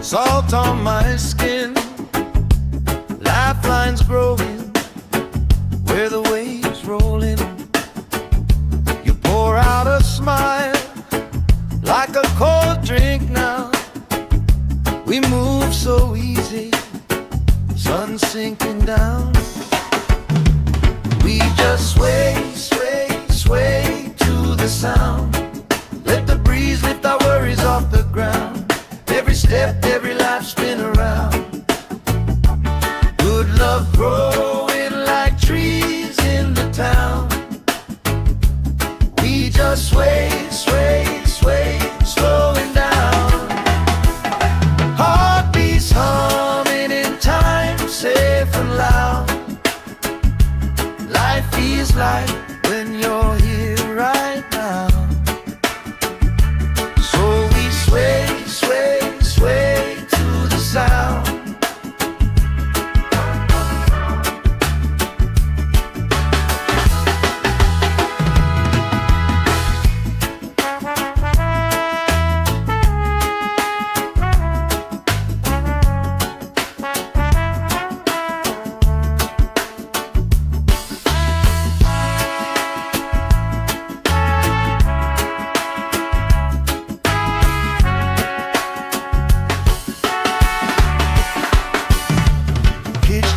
salt on my skin, lifelines growing where the waves rolling. You pour out a smile like a cold drink now. We move so easy, sun sinking down. We just sway, sway, sway to the sound. Let the breeze lift our worries off the ground. Every step, every life spin around. Good love growing like trees in the town. We just sway, sway, sway, slowing down. Heartbeats humming in time, safe and loud. Life feels like when you're here right now. So we sway, sway, sway to the sound.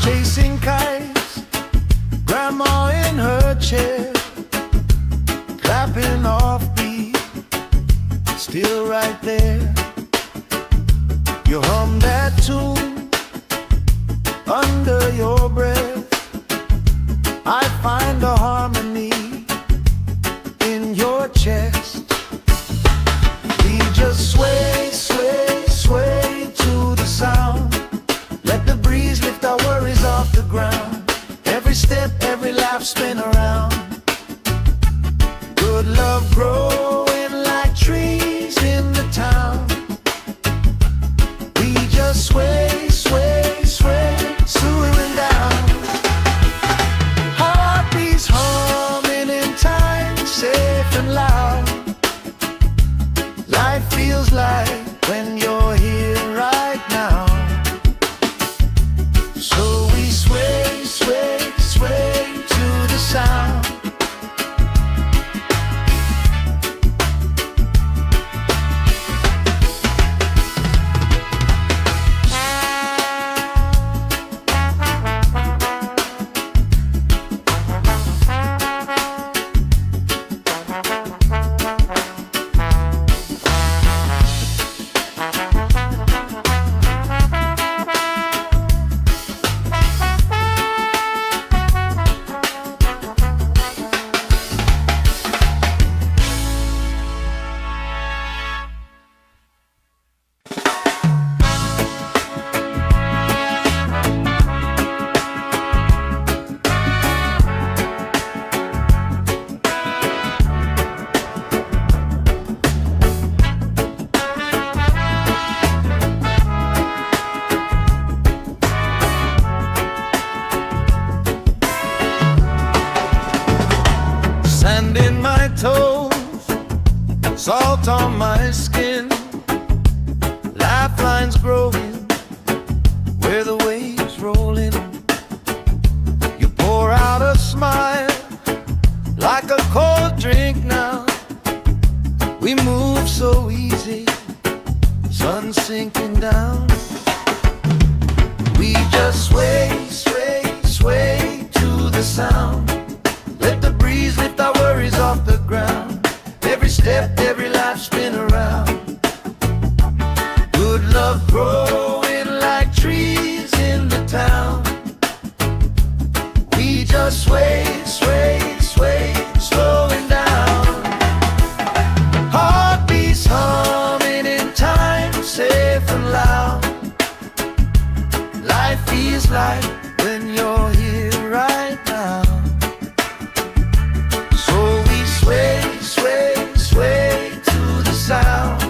Chasing kites, grandma in her chair, clapping off beat, still right there. You hum that tune under your breath. I find a harmony in your chest. We just sway, sway, sway to the sound. Let the breeze lift our worries off the ground. Every step, every laugh spin around. Good love growing like trees in the town. We just sway, sway, sway, slowing down. Heartbeats humming in time, safe and loud. Life feels like when you're here right now. So we sway, sway, sway to the sound. Sand in my toes, salt on my skin, lifelines growing where the waves rolling. You pour out a smile like a cold drink now. We move so easy, sun sinking down. We just sway, sway, sway to the sound. Let the breeze lift our worries off the ground. Every step, every life spin around. Good love growing like trees in the town. We just sway, sway, sway, slowing down. Heartbeats humming in time, safe and loud. Life feels like when you're here right now. So we sway, sway, sway to the sound.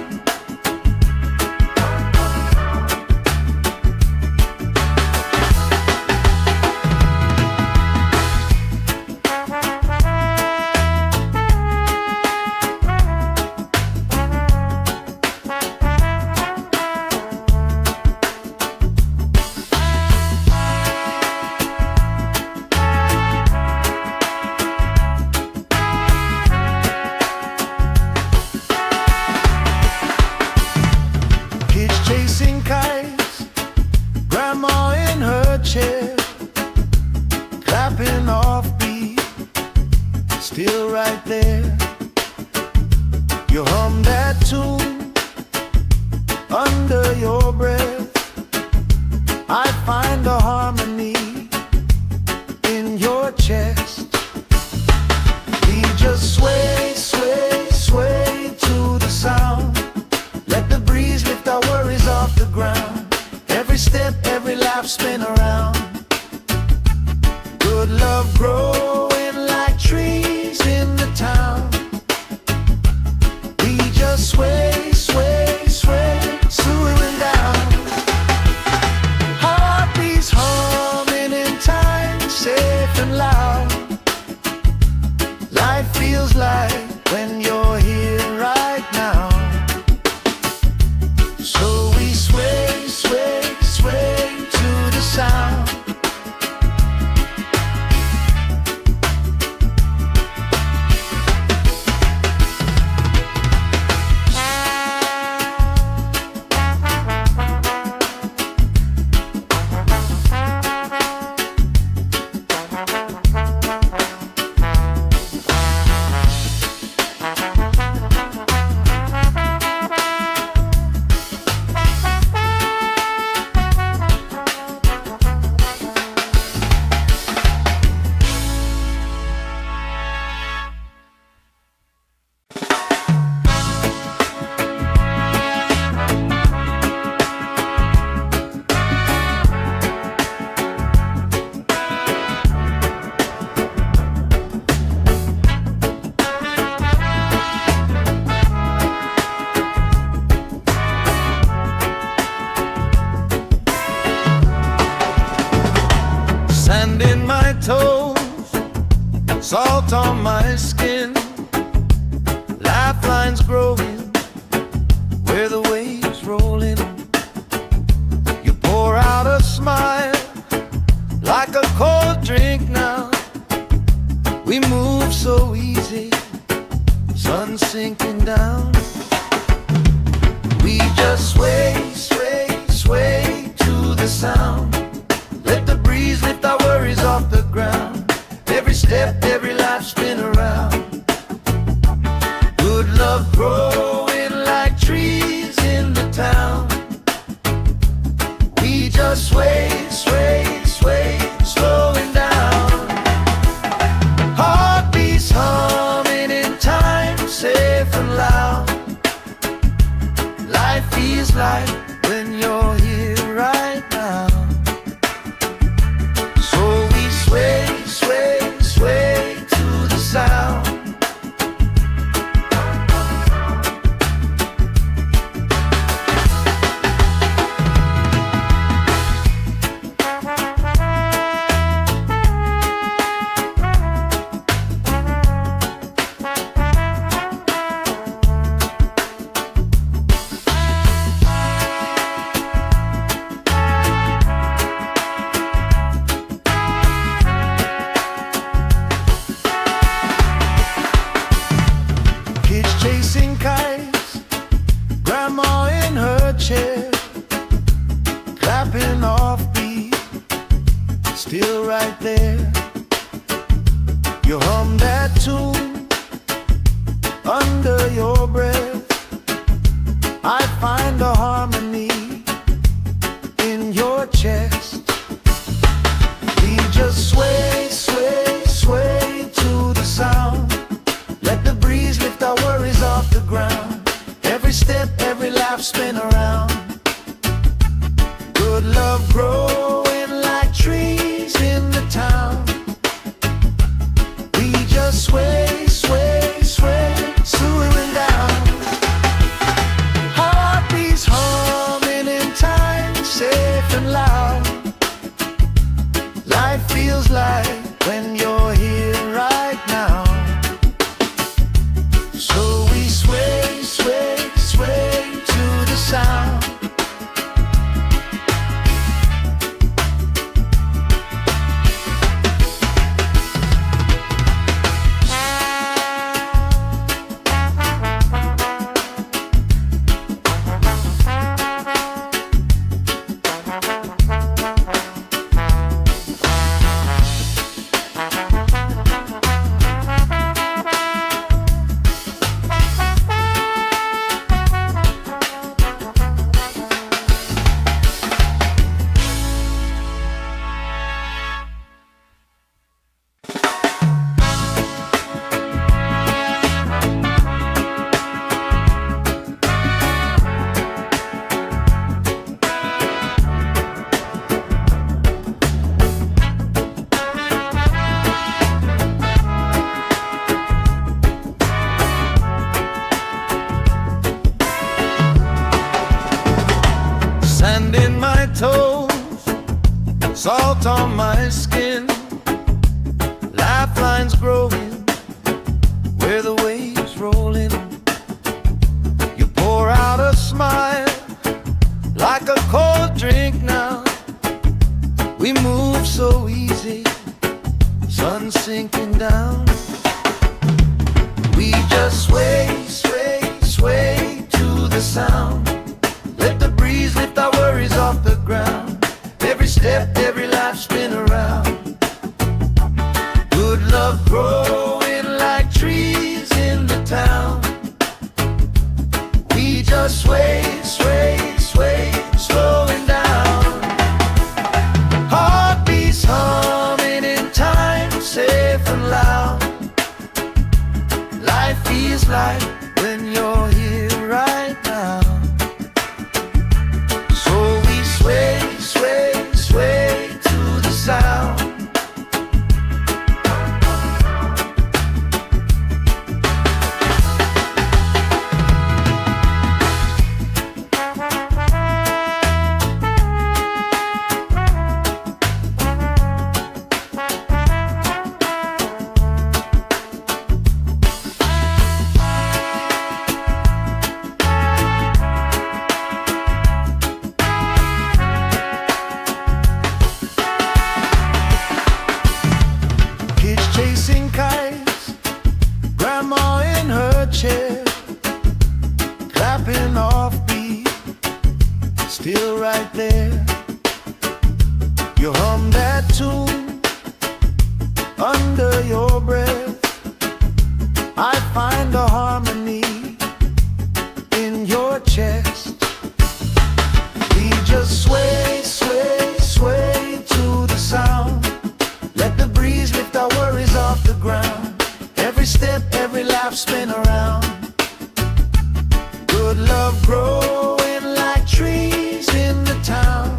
there. You hum that tune under your breath. I find the harmony in your chest. We just sway, sway, sway to the sound. Let the breeze lift our worries off the ground. Every step, every lap, spin around. Good love growing like trees in the town. We just sway, sway, sway, swooing down. Heartbeats humming in time, safe and loud. Life feels like when you're here right now. So we sway, sway, sway to the sound. Sand in my toes, salt on my skin, lifelines growing where the waves roll in. You pour out a smile like a cold drink now. We move so easy, sun sinking down. We just sway, sway, sway to the sound. Let the breeze lift our worries off the ground. Every step, every life, spin around. Good love growing like trees in the town. We just sway, sway, sway, slowing down. Heartbeats humming in time, safe and loud. Life feels like when you're here right now. Sway, sway, sway to the sound. Chasing kites, grandma in her chair, clapping off beat, still right there. You hum that tune under your breath. I find the harmony in your chest. We just sway, sway, sway to the sound. Let the breeze lift our worries off the ground. Every step, every lap, spin around. Good love growing like trees in the town. We just sway, sway, sway, swooing down. Heartbeats humming in time, safe and loud. Life feels like when you're here right now. So we sway, sway, sway to the sound. salt on my skin, lifelines growing where the waves rolling. You pour out a smile like a cold drink now. We move so easy, sun sinking down. We just sway, sway, sway to the sound. Let the breeze lift our worries off the ground. Every step, every life spin around. Good love growing like trees in the town. We just sway, sway, sway, slowing down. Heartbeats humming in time, safe and loud. Life feels like when you're here right now. So we sway, sway, sway to the sound. Chasing kites, grandma in her chair, clapping off beat, still right there. You hum that tune under your breath. I find a harmony in your chest. We just sway, sway, sway to the sound. Let the breeze lift our worries off the ground. Every step, every life spin around. Good love growing like trees in the town.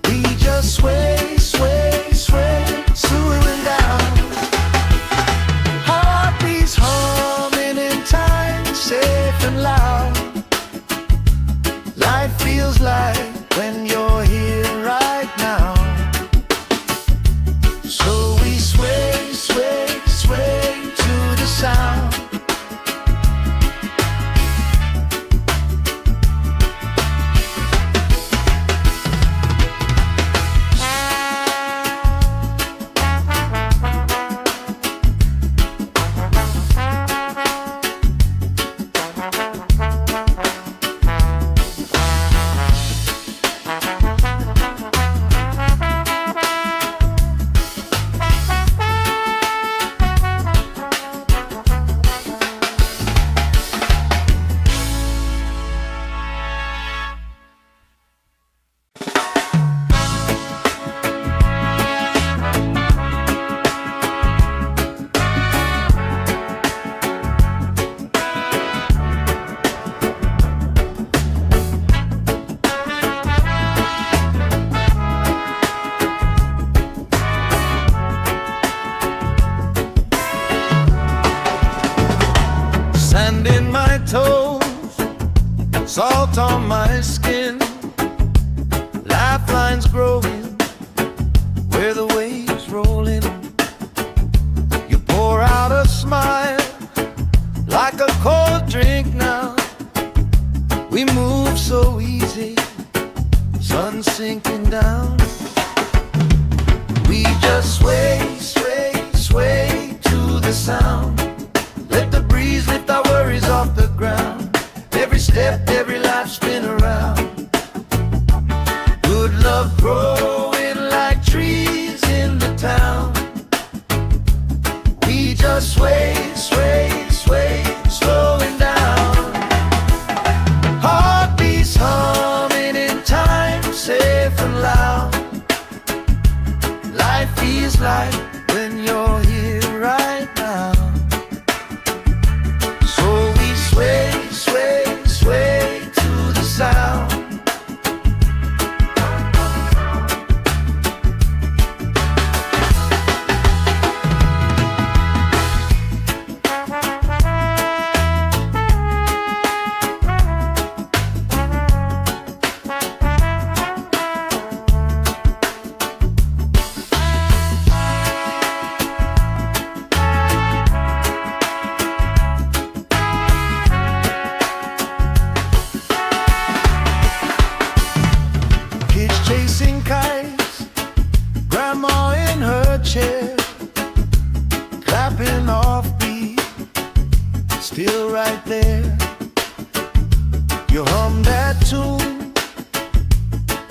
We just sway, sway, sway, slowing down. Heartbeats humming in time, safe and loud. Life feels like when you're here right now. So we sway, sway, sway to the sound. Sand in my toes, salt on my skin, lifelines growing where the waves rolling. You pour out a smile like a cold drink now. We move so easy, sun sinking down. We just sway, sway, sway to the sound. Let the breeze lift our worries off the ground. Every step, every life spin around. Good love growing like trees in the town. We just sway, sway, sway, slowing down. Heartbeats humming in time, safe and loud. Life feels like when you're here right now. So we sway, sway, sway to the sound. still right there. You hum that tune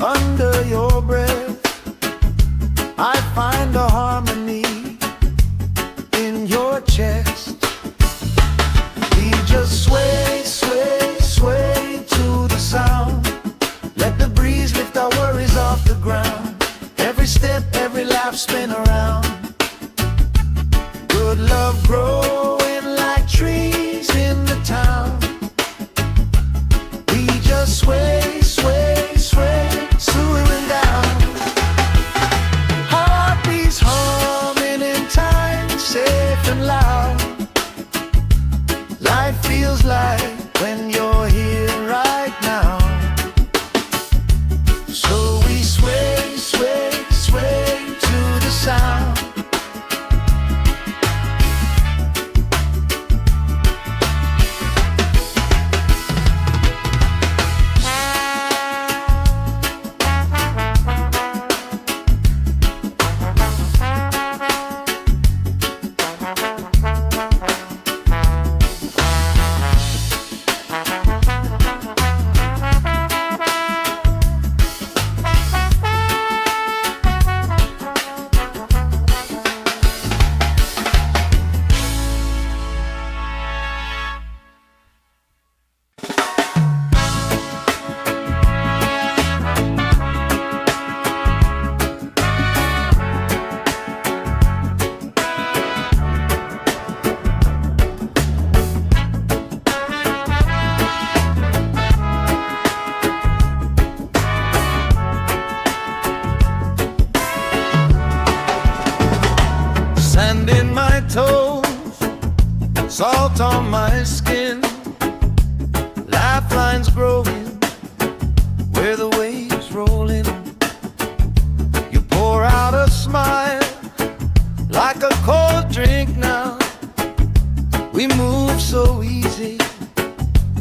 under your breath. I find a harmony in your chest. We just sway, sway, sway to the sound. Let the breeze lift our worries off the ground. Every step, every laugh, spin around. Good love growing like trees in the town. We just sway, sway, sway, swooing down. Heartbeats humming in time, safe and loud. Life feels like when you're here right now. So we sway, sway, sway to the sound. Sand in my toes, salt on my skin, lifelines growing where the waves roll in. You pour out a smile like a cold drink now. We move so easy,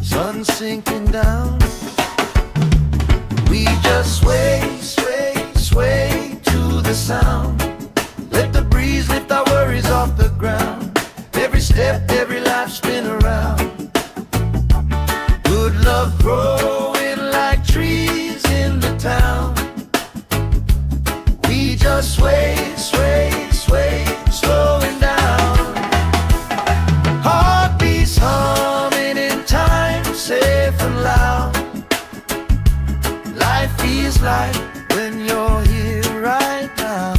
sun sinking down. We just sway, sway, sway to the sound. Let the breeze lift our worries off the ground. Every step, every life, spin around. Good love growing like trees in the town. We just sway, sway, sway, slowing down. Heartbeats humming in time, safe and loud. Life feels like when you're here right now.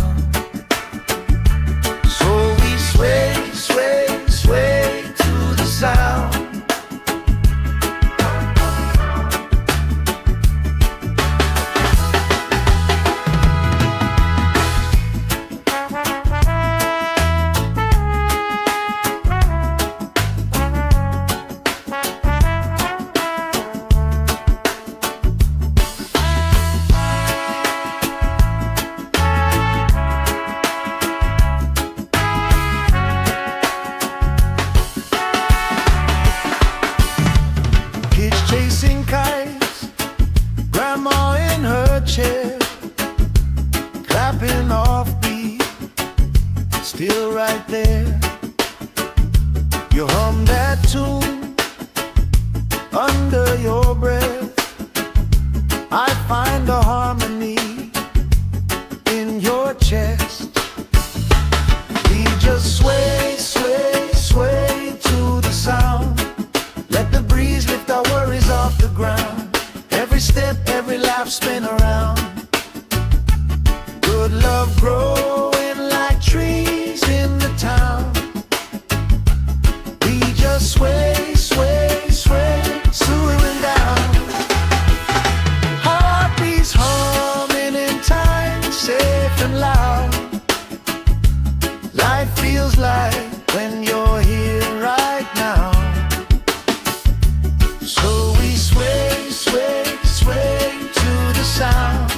Sway, sway, sway to the sound. Chasing kites, grandma in her chair, clapping off beat, still right there. You hum that tune under your breath. I find a harmony in your chest. We just sway, sway, sway to the sound. Let the breeze lift our worries off the ground. Every step, every laugh, spin around. Good love growing like trees in the town. We just sway, sway, sway, swooing down. Heartbeats humming in time, safe and loud. Life feels like when you're here right now. So we sway, sway, sway to the sound.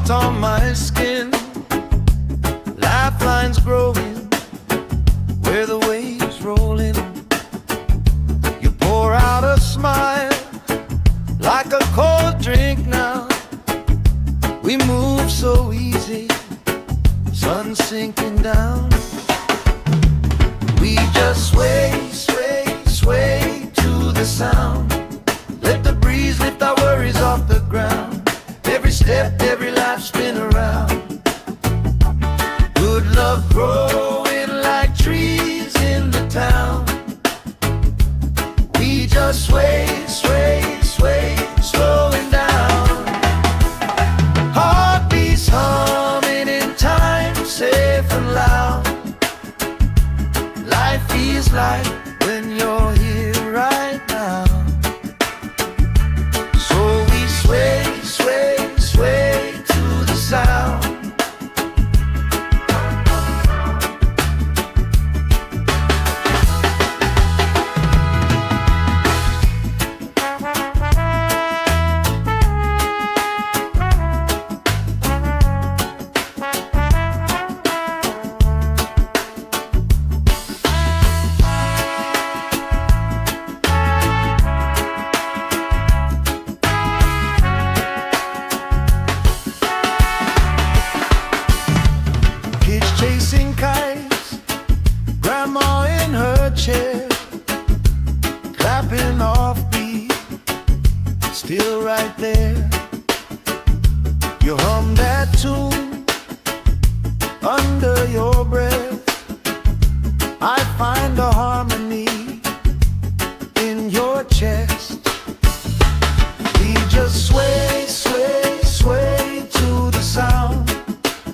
salt on my skin, lifelines growing where the waves rolling. You pour out a smile like a cold drink now. We move so easy, sun sinking down. We just sway, sway, sway to the sound. Let the breeze lift our worries off the ground. Every step, every life spin around. Good love growing like trees in the town. We just sway, sway, sway, slowing down. Heartbeats humming in time, safe and loud. Life feels like when you're here right now. So we sway, sway, sway to the sound. Chasing kites, grandma in her chair, clapping off beat, still right there. You hum that tune under your breath. I find a harmony in your chest. We just sway, sway, sway to the sound.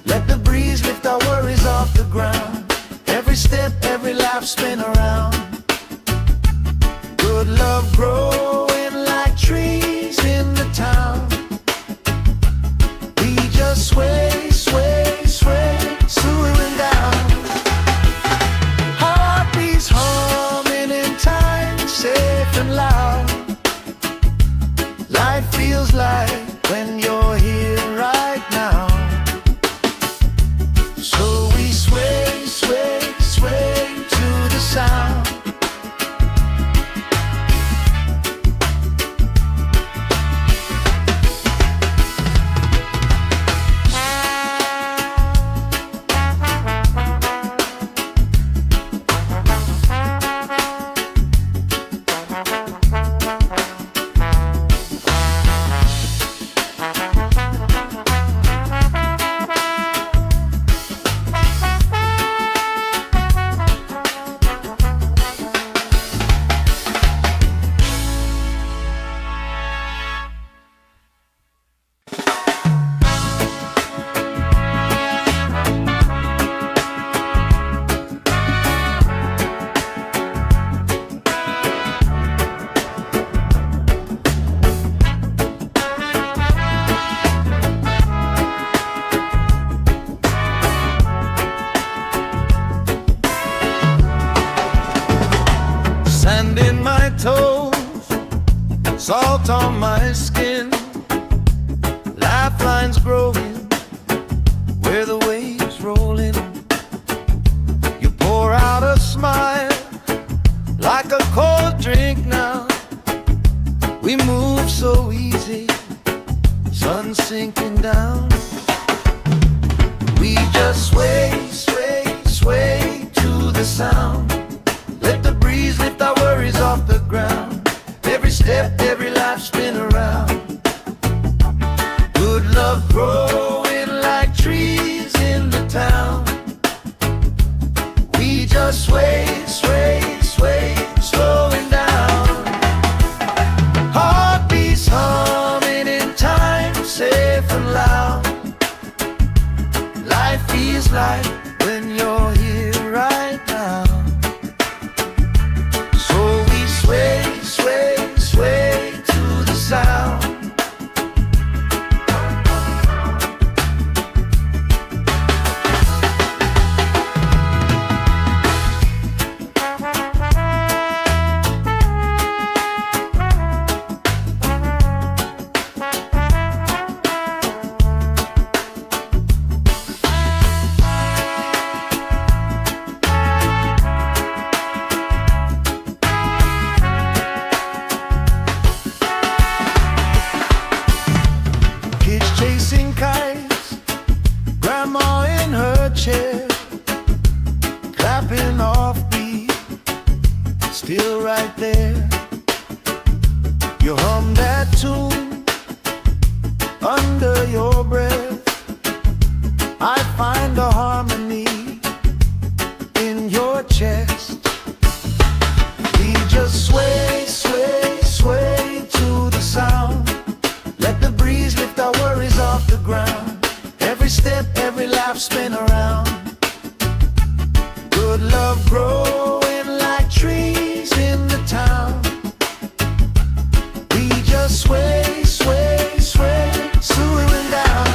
Let the breeze lift our worries off the ground. Every step, every life spin around. Good love growing like trees in the town. We just sway, sway, sway, slowing down. Heartbeats humming in time, safe and loud. Life feels like when you're here right now. So we sway, sway, sway to the sound. Sand in my toes, salt on my skin, lifelines growing where the waves rolling. You pour out a smile like a cold drink now. We move so easy, sun sinking down. We just sway, sway, sway to the sound. Let the breeze lift our worries off the ground. Every step, every life spin around. Good love growing like trees in the town. We just sway, sway, sway, slowing down. Heartbeats humming in time, safe and loud. Life feels like when you're here right now. So we sway, sway, sway to the sound. clapping off beat, still right there. You hum that tune under your breath. I find a harmony in your chest. We just sway, sway, sway to the sound. Let the breeze lift our worries off the ground. Every step, every laugh, spin around. Good love growing like trees in the town. We just sway, sway, sway, swaying down.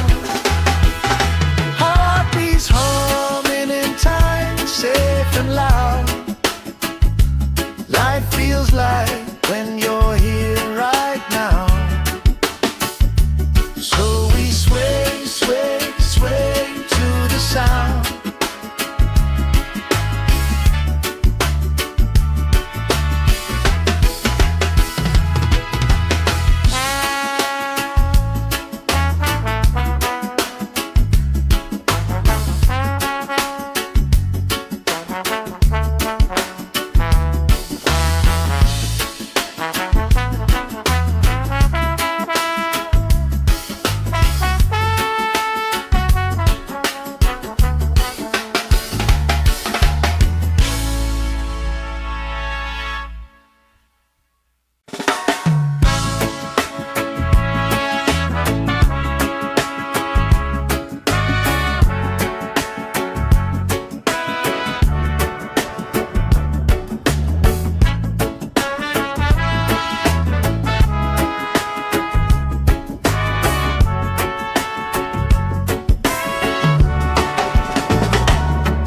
Heartbeats humming in time, safe and loud. Life feels like when you're here right now. So we sway, sway, sway to the sound.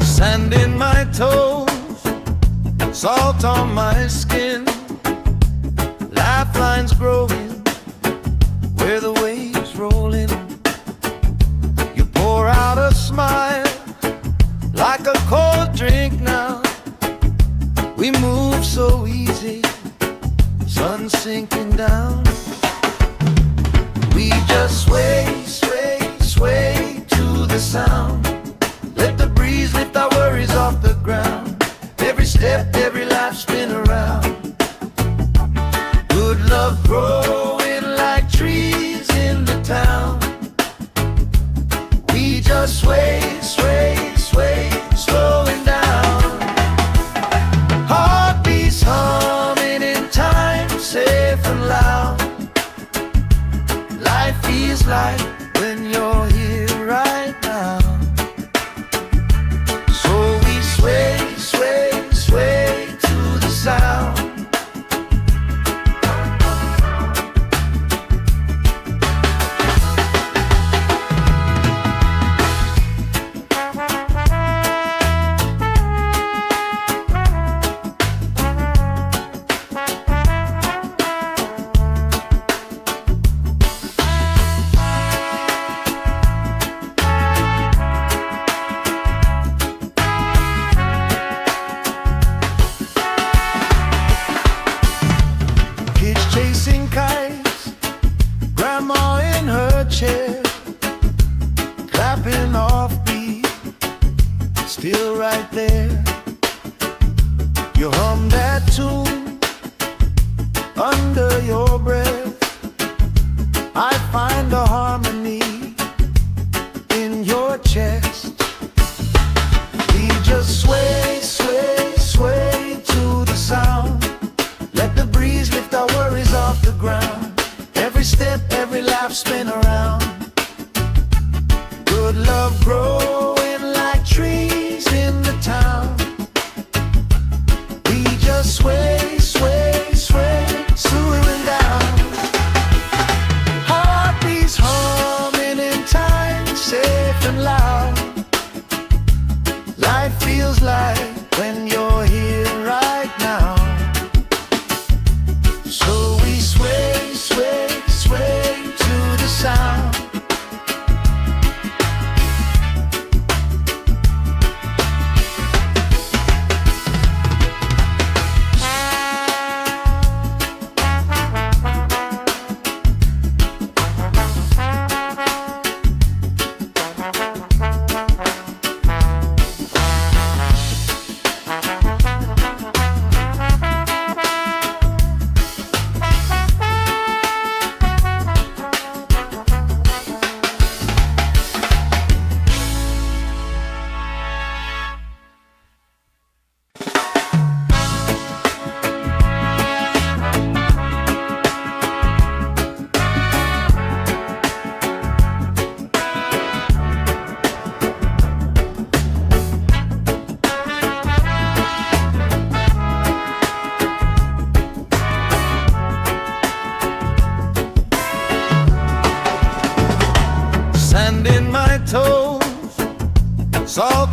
Sand in my toes, salt on my skin, lifelines growing where the waves rolling. You pour out a smile like a cold drink now. We move so easy, sun sinking down. We just sway, sway, sway to the sound. Let the breeze lift our worries off the ground. Every step, every laugh, spin around. Good love growing like trees in the town. We just sway, sway, sway, slowing down. Heartbeats humming in time, safe and loud. Life feels like when you're here right now. Sway, sway, sway to the sound. Chasing kites, grandma in her chair, clapping off beat, still right there. You hum that tune under your breath. I find a harmony in your chest. We just sway, sway, sway to the sound. Let the breeze lift our worries off the ground. Every step, every laugh, spin around. Good love growing like trees in the town. We just sway, sway, sway, swaying down. Heartbeats humming in time, safe and loud. Life feels like when you're here right now. So we sway, sway, sway to the sound.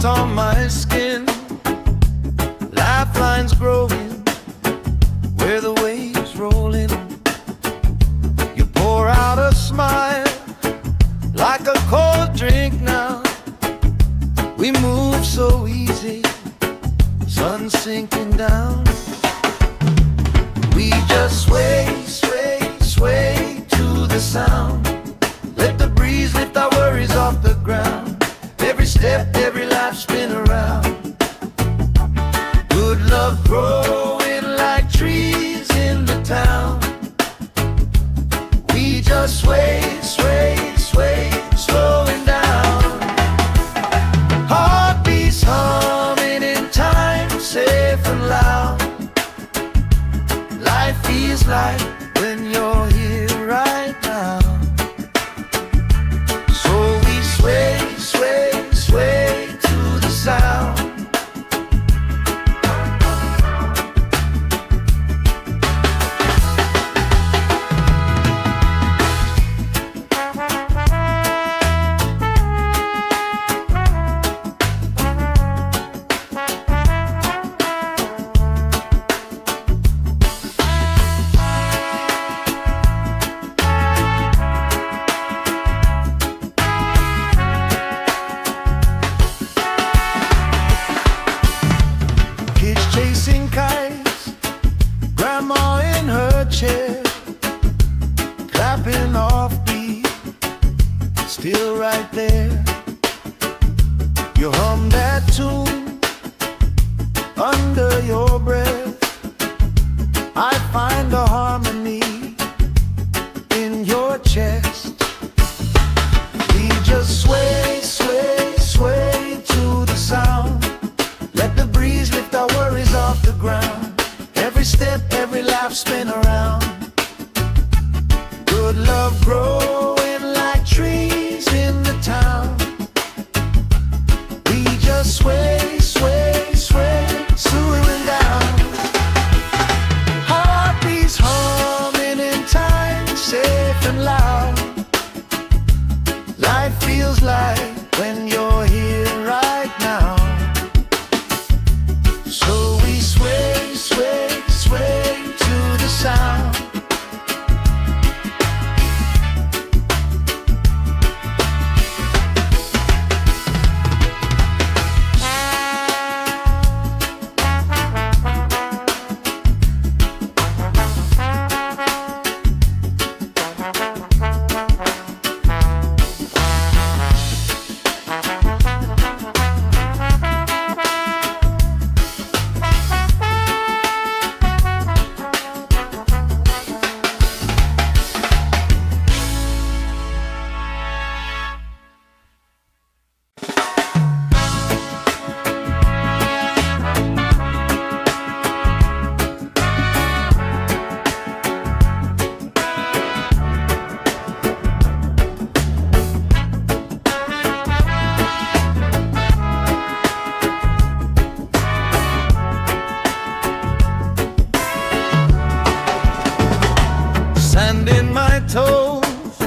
on my skin, lifelines growing where the waves roll in. You pour out a smile like a cold drink now. We move so easy, sun sinking down. We just sway, sway, sway to the sound. Let the breeze lift our worries off the ground. Every step, every life spin around. Good love growing like trees in the town. We just sway, sway, sway, slowing down. Heartbeats humming in time, safe and loud. Life feels like when you're here right now. So we sway, sway, sway to the sound. Chasing kites, grandma in her chair, clapping off beat, still right there. You hum that tune under your breath. I find a harmony in your chest. We just sway, sway, sway to the sound. Let the breeze lift our worries off the ground. Every step, every laugh spin around. Good love growing like trees in the town. We just sway, sway, sway, slowing down. Heartbeats humming in time, safe and loud. Life feels like when you're here right now. So we sway, sway, sway to the sound. Sand in my toes,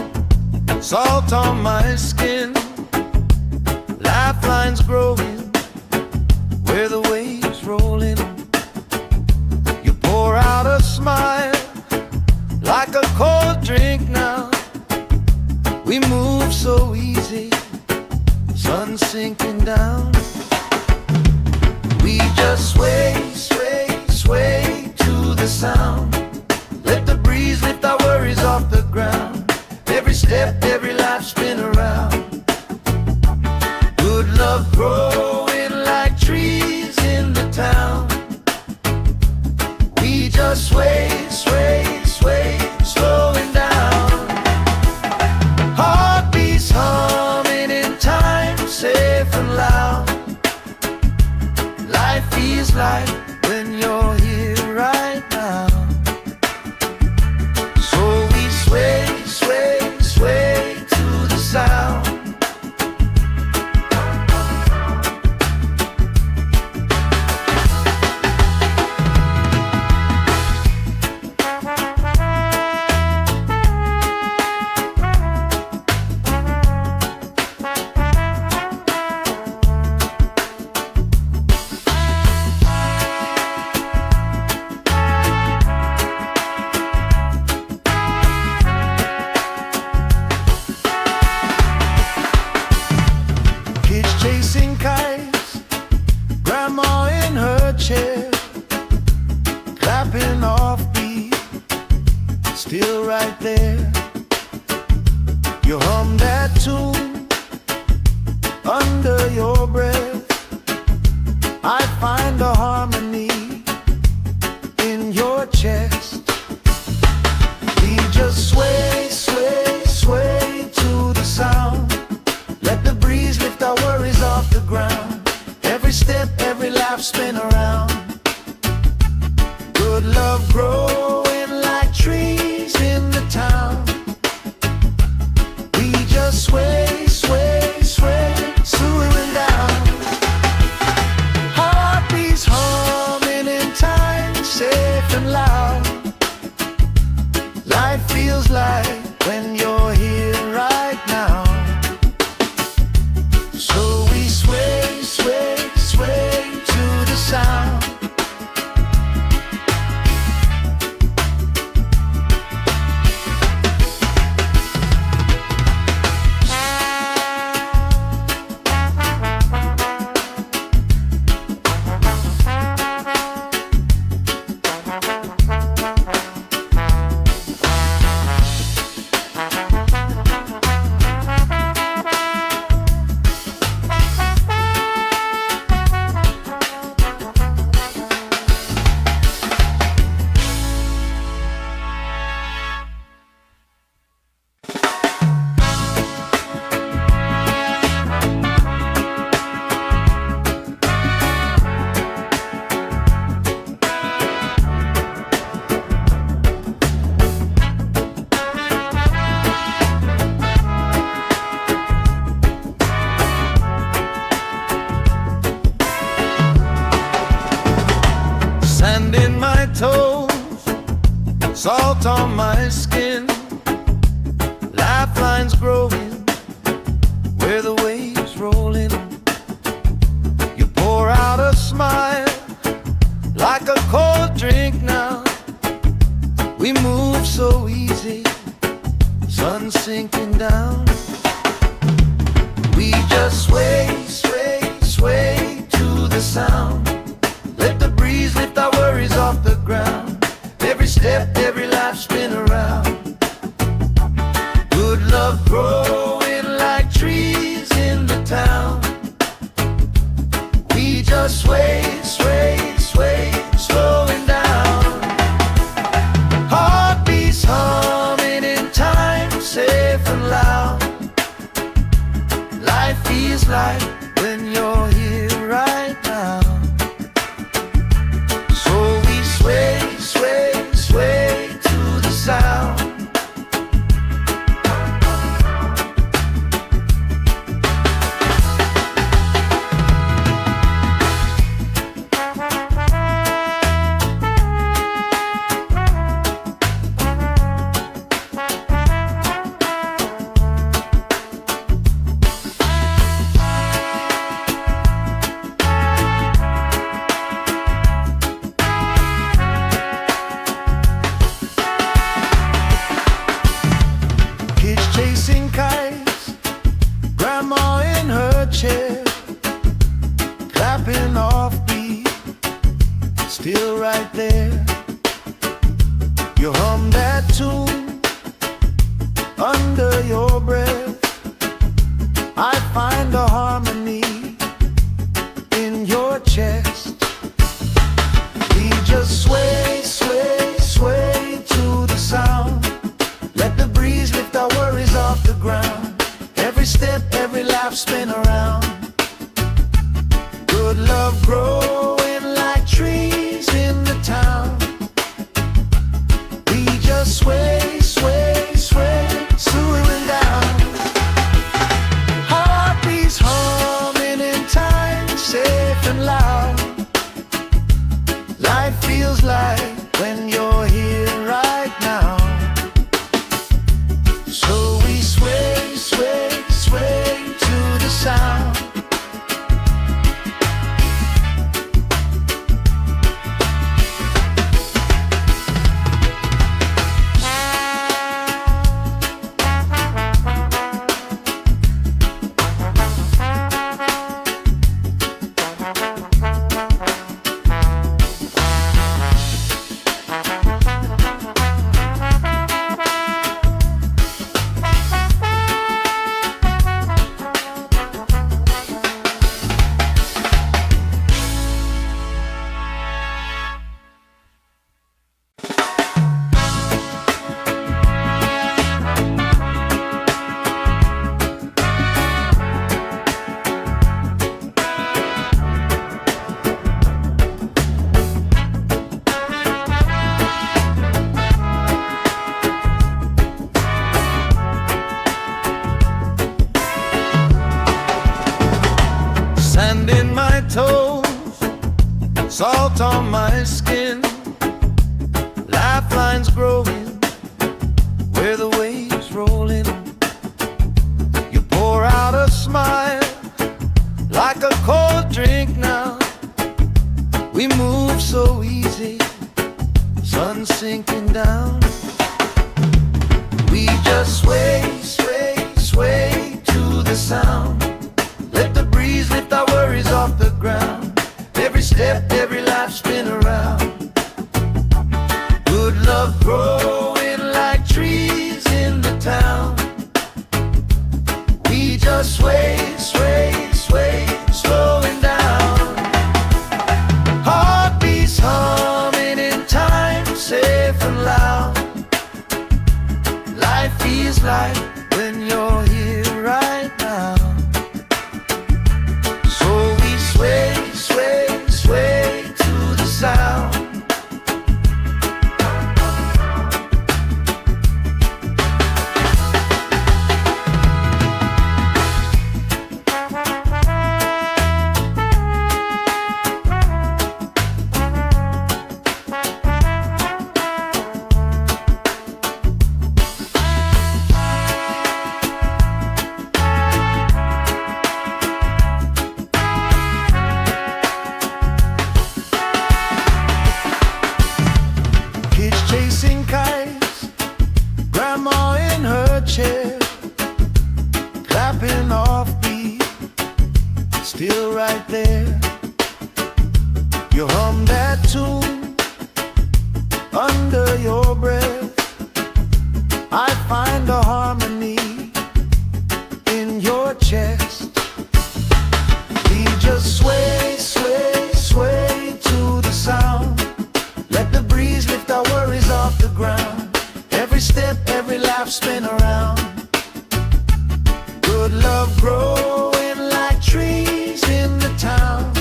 salt on my skin, lifelines growing where the waves roll in. You pour out a smile like a cold drink now. We move so easy, sun sinking down. We just sway, sway, sway to the sound. Let the breeze lift our worries off the ground. Every step, every life spin around. Good love growing like trees in the town. We just sway, sway, sway, slowing down. Heartbeats humming in time, safe and loud. Life feels like when you're here right now. So we sway, sway, sway to the sound. I find a harmony in your chest. We just sway, sway, sway to the sound. Let the breeze lift our worries off the ground. Every step, every laugh, spin around. Good love growing like trees in the town. We just sway, sway, sway, swooing down. Heartbeats humming in time, safe and loud. Life feels like when you're here right now. So we sway, sway, sway to the sound. Sand in my toes, salt on my skin, lifelines growing where the waves rolling. You pour out a smile like a cold drink now. We move so easy, sun sinking down. We just sway, sway, sway to the sound. Let the breeze lift our worries off the ground. Every step, every laugh, spin around. Good love growing like trees in the town. We just sway, sway, sway, slowing down. Heartbeats humming in time, safe and loud. Life feels like when you're here right now. Sway, sway, sway to the sound. Chasing kites, grandma in her chair, clapping off beat, still right there. You hum that tune under your breath. I find a harmony in your chest. We just sway, sway, sway to the sound. Let the breeze lift our worries off the ground. Every step, every laugh, spin around. Good love growing like trees in the town. We just sway, sway, sway, swooing down. salt on my skin, lifelines growing where the waves roll in. You pour out a smile like a cold drink now. We move so easy, sun sinking down. We just sway, sway, sway to the sound. Let the breeze lift our worries off the ground. Every step, every life spin around. Good love growing like trees in the town. We just sway, sway, sway, slowing down. Heartbeats humming in time, safe and loud. Life feels like when you're here right now. So we sway, sway, sway to the sound. Chasing kites, grandma in her chair, clapping off beat, still right there. You hum that tune under your breath. I find a harmony in your chest. We just sway, sway, sway to the sound. Let the breeze lift our worries off the ground. Every step, every laugh spin around. Good love growing like trees in the town.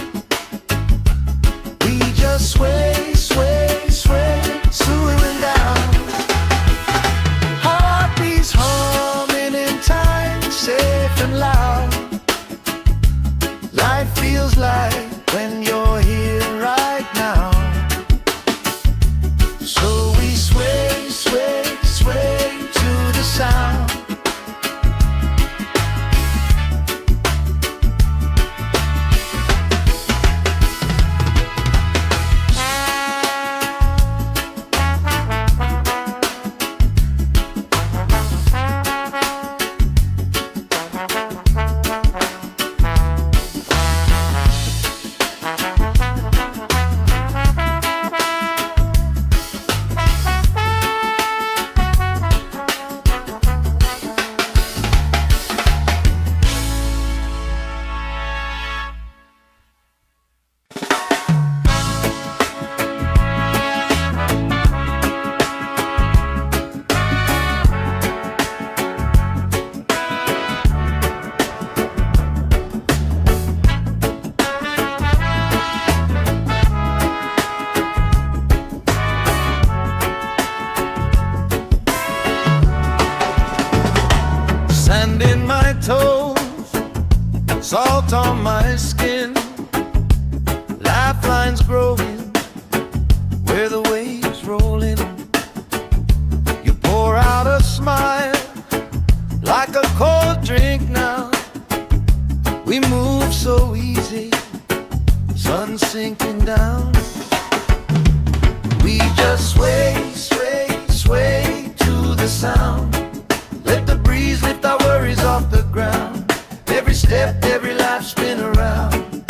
We just sway, sway, sway, slowing down. Heartbeats humming in time, safe and loud. Life feels like when you're here right now. So we sway, sway, sway to the sound. Sand in my toes, salt on my skin, lifelines growing where the waves roll in. You pour out a smile like a cold drink now. We move so easy, sun sinking down. We just sway, sway, sway to the sound. Let the breeze lift our worries off the ground. Every step, every life spin around.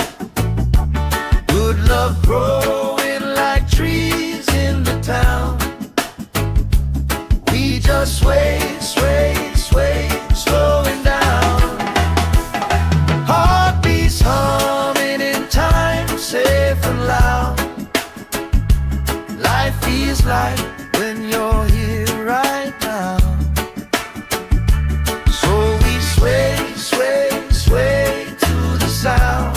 Good love growing like trees in the town. We just sway, sway, sway, slowing down. Heartbeats humming in time, safe and loud. Life feels like when you're here right now. Sway, sway, sway to the sound.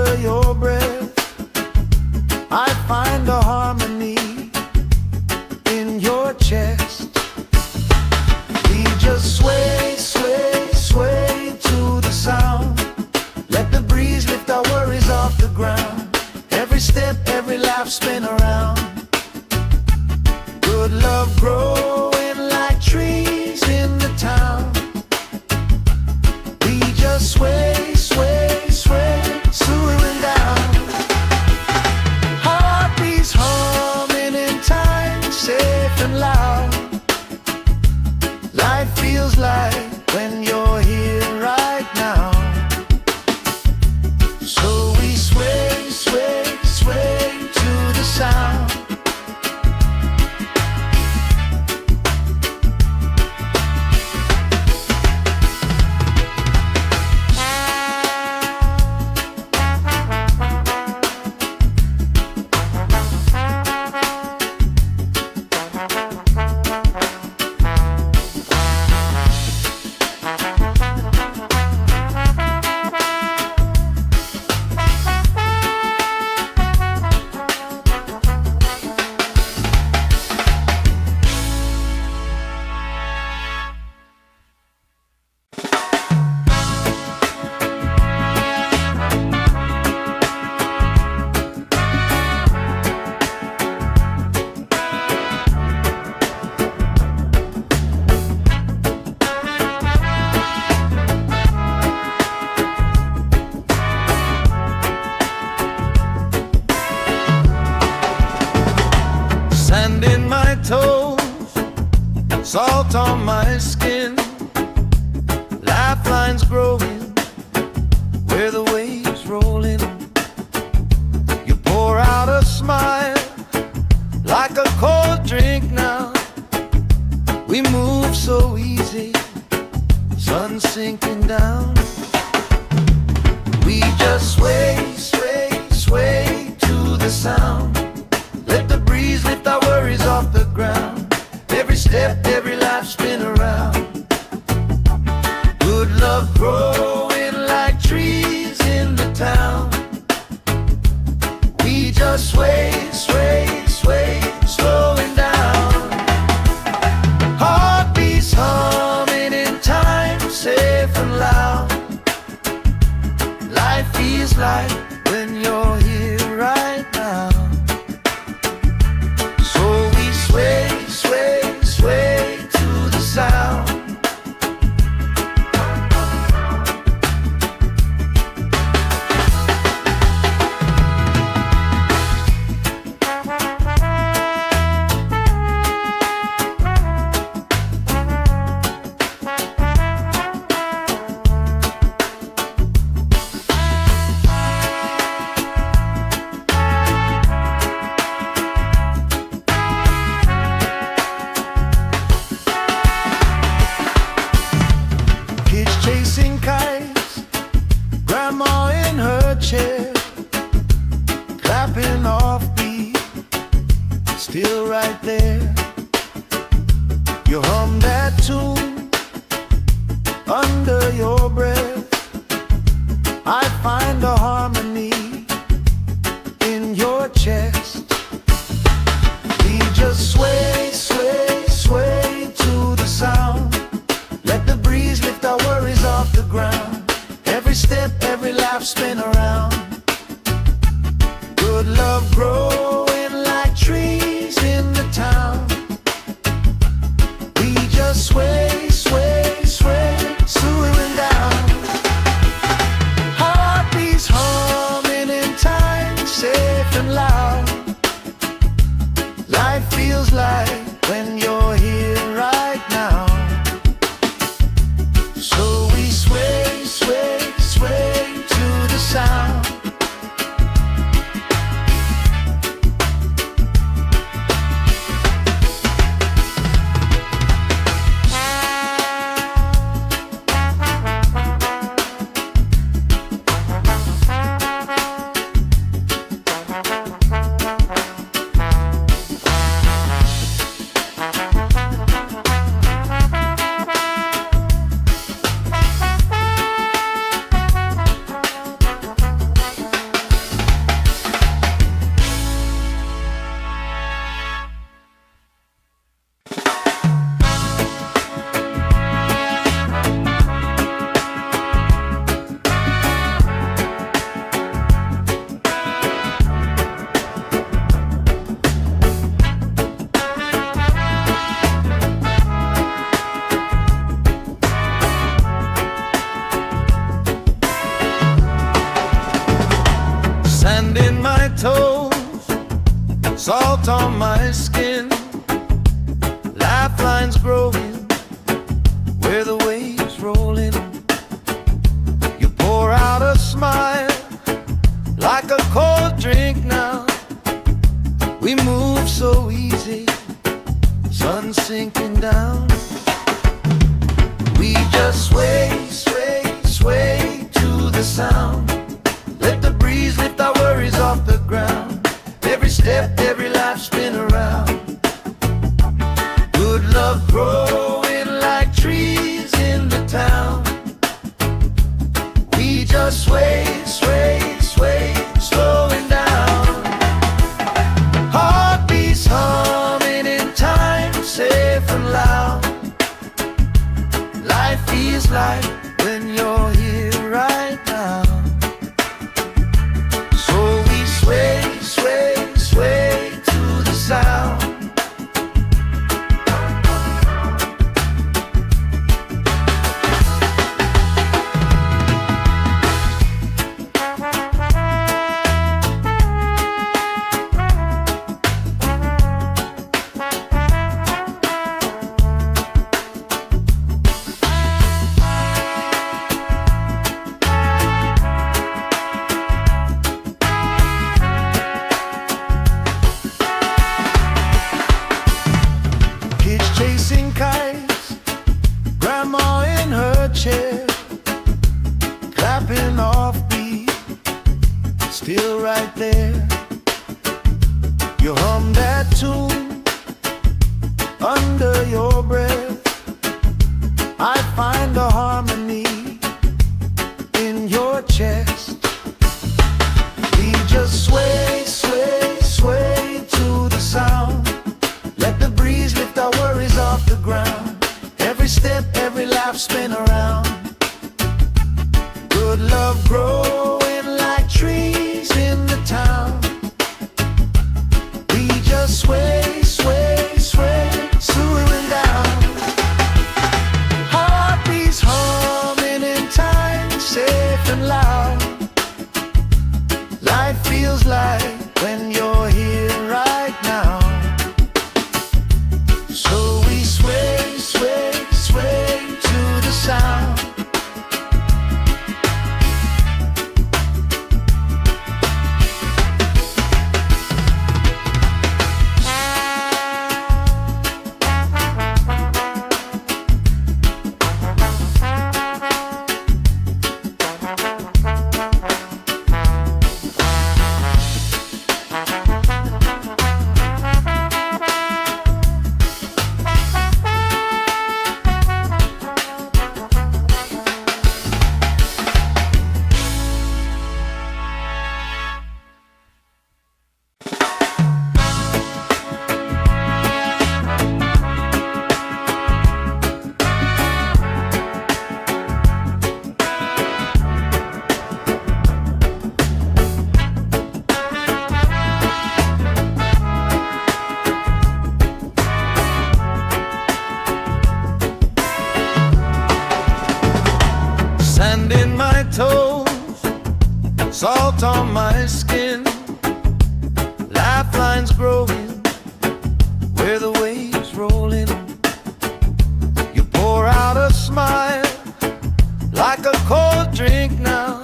under your breath. I find a harmony in your chest. We just sway, sway, sway to the sound. Let the breeze lift our worries off the ground. Every step, every laugh, spin around. Good love growing like trees in the town. We just sway, sway, sway, swooing down. Heartbeats humming in time, safe and loud. Life feels like when you're here right now. So we sway, sway, sway to the sound. Sand in my toes, salt on my skin, lifelines growing where the waves roll in. You pour out a smile like a cold drink now. We move so easy, sun sinking down. We just sway, sway, sway to the sound. Let the breeze lift our worries off the ground. Every step, every laugh, spin around. Good love growing like trees in the town. We just sway, sway, sway, slowing down. Heartbeats humming in time, safe and loud. Life feels like when you're here right now. Sway, sway, sway to the sound. Chasing kites, grandma in her chair, clapping off beat, still right there. You hum that tune under your breath. I find a harmony in your chest. We just sway, sway, sway to the sound. Let the breeze lift our worries off the ground. Every step, every laugh, spin around. Good love growing like trees in the town. We just sway, sway, sway, swooing down. Heartbeats humming in time, safe and loud. Life feels like when you're here right now. So we sway, sway, sway to the sound. Sand in my toes, salt on my skin, lifelines growing where the waves roll in. You pour out a smile like a cold drink now. We move so easy, sun sinking down. We just sway, sway, sway to the sound. Let the breeze lift our worries off the ground. Every step, every life spin around. Good love growing like trees in the town. We just sway, sway, sway, slowing down. Heartbeats humming in time, safe and loud. Life feels like when you're here right now. So we sway, sway, sway to the sound. Chasing kites, grandma in her chair, clapping off beat, still right there. You hum that tune under your breath. I find a harmony in your chest. We just sway, sway, sway to the sound. Let the breeze lift our worries off the ground. Every step, every life spin around. Good love growing like trees in the town. We just sway, sway, sway, slowing down. Heartbeats humming in time, safe and loud. Life feels like when you're here right now. So we sway, sway, sway to the sound. Sand in my toes, salt on my skin, lifelines growing where the waves roll in. You pour out a smile like a cold drink now.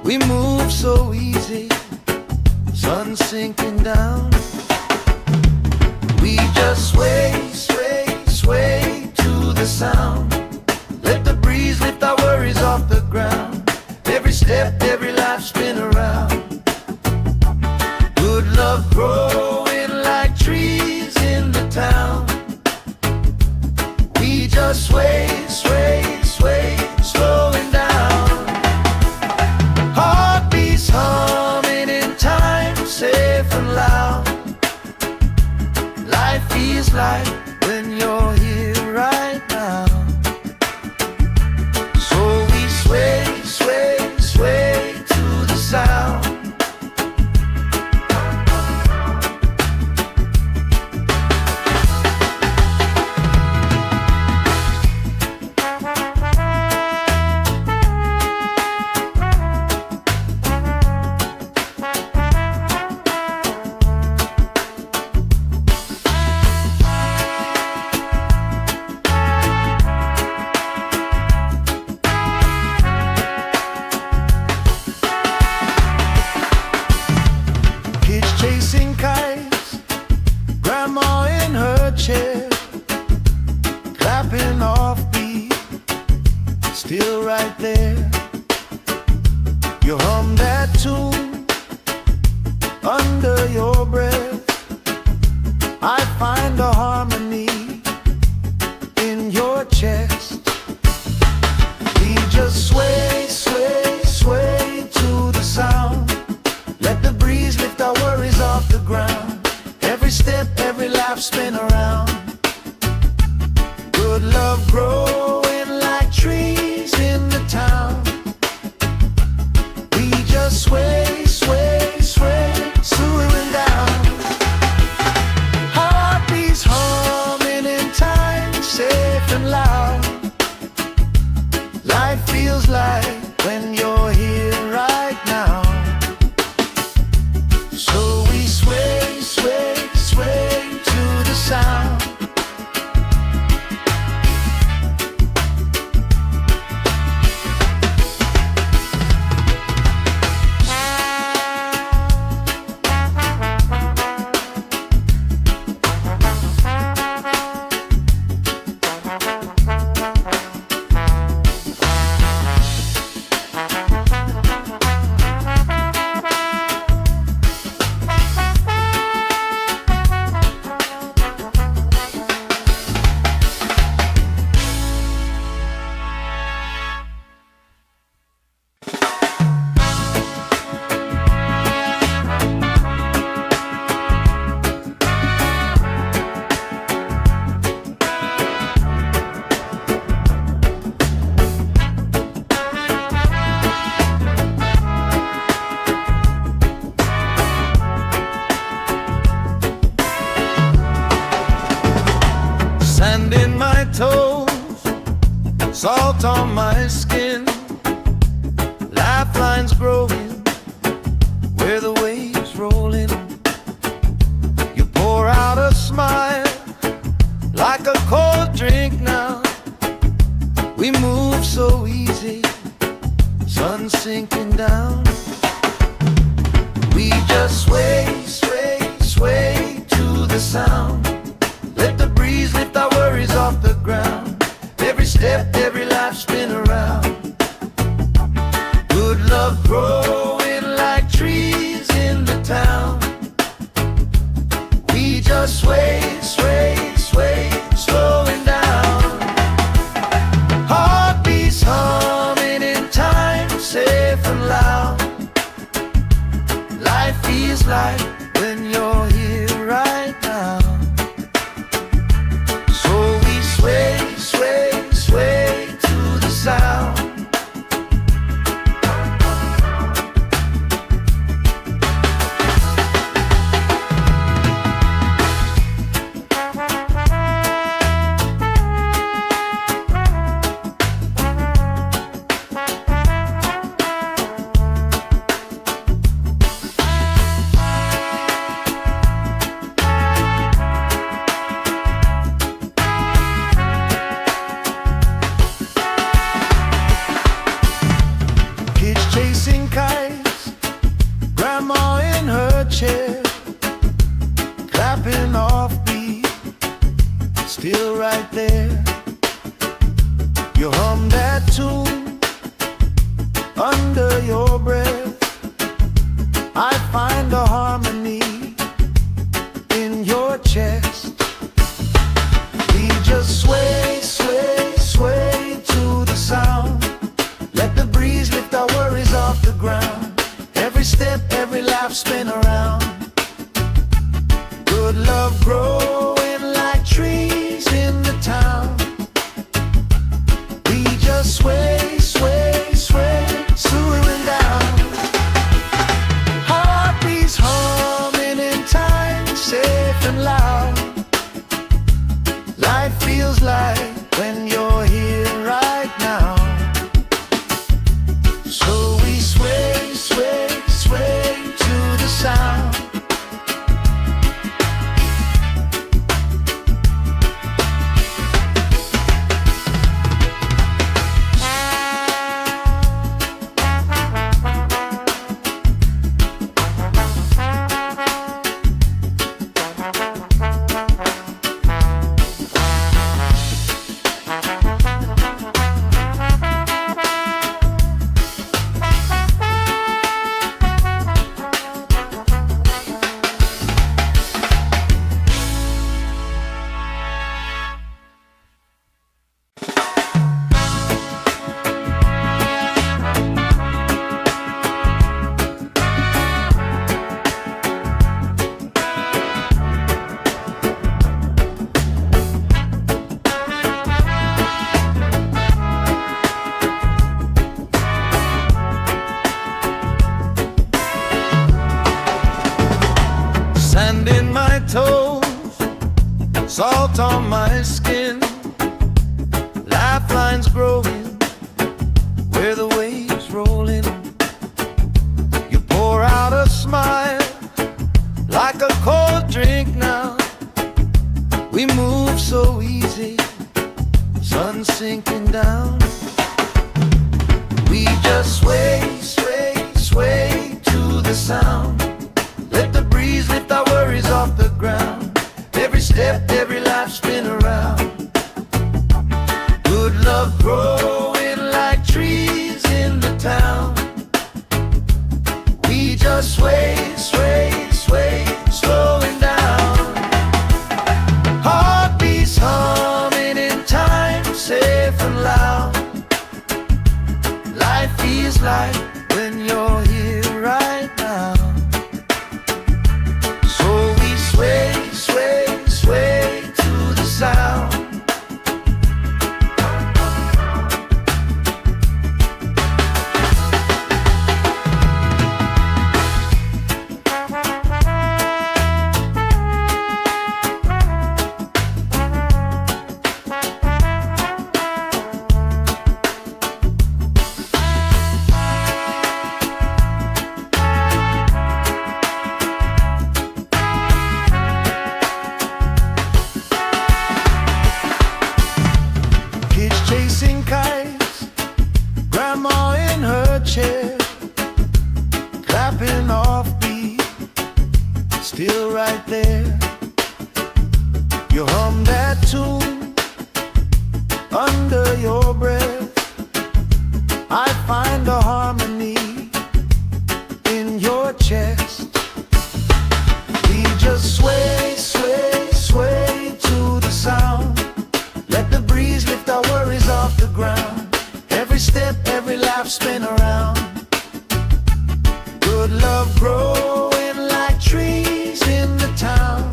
We move so easy, sun sinking down. We just sway, sway, sway to the sound. Let the breeze lift our worries off the ground. Every step, every life spin around. Good love growing like trees in the town. We just sway, sway, sway, slowing down. Heartbeats humming in time, safe and loud. Life feels like when you're here right now. So we sway, sway, sway to the sound. ground. Every step, every life spin around. Good love growing like trees in the town. We just sway, sway, sway, swooning down. Heartbeats humming in time, safe and loud. Life feels like when you're here right now. So we sway, sway, sway to the sound. Sand in my toes, salt on my skin, lifelines growing where the waves roll in. You pour out a smile like a cold drink now. We move so easy, sun sinking down. We just sway, sway, sway to the sound. Let the breeze lift our worries off the ground. Every step, every life spin around. Good love growing like trees in the town. We just sway, sway, sway, slowing down. Heartbeats humming in time, safe and loud. Life feels like when you're here right now. Sway, sway, sway to the sound. Chasing kites, grandma in her chair, clapping off beat, still right there. You hum that tune under your breath. I find a harmony in your chest. We just sway, sway, sway to the sound. Let the breeze lift our worries off the ground. Every step, every life spin around. Good love growing like trees in the town. We just sway, sway, sway, swooning down. Heartbeats humming in time, safe and loud. Life feels like when you're here right now. So we sway, sway, sway to the sound. toes, salt on my skin, lifelines growing where the waves rolling. You pour out a smile like a cold drink now. We move so easy, sun sinking down. We just sway, sway, sway to the sound. Let the breeze lift our worries off the ground. Every step, every life spin around. Good love growing like trees in the town. We just sway, sway, sway, slowing down. Heartbeats humming in time, safe and loud. Life feels like when you're here right now. So we sway, sway, sway to the sound. Chasing kites, grandma in her chair, clapping off beat, still right there. You hum that tune under your breath. I find a harmony in your chest. We just sway, sway, sway to the sound. Let the breeze lift our worries off the ground. Every step, every life spin around. Good love growing like trees in the town.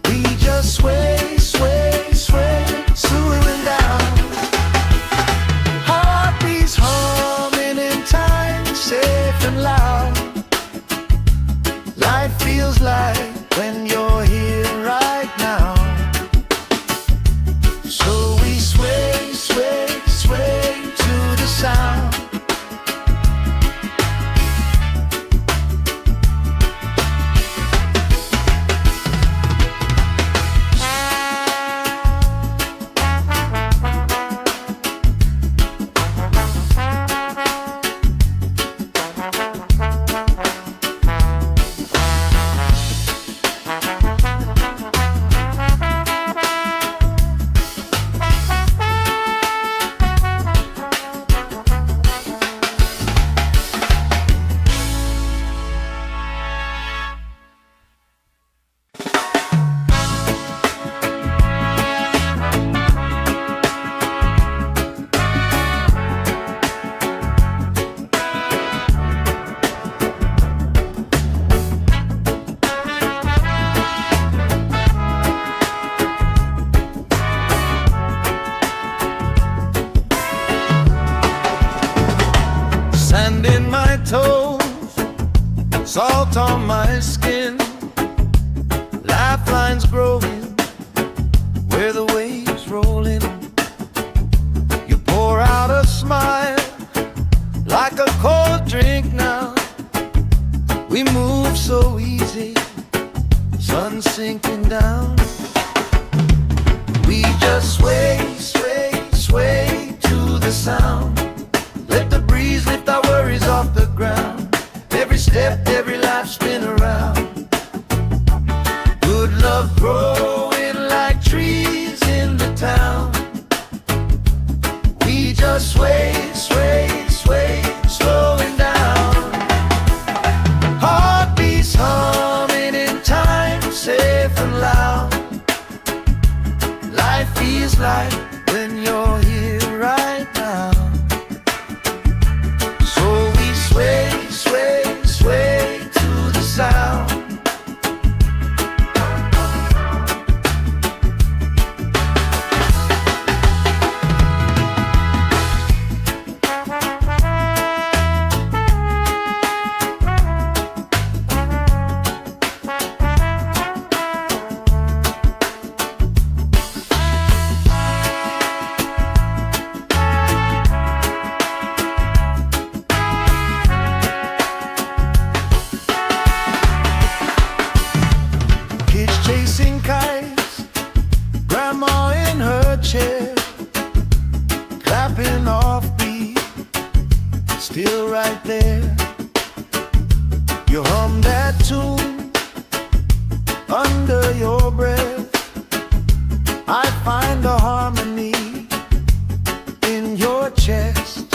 We just sway, sway, sway, slowing down. Heartbeats humming in time, safe and loud. Life feels like when you're here right now. So we sway, sway, sway to the sound. Sand in my toes, salt on my skin, lifelines growing where the waves rolling. You pour out a smile like a cold drink now. We move so easy, sun sinking down. We just sway, sway, sway to the sound. Let the breeze lift our worries off the ground. Every step, every life spin around. Good love growing like trees in the town. We just sway, sway, sway, slowing down. Heartbeats humming in time, safe and loud. Life feels like when you're here right now. So we sway, sway, sway to the sound. You hum that tune under your breath. I find a harmony in your chest.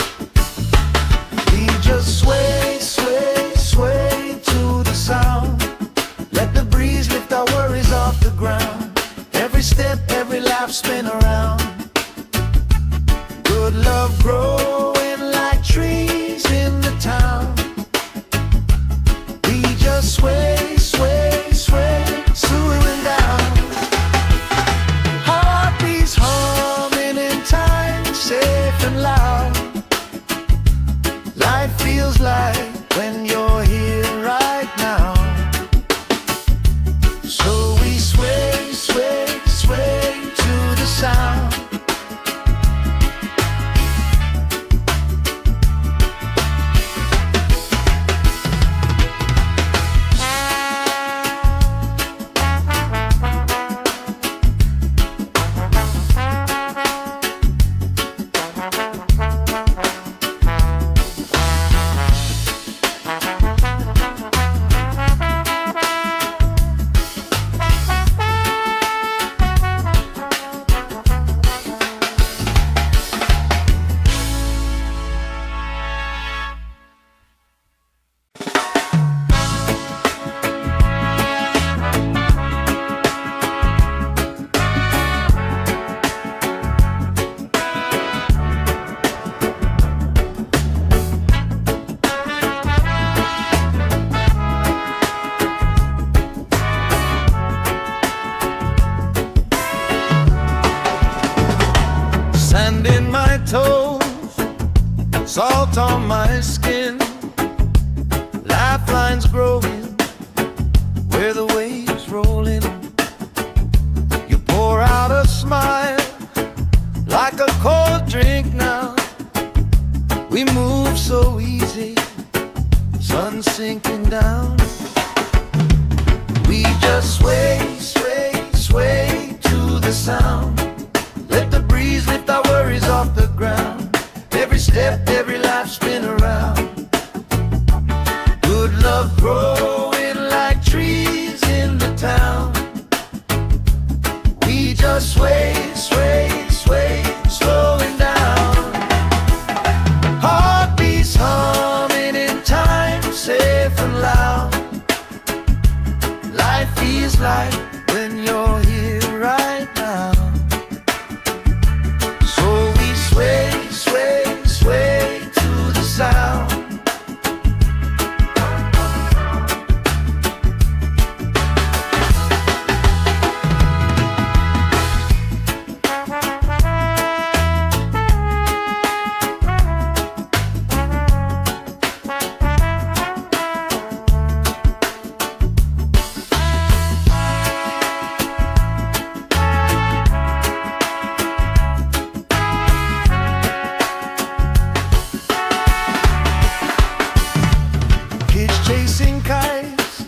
We just sway, sway, sway to the sound. Let the breeze lift our worries off the ground. Every step, every laugh, spin around. Good love growing like trees in the town. We just sway, sway, sway, swaying down. Heartbeats humming in time, safe and loud. Life feels like when you're here right now. So we sway, sway, sway to the sound. Sand in my toes, salt on my skin, lifelines growing where the waves rolling. You pour out a smile like a cold drink now. We move so easy, sun sinking down. We just sway, sway, sway to the sound. Let the breeze lift our worries off the ground. Every step, every laugh, spin around. Good love growing like trees in the town. We just sway, sway, sway, slowing down. Heartbeats humming in time, safe and loud. Life feels like when you're here right now. Sway, sway, sway to the sound. Chasing kites,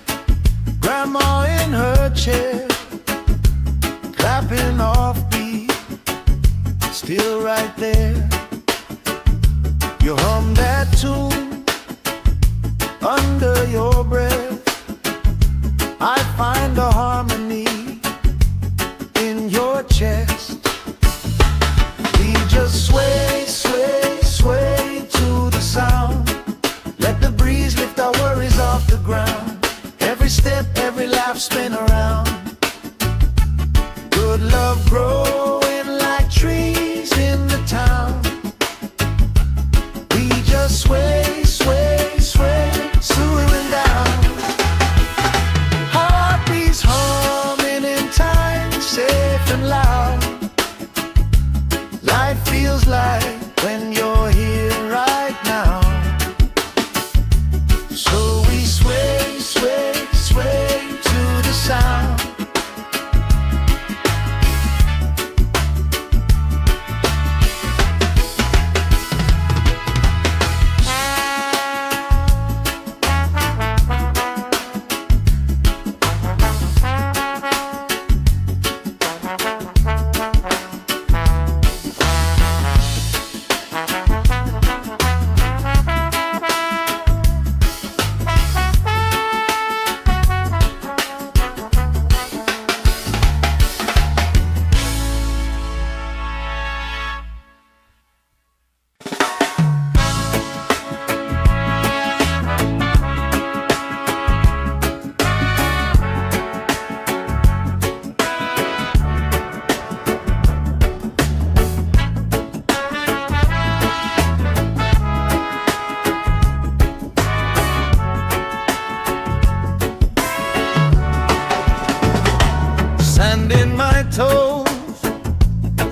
grandma in her chair, clapping off beat, still right there. You hum that tune under your breath. I find a harmony in your chest. We just sway, sway, sway to the sound. Let the breeze lift our worries off the ground. Every step, every laugh, spin around. Good love growing like trees in the town. We just sway, sway, sway, swaying down.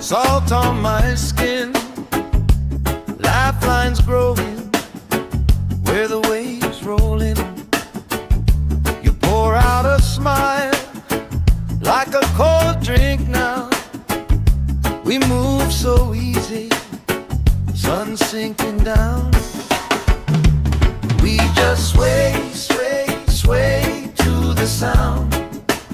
salt on my skin, lifelines growing where the waves rolling. You pour out a smile like a cold drink now. We move so easy, sun sinking down. We just sway, sway, sway to the sound.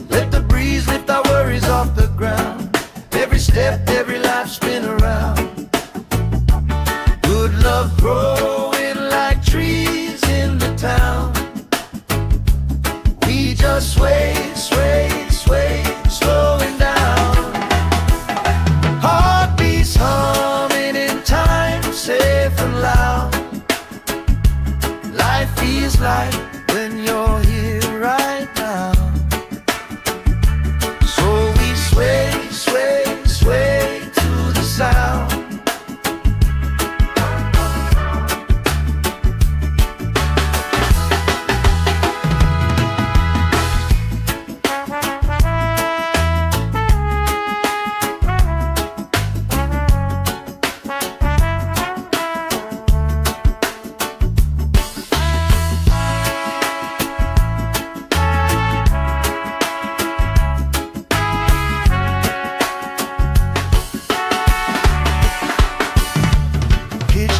Let the breeze lift our worries off the ground. Every step, every life spin around. Good love growing like trees in the town. We just sway, sway, sway, slowing down. Heartbeats humming in time, safe and loud. Life feels like when you're here right now. So we sway, sway, sway to the sound.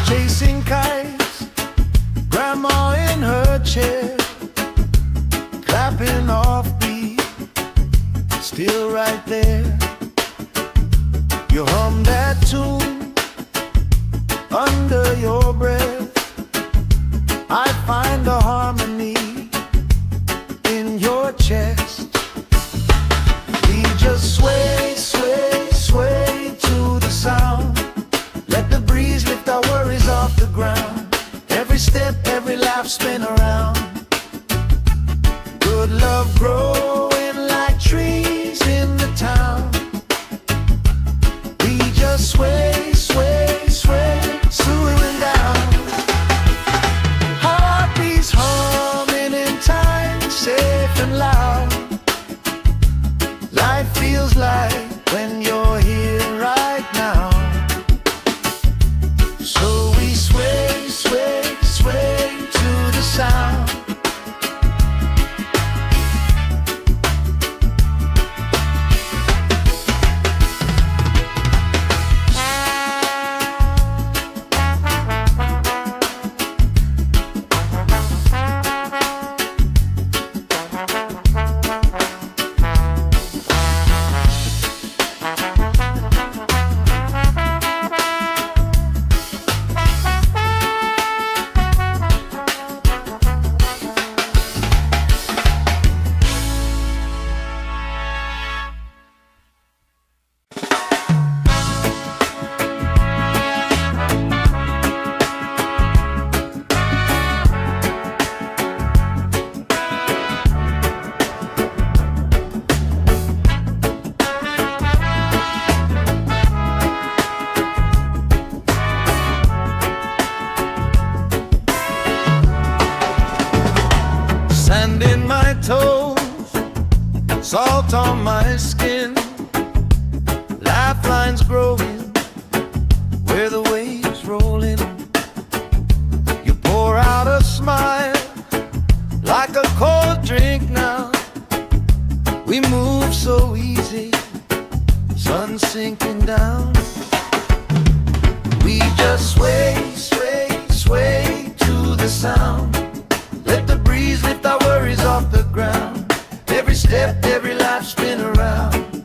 Chasing kites, grandma in her chair, clapping off beat, still right there. You hum that tune under your breath. I find the harmony in your chest. We just sway, sway, sway to the sound. Let the breeze lift our worries off the ground. Every step, every laugh spin around. Good love growing like trees in the town. We just sway, sway, sway, slowing down. Heartbeats humming in time, safe and loud. Life feels like when you're here right now. So we sway, sway, sway to the sound. Sand in my toes, salt on my skin, lifelines growing where the waves rolling. You pour out a smile like a cold drink now. We move so easy, sun sinking down. We just sway, sway, sway to the sound. Let the breeze lift our worries off the ground. Every step, every life spin around.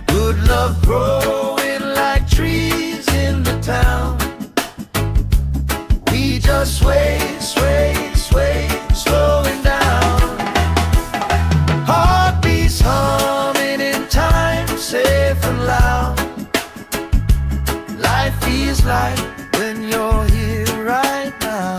Good love growing like trees in the town. We just sway, sway, sway, slowing down. Heartbeats humming in time, safe and loud. Life feels like when you're here right now.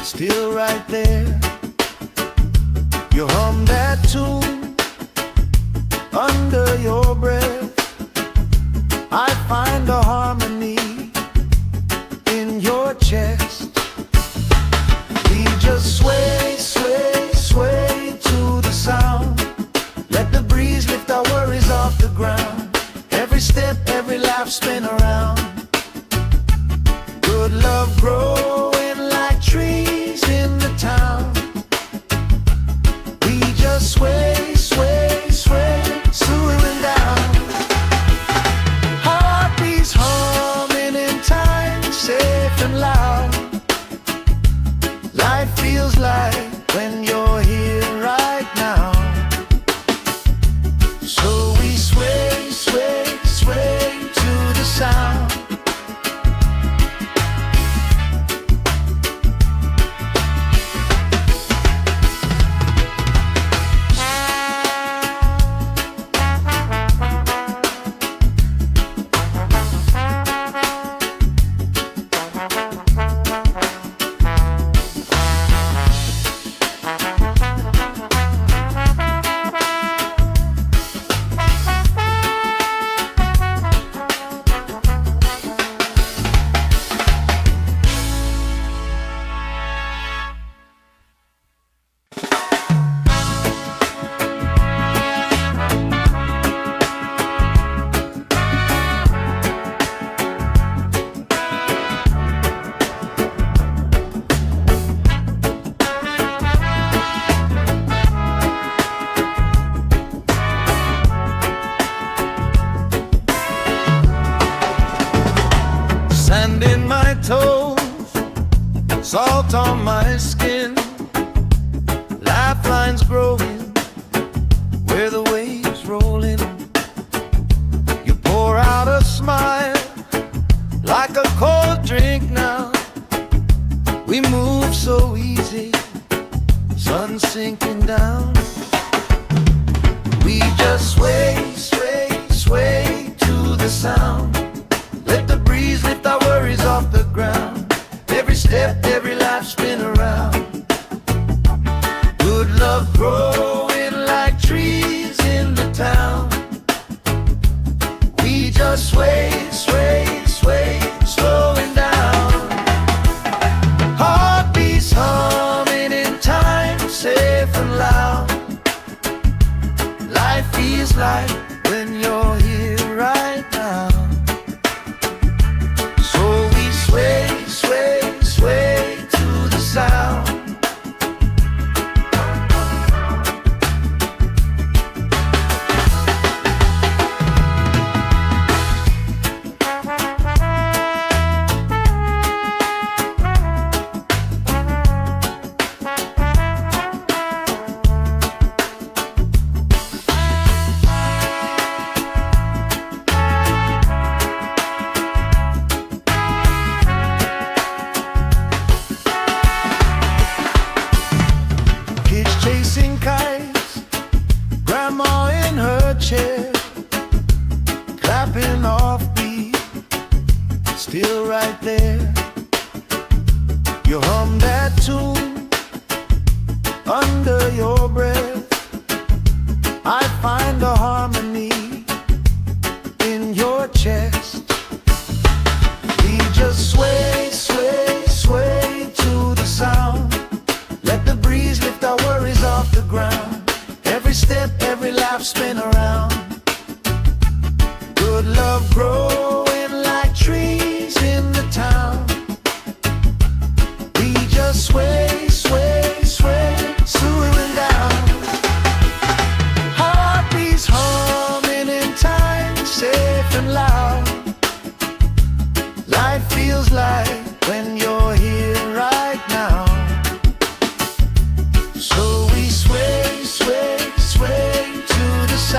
still right there. You hum that tune under your breath. I find a harmony in your chest. We just sway, sway, sway to the sound. Let the breeze lift our worries off the ground. Every step, every laugh, spin around. Good love growing like trees in the town. We just sway, sway, sway, swooing down. Heartbeats humming in time, safe and loud. Life feels like when you're here right now. So we sway, sway, sway to the sound. Sand in my toes, salt on my skin, lifelines growing where the waves rolling. You pour out a smile like a cold drink now. We move so easy, sun sinking down. We just sway, sway, sway to the sound. Let the breeze lift our worries off the ground. Every step, every laugh, spin around. Good love growing like trees in the town. We just sway, sway, sway, slowing down. Heartbeats humming in time, safe and loud. Life feels like when you're here right now. Sway, sway, sway to the sound. Chasing kites, grandma in her chair, clapping off beat, still right there. You hum that tune under your breath. I find a harmony in your chest. We just sway, sway, sway to the sound. Let the breeze lift our worries off the ground. Every step, every laugh, spin around. Good love growing like trees in the town. We just sway, sway, sway, swooing down. Heartbeats humming in time, safe and loud. Life feels like when you're here right now. So we sway, sway, sway to the sound.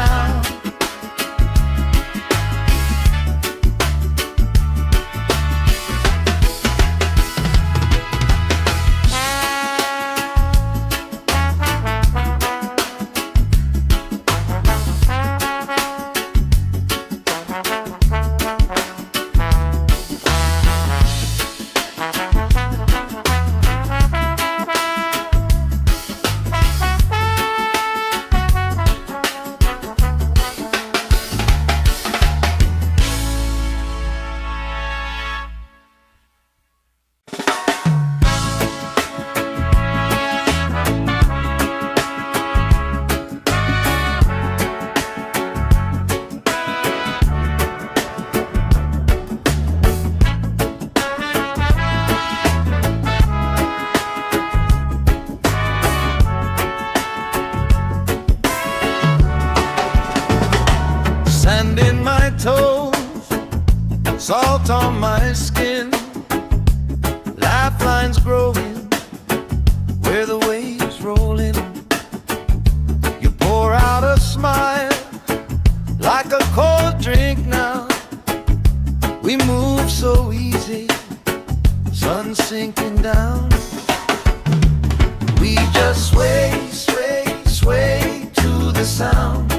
toes, salt on my skin, lifelines growing where the waves roll in. You pour out a smile like a cold drink now. We move so easy, sun sinking down. We just sway, sway, sway to the sound.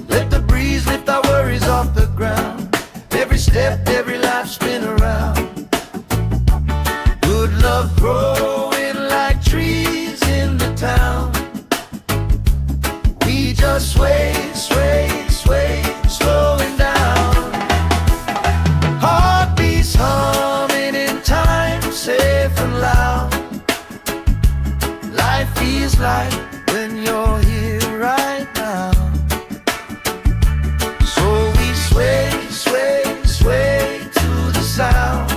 Let the breeze lift our worries off the ground. Every step, every life spin around. Good love growing like trees in the town. We just sway, sway, sway, slowing down. Heartbeats humming in time, safe and loud. Life feels like when you're here right now. So we sway, sway, sway to the sound.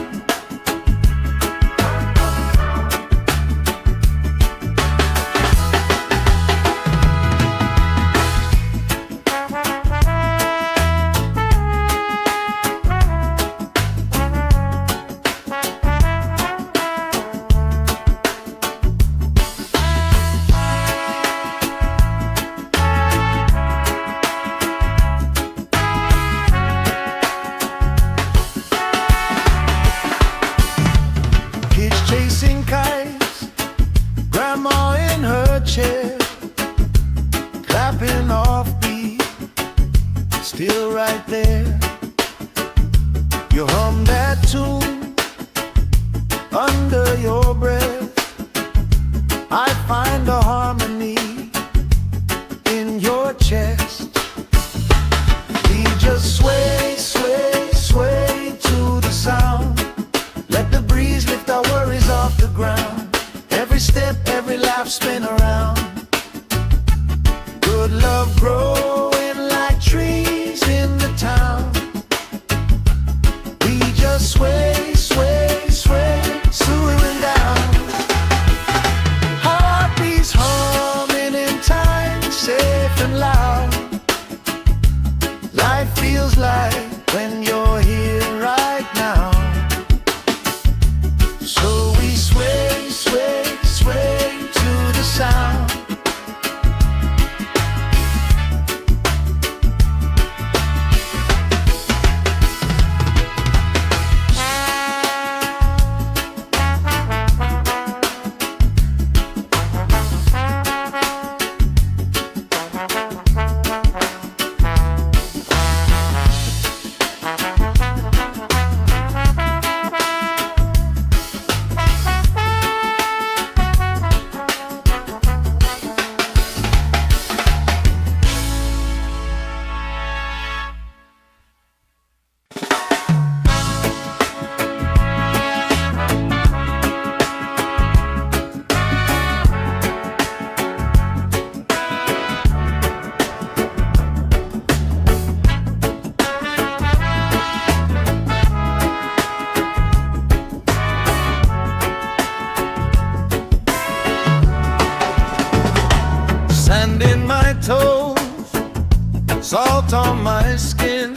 Chasing kites, grandma in her chair, clapping off beat, still right there. You hum that tune under your breath. I find a harmony in your chest. We just sway, sway, sway to the sound. Let the breeze lift our worries off the ground. Every step, every laugh spin around. Good love growing like trees in the town. We just sway, sway, sway, swaying down. Heartbeats humming in time, safe and loud. Life feels like when you're here right now. So we sway, sway, sway to the sound. Sand in my toes, salt on my skin,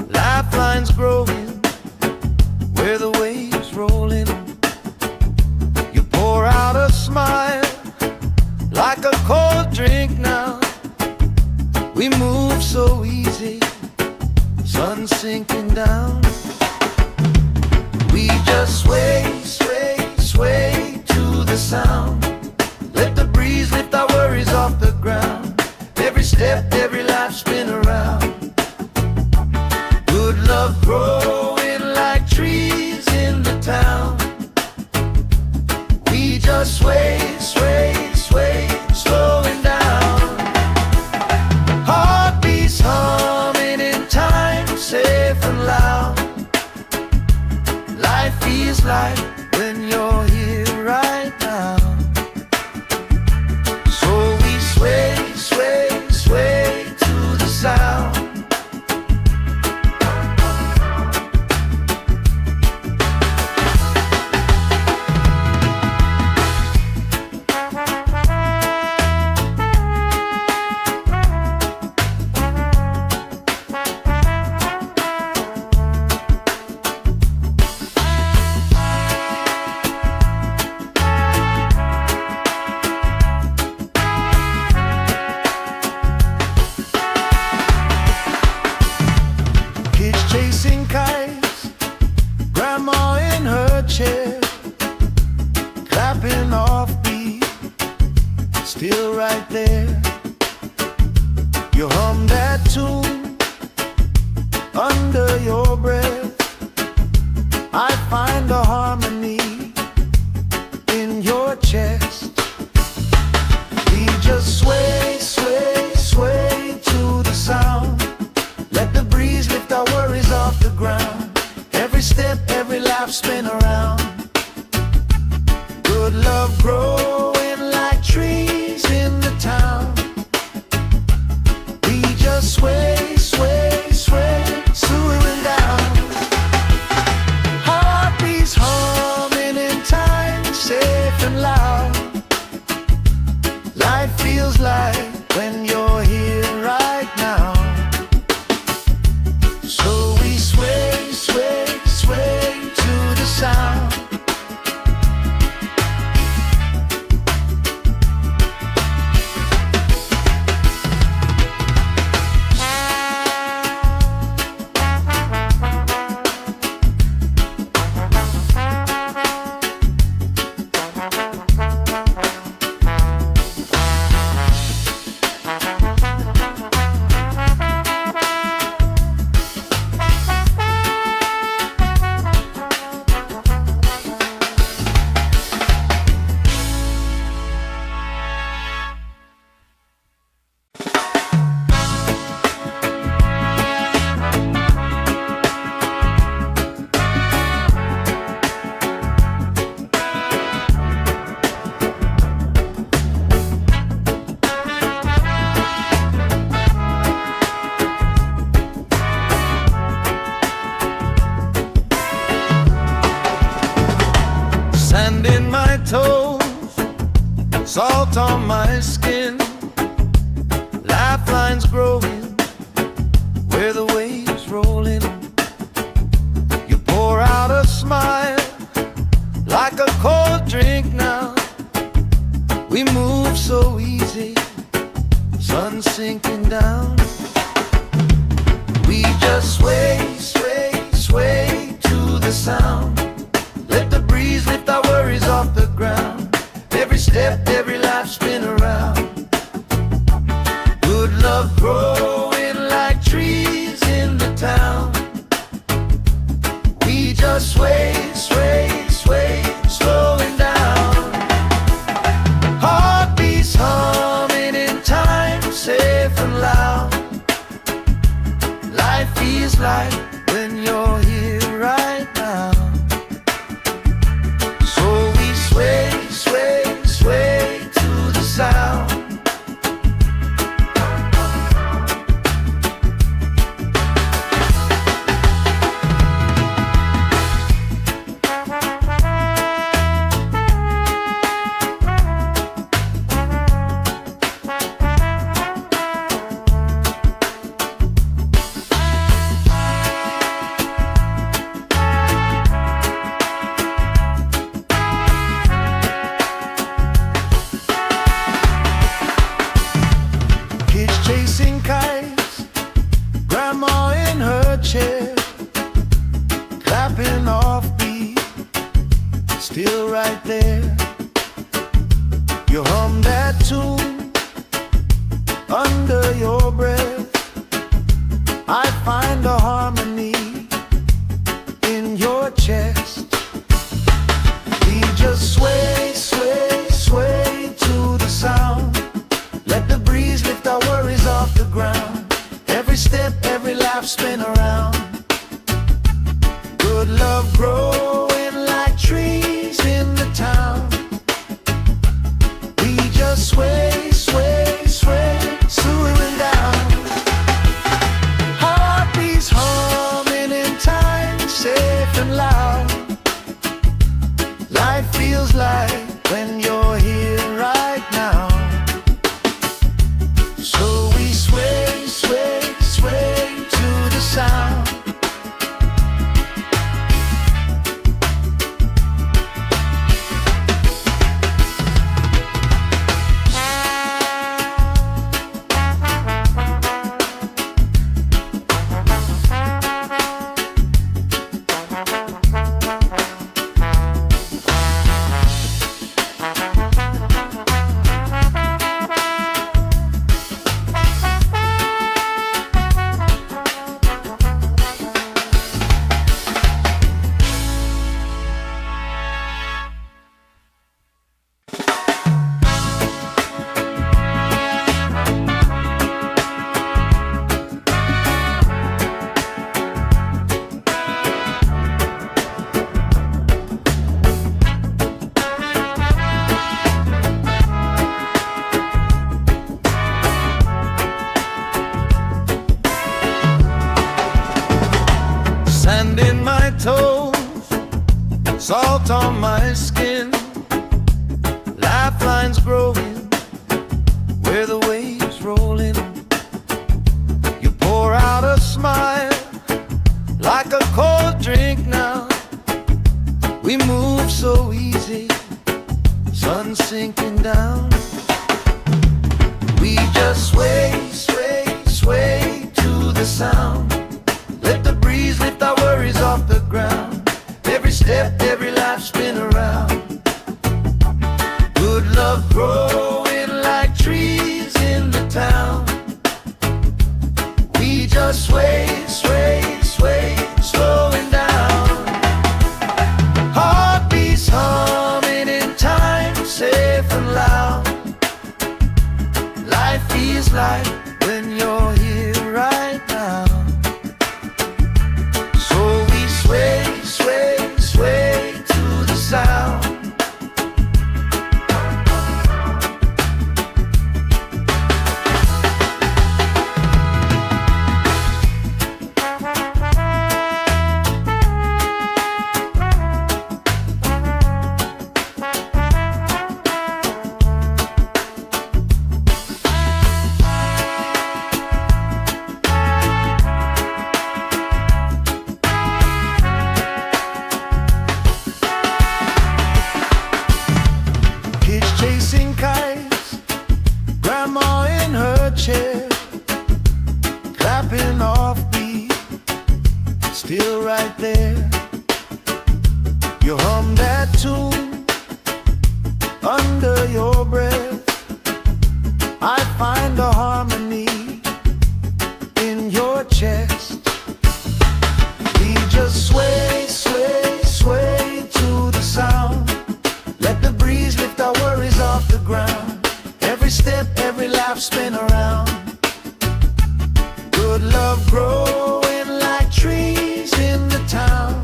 lifelines growing where the waves roll in. You pour out a smile like a cold drink now. We move so easy, sun sinking down. We just sway, sway, sway to the sound. Let the breeze lift our worries off the ground. Every step, every life spin around. Good love growing like trees in the town. We just sway, sway, sway, slowing down. Heartbeats humming in time, safe and loud. Life feels like when you're here right now. So we sway, sway, sway to the sound. still right there. You hum that tune under your breath. I find a harmony in your chest. We just sway, sway, sway to the sound. Let the breeze lift our worries off the ground. Every step, every lap, spin around. Good love growing like trees in the town. We just sway, sway, sway, swooing down. Heartbeats humming in time, safe and loud. Life feels like when you're here right now. So we sway, sway, sway to the sound. Sand in my toes, salt on my skin, lifelines growing where the waves rolling. You pour out a smile like a cold drink now. We move so easy, sun sinking down. We just sway, sway, sway to the sound. Let the breeze lift our worries off the ground. Every step, every life, spin around. Good love growing like trees in the town. We just sway, sway, sway, slowing down. Heartbeats humming in time, safe and loud. Life feels like when you're here right now. Sway, sway, sway to the sound. Chasing kites, grandma in her chair, clapping off beat, still right there. You hum that tune under your breath. I find a harmony in your chest. We just sway, sway, sway to the sound. Let the breeze lift our worries off the ground. Every step, every lap, spin around. Good love growing like trees in the town. We just sway, sway, sway, swooing down. Heartbeats humming in time, safe and loud. Life feels like salt on my skin, lifelines growing where the waves roll in. You pour out a smile like a cold drink now. We move so easy, sun sinking down. We just sway, sway, sway to the sound. Let the breeze lift our worries off the ground. Every step, every life spin around. Good love growing like trees in the town. We just sway, sway, sway, slowing down. Heartbeats humming in time, safe and loud. Life feels like when you're here right now. So we sway, sway, sway to the sound. Chasing kites, grandma in her chair, clapping off beat, still right there. You hum that tune under your breath. I find the harmony in your chest. We just sway, sway, sway to the sound. Let the breeze lift our worries off the ground. Every step, every life spin around. Good love growing like trees in the town.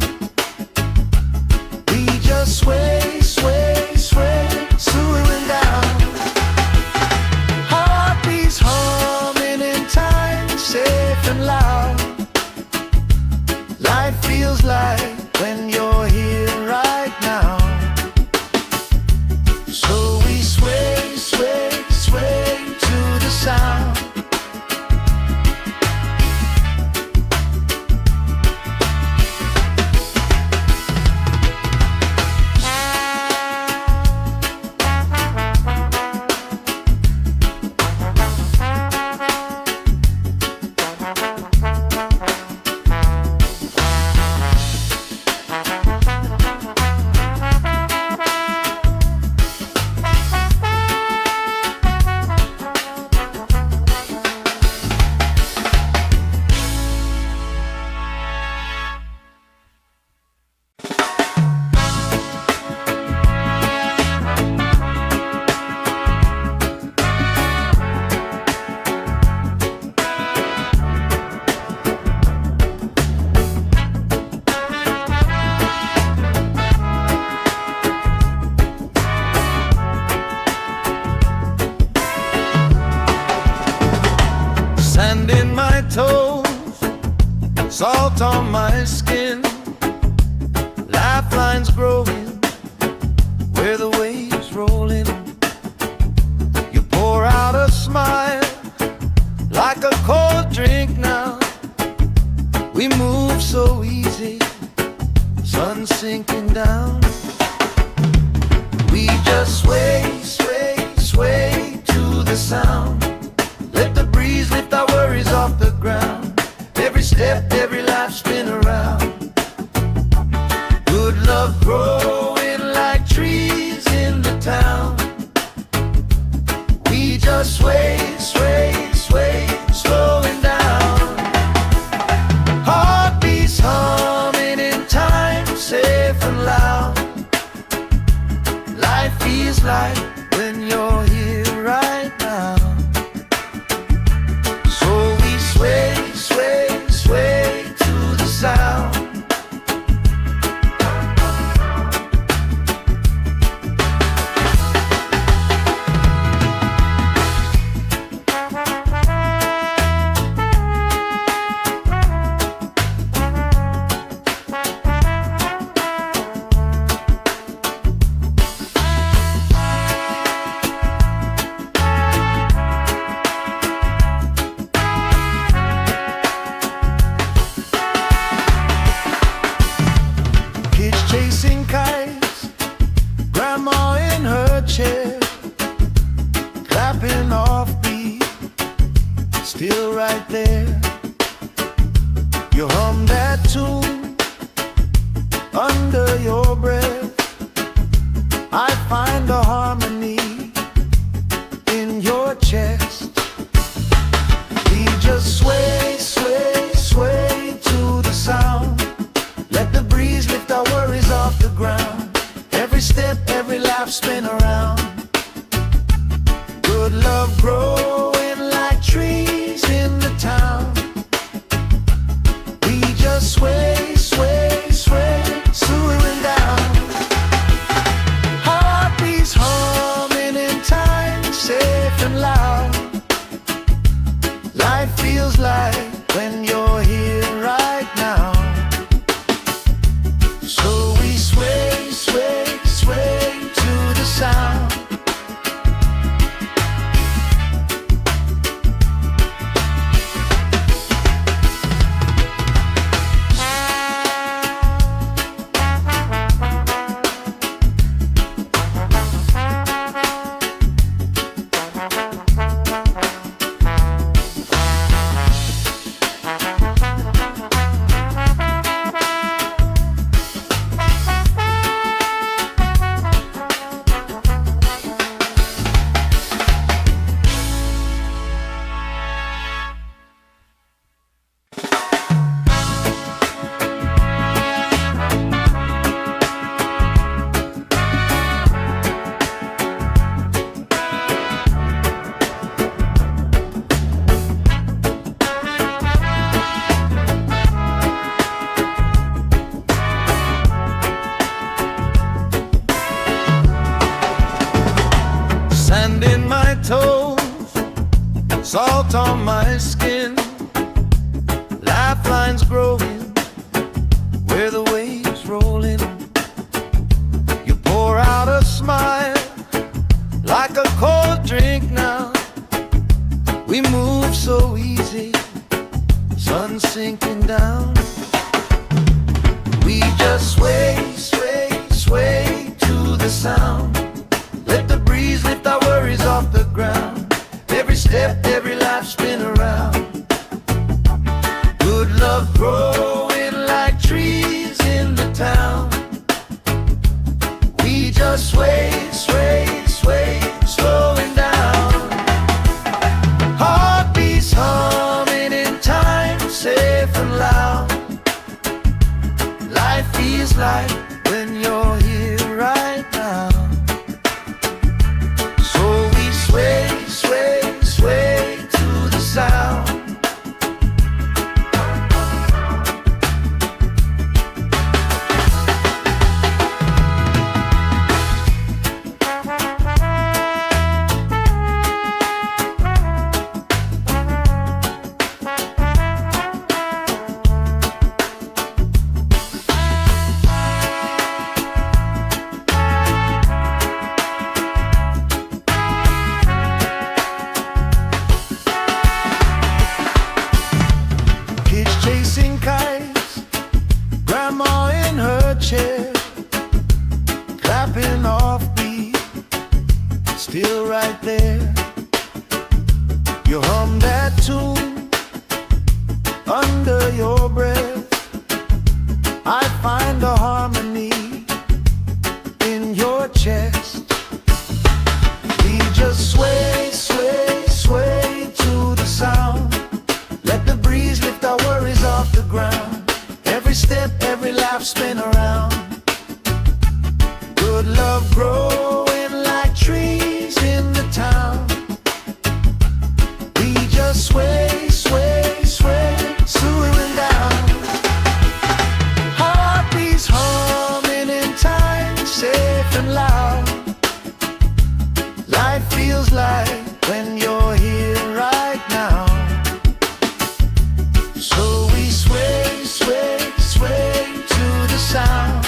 We just sway, sway, sway, slowing down. Heartbeats humming in time, safe and loud. Life feels like when you're here right now. So we sway, sway, sway to the sound. Sand in my toes, salt on my skin, lifelines growing where the waves roll in. You pour out a smile like a cold drink now. We move so easy, sun sinking down. We just sway, sway, sway to the sound. Let the breeze lift our worries off the ground. Every step, every life spin around. right there. You hum that tune under your breath. I find a harmony in your chest. We just sway, sway, sway to the sound. Let the breeze lift our worries off the ground. Every step, every laugh, spin around. Good love growing like trees in the town. We just sway, sway, sway, swooing down. Heartbeats humming in time, safe and loud. Life feels like when you're here right now. So we sway, sway, sway to the sound. Sand in my toes, salt on my skin, lifelines growing where the waves rolling. You pour out a smile like a cold drink now. We move so easy, sun sinking down. We just sway, sway, sway to the sound. Let the breeze lift our worries off the ground. Every step, every life, spin around. Good love growing like trees in the town. We just sway, sway, sway, slowing down. Heartbeats humming in time, safe and loud. Life feels like when you're here right now. Sway, sway, sway to the sound. Chasing kites, grandma in her chair, clapping off beat, still right there. You hum that tune under your breath. I find a harmony in your chest. We just sway, sway, sway to the sound. Let the breeze lift our worries off the ground. Every step, every laugh, spin around. Good love growing like trees in the town. We just sway, sway, sway, swooing down. Heartbeats humming in time, safe and loud. Life feels like when you're here right now. So we sway, sway, sway to the sound.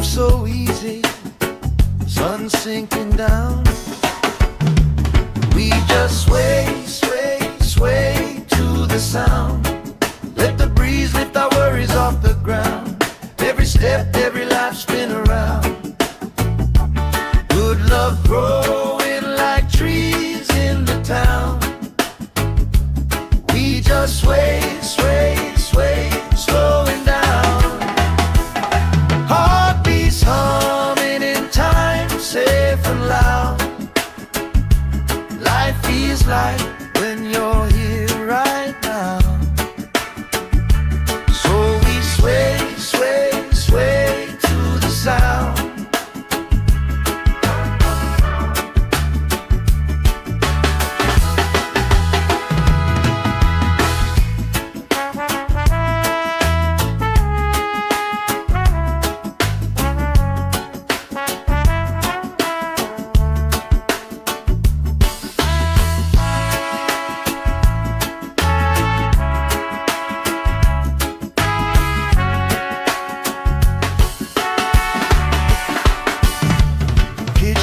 so easy, sun sinking down. We just sway, sway, sway to the sound. Let the breeze lift our worries off the ground. Every step, every life spin around. Good love growing like trees in the town. We just sway, sway, sway, slowing down. Heartbeats humming in time, safe and loud. Life feels like when you're here right now. So we sway, sway, sway to the sound.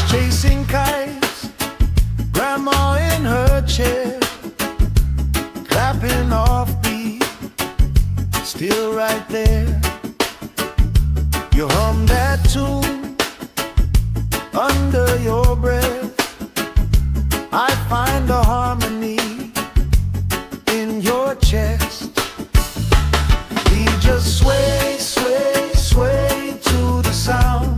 Chasing kites, grandma in her chair, clapping off beat, still right there. You hum that tune under your breath. I find a harmony in your chest. We just sway, sway, sway to the sound.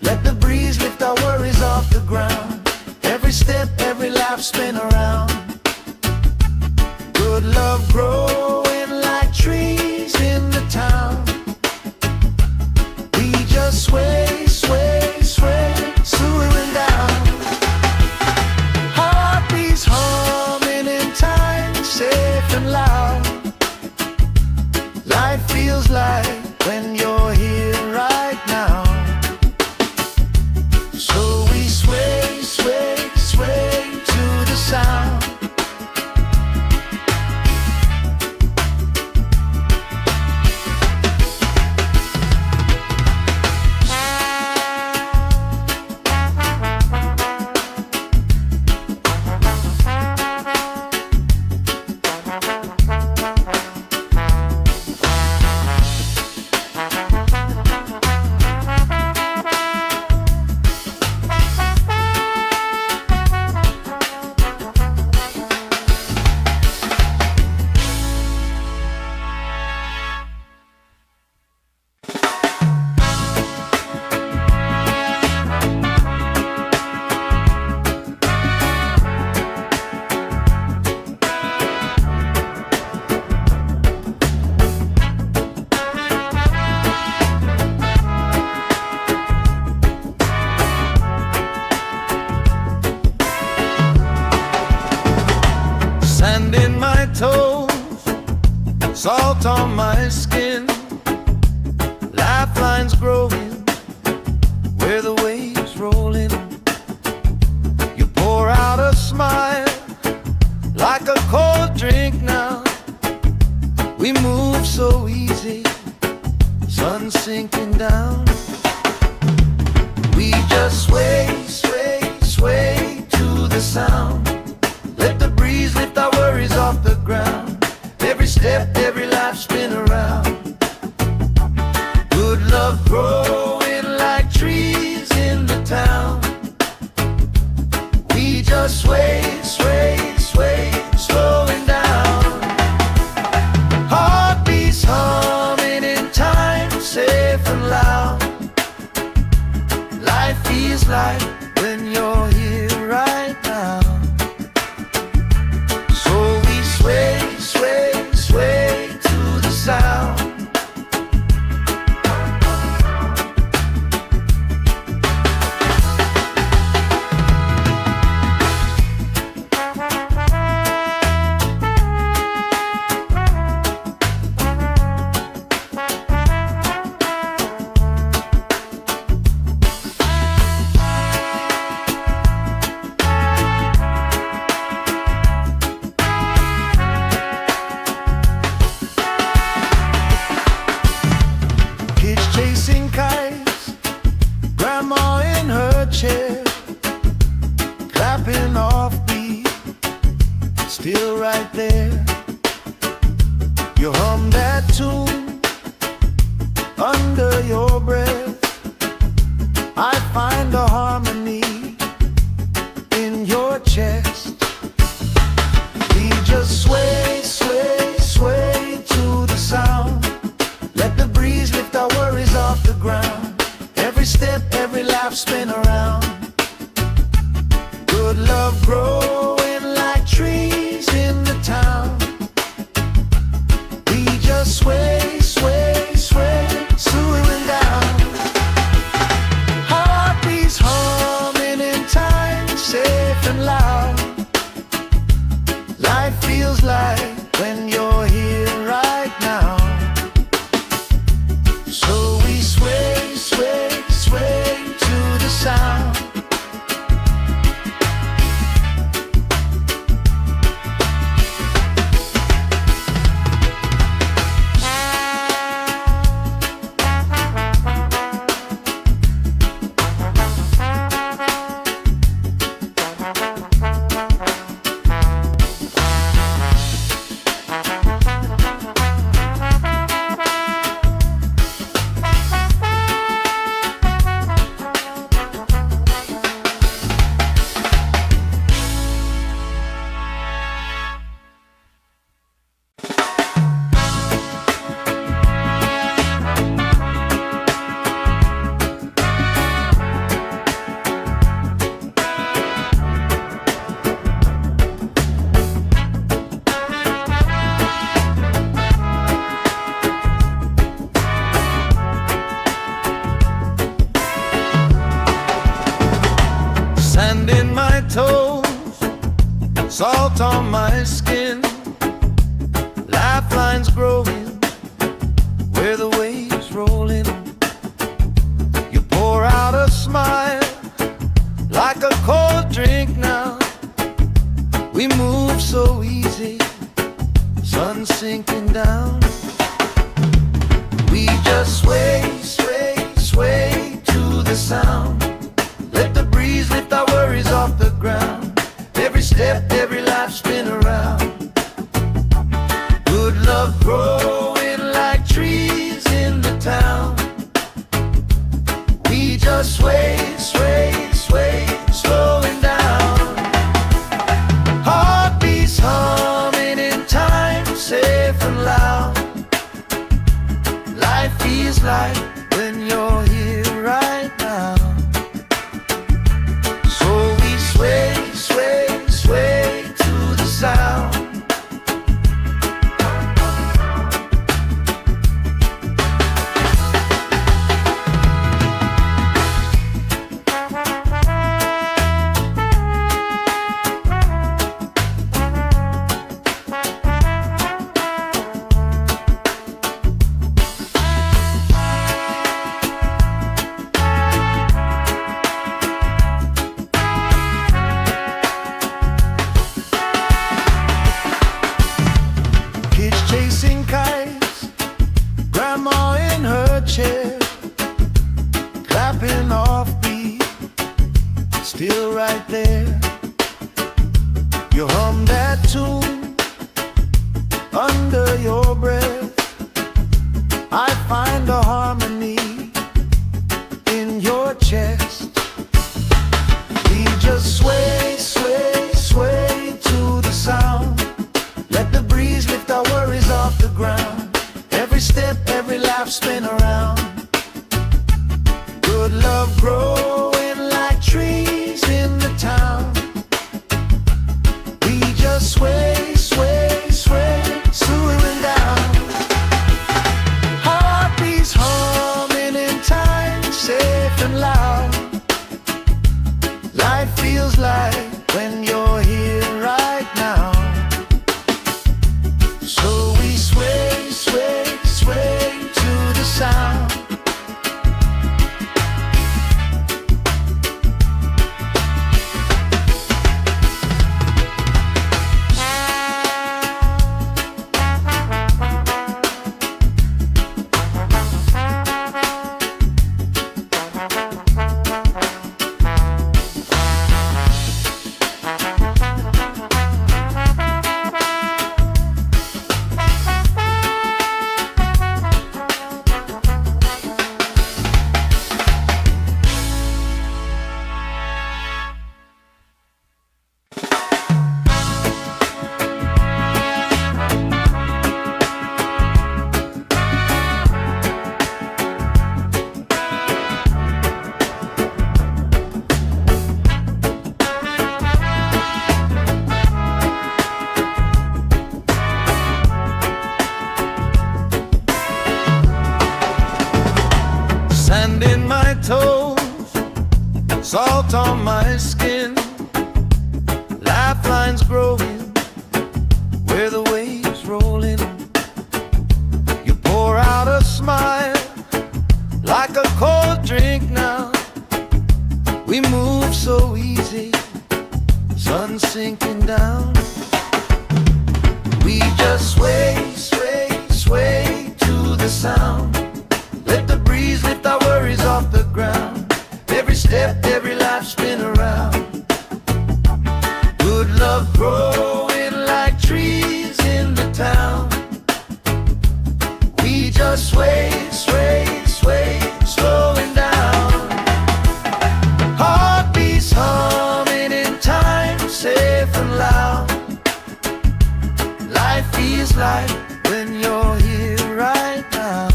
Let the breeze lift our worries off the ground. Every step, every life spin around. Good love growing like trees in the town. We just sway, sway, sway, slowing down. Heartbeats humming in time, safe and loud. Life feels like when you're here right now. So we sway, sway, sway to the sound. Sand in my toes, salt on my skin, lifelines growing where the waves rolling. You pour out a smile like a cold drink now. We move so easy, sun sinking down. We just sway, sway, sway to the sound. Let the breeze lift our worries off the ground. Every step, every life spin around. Good love growing like trees in the town. We just sway, sway, sway, slowing down. Heartbeats humming in time, safe and loud. Life feels like when you're here right now. So we sway, sway, sway to the sound. I find a harmony in your chest. We just sway, sway, sway to the sound. Let the breeze lift our worries off the ground. Every step, every laugh, spin around. Good love growing like trees in the town. We just sway, sway, sway, swooing down. Heartbeats humming in time, safe and loud. Life feels like when you're here right now. So we sway, sway, sway to the sound. Sand in my toes, salt on my skin, lifelines growing where the waves rolling. You pour out a smile like a cold drink now. We move so easy, sun sinking down. We just sway, sway, sway to the sound. Let the breeze lift our worries off the ground. Every step, every life, spin around. Good love growing like trees in the town. We just sway, sway, sway, slowing down. Heartbeats humming in time, safe and loud. Life feels like when you're here right now. Sway, sway, sway to the sound. Chasing kites, grandma in her chair, clapping off beat, still right there. You hum that tune under your breath. I find a harmony in your chest. We just sway, sway, sway to the sound. Let the breeze lift our worries off the ground. Every step, every laugh, spin around. Good love growing like trees in the town. We just sway, sway, sway, swooing down. Heartbeats humming in time, safe and loud. Life feels like salt on my skin, lifelines growing where the waves rolling. You pour out a smile like a cold drink now. We move so easy, sun sinking down. We just sway, sway, sway to the sound. Let the breeze lift our worries off the ground. Every step, every life spin around. Good love growing like trees in the town. We just sway, sway, sway, slowing down. Heartbeats humming in time, safe and loud. Life feels like when you're here right now.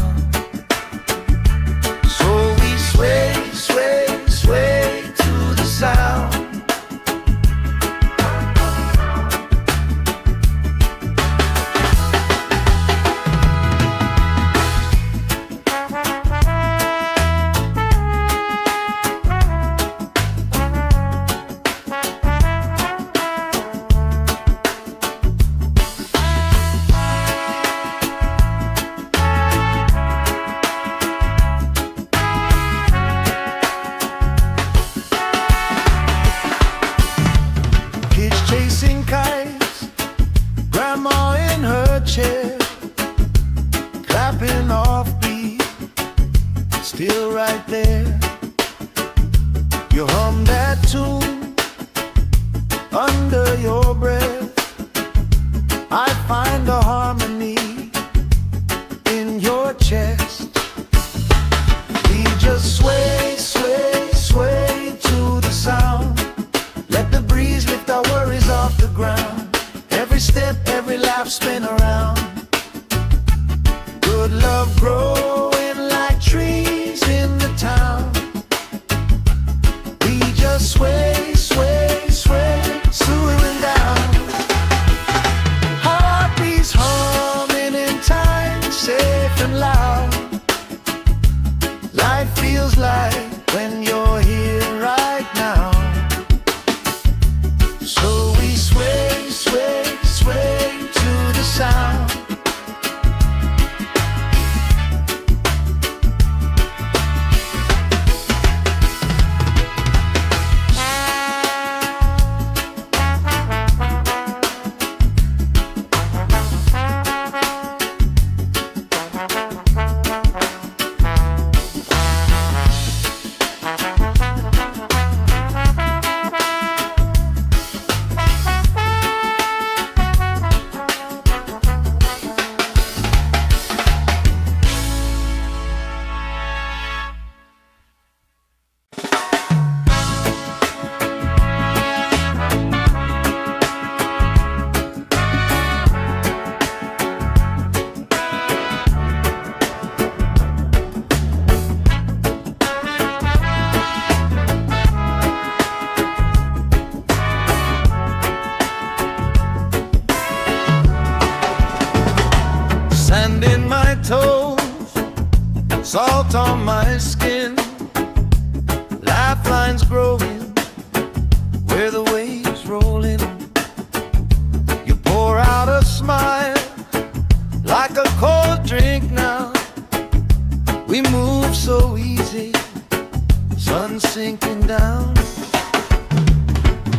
So we sway, sway, sway to the sound. Chasing kites, grandma in her chair, clapping off beat, still right there. You hum that tune under your breath. I find the harmony in your chest. We just sway, sway, sway to the sound. Let the breeze lift our worries off the ground. Every step, every lap spin around. Good love growing like trees in the town. We just sway, sway, sway, slowing down. Heartbeats humming in time, safe and loud. Life feels like when you're here right now. So we sway, sway, sway to the sound. Sand in my toes, salt on my skin, lifelines growing where the waves rolling. You pour out a smile like a cold drink now. We move so easy, sun sinking down.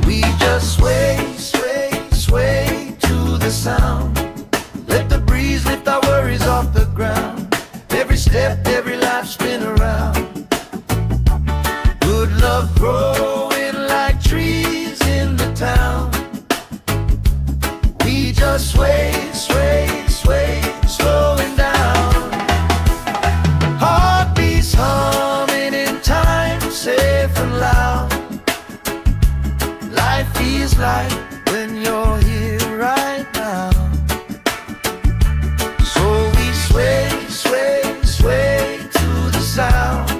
We just sway, sway, sway to the sound. Let the breeze lift our worries off the ground. Every step, every life spin around. Good love growing like trees in the town. We just sway, sway, sway, slowing down. Heartbeats humming in time, safe and loud. Life feels like when you're here right now. So we sway, sway, sway to the sound.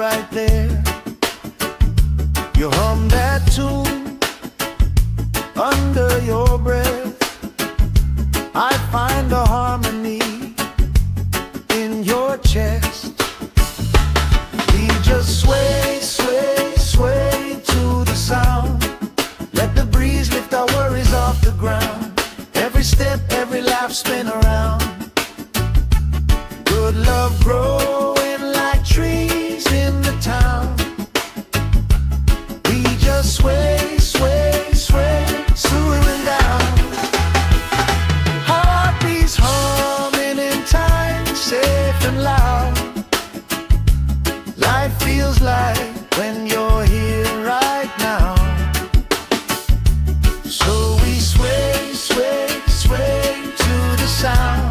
right there. You hum that tune under your breath. I find a harmony in your chest. We just sway, sway, sway to the sound. Let the breeze lift our worries off the ground. Every step, every laugh, spin around. Good love growing like trees in the town. We just sway, sway, sway, swooning down. Heartbeats humming in time, safe and loud. Life feels like when you're here right now. So we sway, sway, sway to the sound.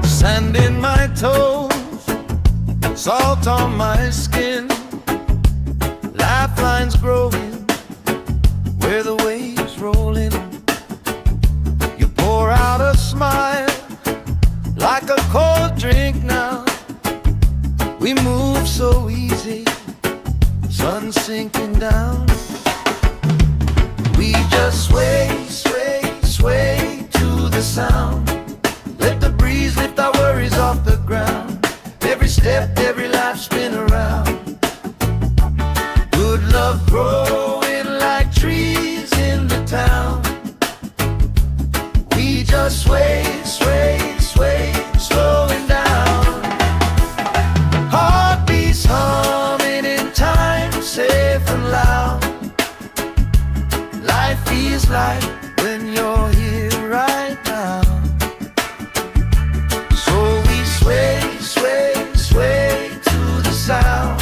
Sand in my toes, salt on my skin, lifelines growing where the waves rolling. You pour out a smile like a cold drink now. We move so easy, sun sinking down. We just sway, sway, sway to the sound. Let the breeze lift our worries off the ground. Every step, every laugh, spin around. Good love growing like trees in the town. We just sway, sway, sway, slowing down. Heartbeats humming in time, safe and loud. Life feels like when you're here right now. Sway, sway, sway to the sound.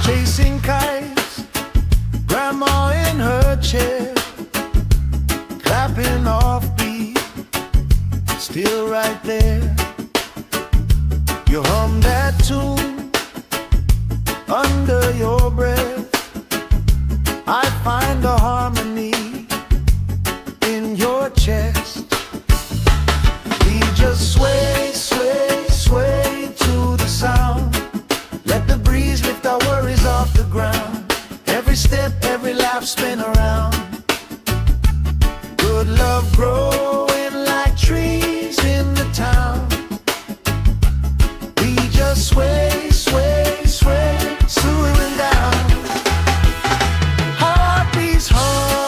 Chasing kites, grandma in her chair, clapping off beat, still right there. You hum that tune under your breath. I find a harmony in your chest. We just sway, sway, sway to the sound. Let the breeze lift our worries off the ground. Every step, every laugh, spin around. Good love growing like trees in the town. We just sway, sway, sway, swooning down. Heartbeats hum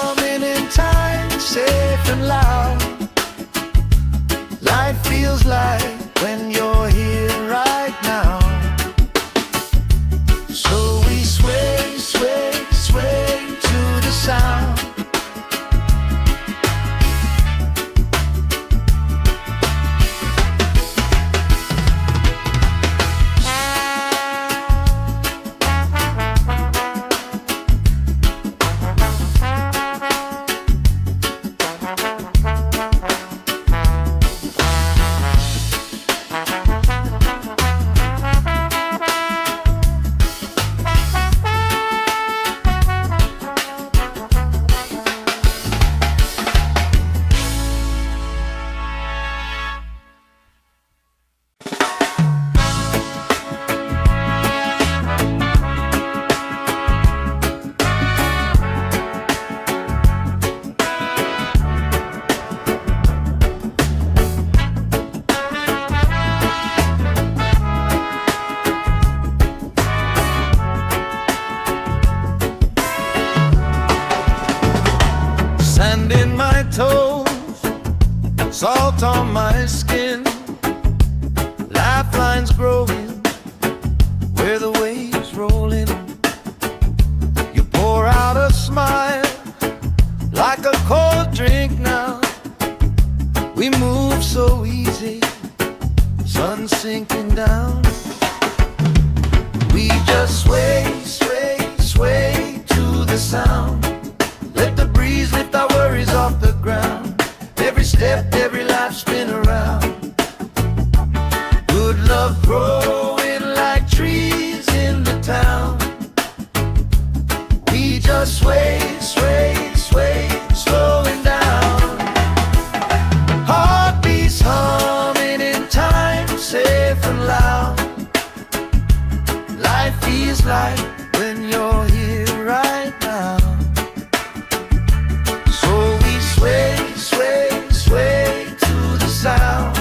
Sand in my toes, salt on my skin, lifelines growing where the waves roll in. You pour out a smile like a cold drink now. We move so easy, sun sinking down. We just sway, sway, sway to the sound. Let the breeze lift our worries off the ground. Every step, every life spin around. Good love growing like trees in the town. We just sway, sway, sway, slowing down. Heartbeats humming in time, safe and loud. Life feels like when you're here right now. So we sway, sway, sway to the sound.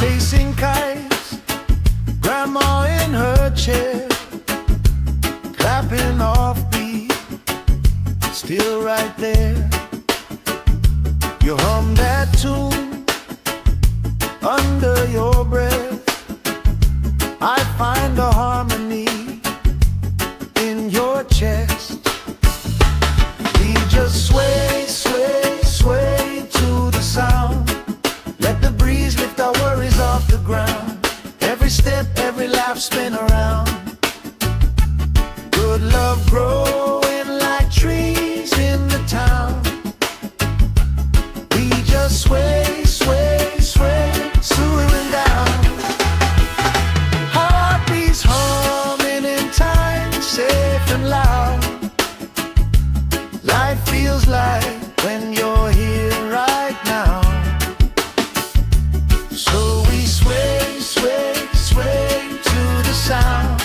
Chasing kites, grandma in her chair, clapping off beat, still right there. You hum that tune under your breath. I find a harmony in your chest. We just sway, sway, sway to the sound. Let the breeze lift our worries off the ground. Every step, every laugh spin around. Good love growing like trees in the town. We just sway, sway, sway, swaying down. Heartbeats humming in time, safe and loud. Life feels like when you're here right now. So we sway, sway, sway to the sound.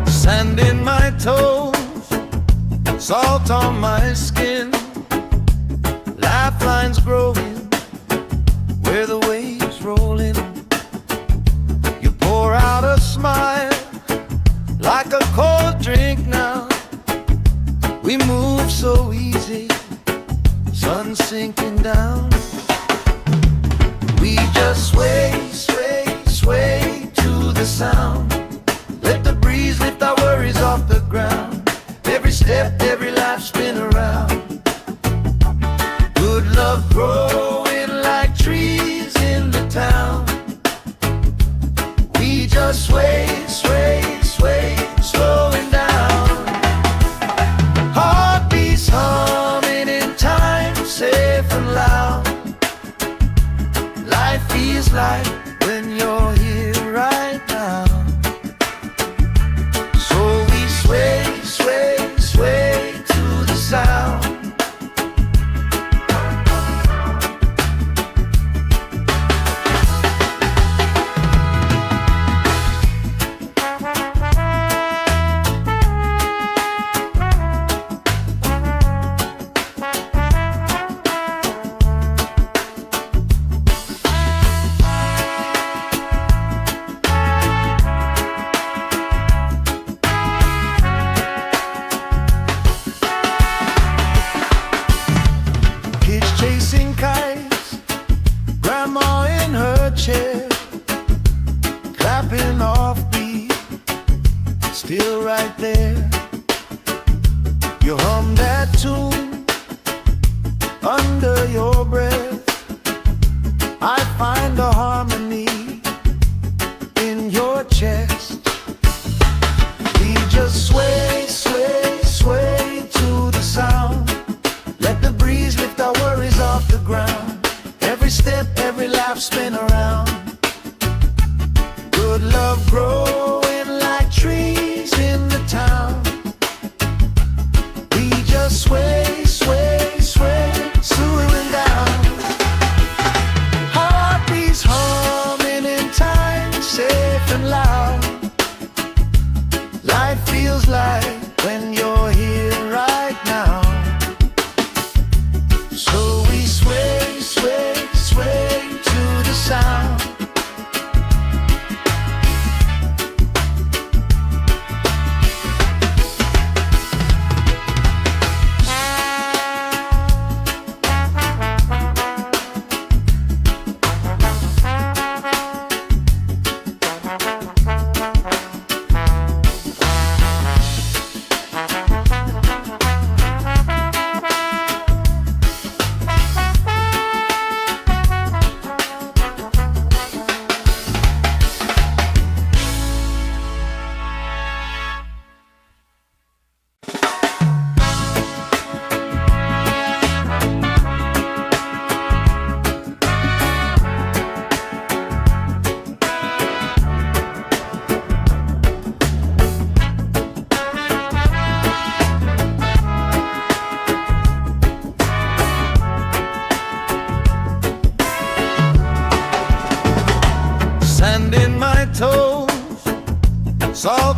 Sand in my toes, salt on my skin, lifelines growing where the waves roll in. You pour out a smile like a cold drink now. We move so easy, sun sinking down. We just sway, sway, sway to the sound. Let the breeze lift our worries off the ground. Every step, every life spin around. Good love growing like trees in the town. We just sway, sway, sway, slowing down. Heartbeats humming in time, safe and loud. Life feels like when you're here right now. Sway, sway, sway to the sound.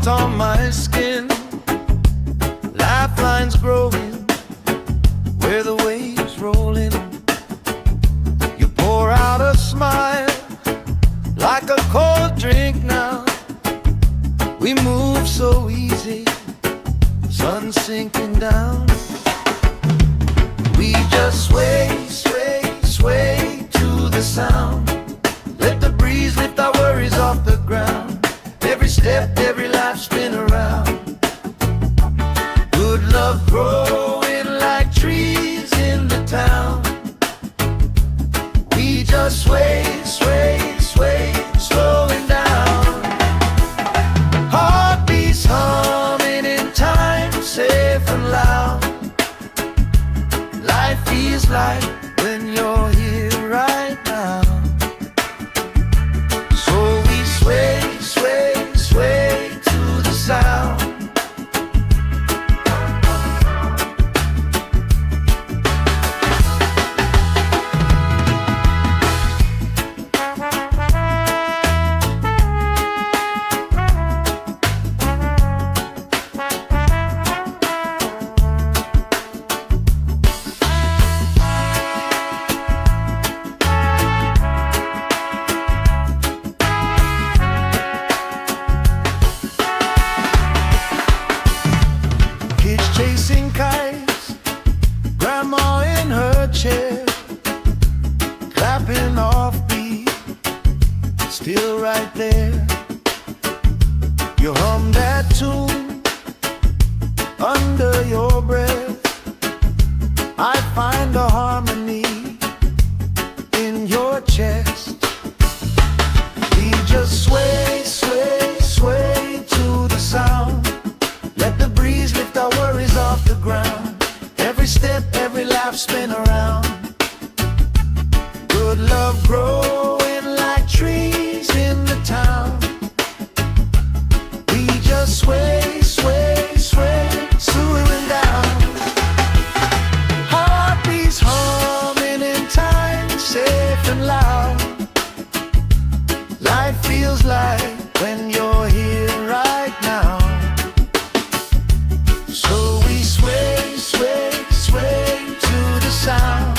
salt on my skin, lifelines growing where the waves rolling. You pour out a smile like a cold drink now. We move so easy, sun sinking down. We just sway, sway, sway to the sound. Let the breeze lift our worries off the ground. Every step, every life spin around. Good love growing like trees in the town. We just sway, sway, sway, slowing down. Heartbeats humming in time, safe and loud. Life feels like when you're here right now. So we sway, sway, sway to the sound. Chasing kites, grandma in her chair, clapping off beat, still right there. You hum that tune under your breath. I find a harmony in your chest. We just sway, sway, sway to the sound. Let the breeze lift our worries off the ground. Every step, every laugh spin around. Good love growing like trees in the town. We just sway, sway, sway, slowing down. Heartbeats humming in time, safe and loud. Life feels like when you're here right now. So we sway, sway, sway to the sound.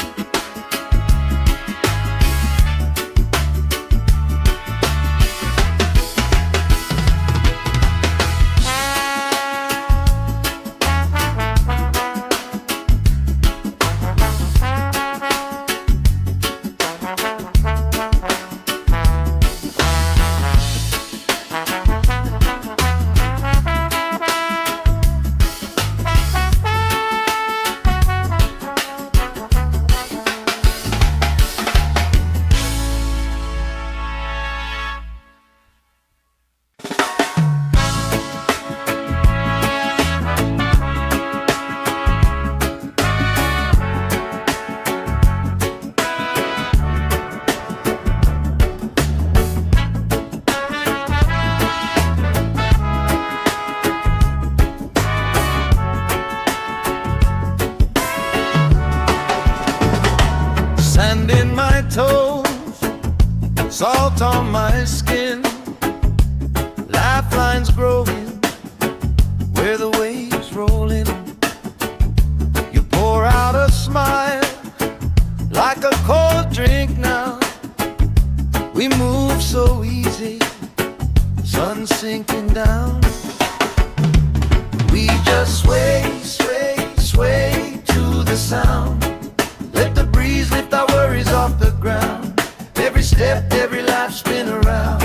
Sand in my toes, salt on my skin, lifelines growing where the waves rolling. You pour out a smile like a cold drink now. We move so easy, sun sinking down. We just sway, sway, sway to the sound. Let the breeze lift our worries off the ground. Every step, every life spin around.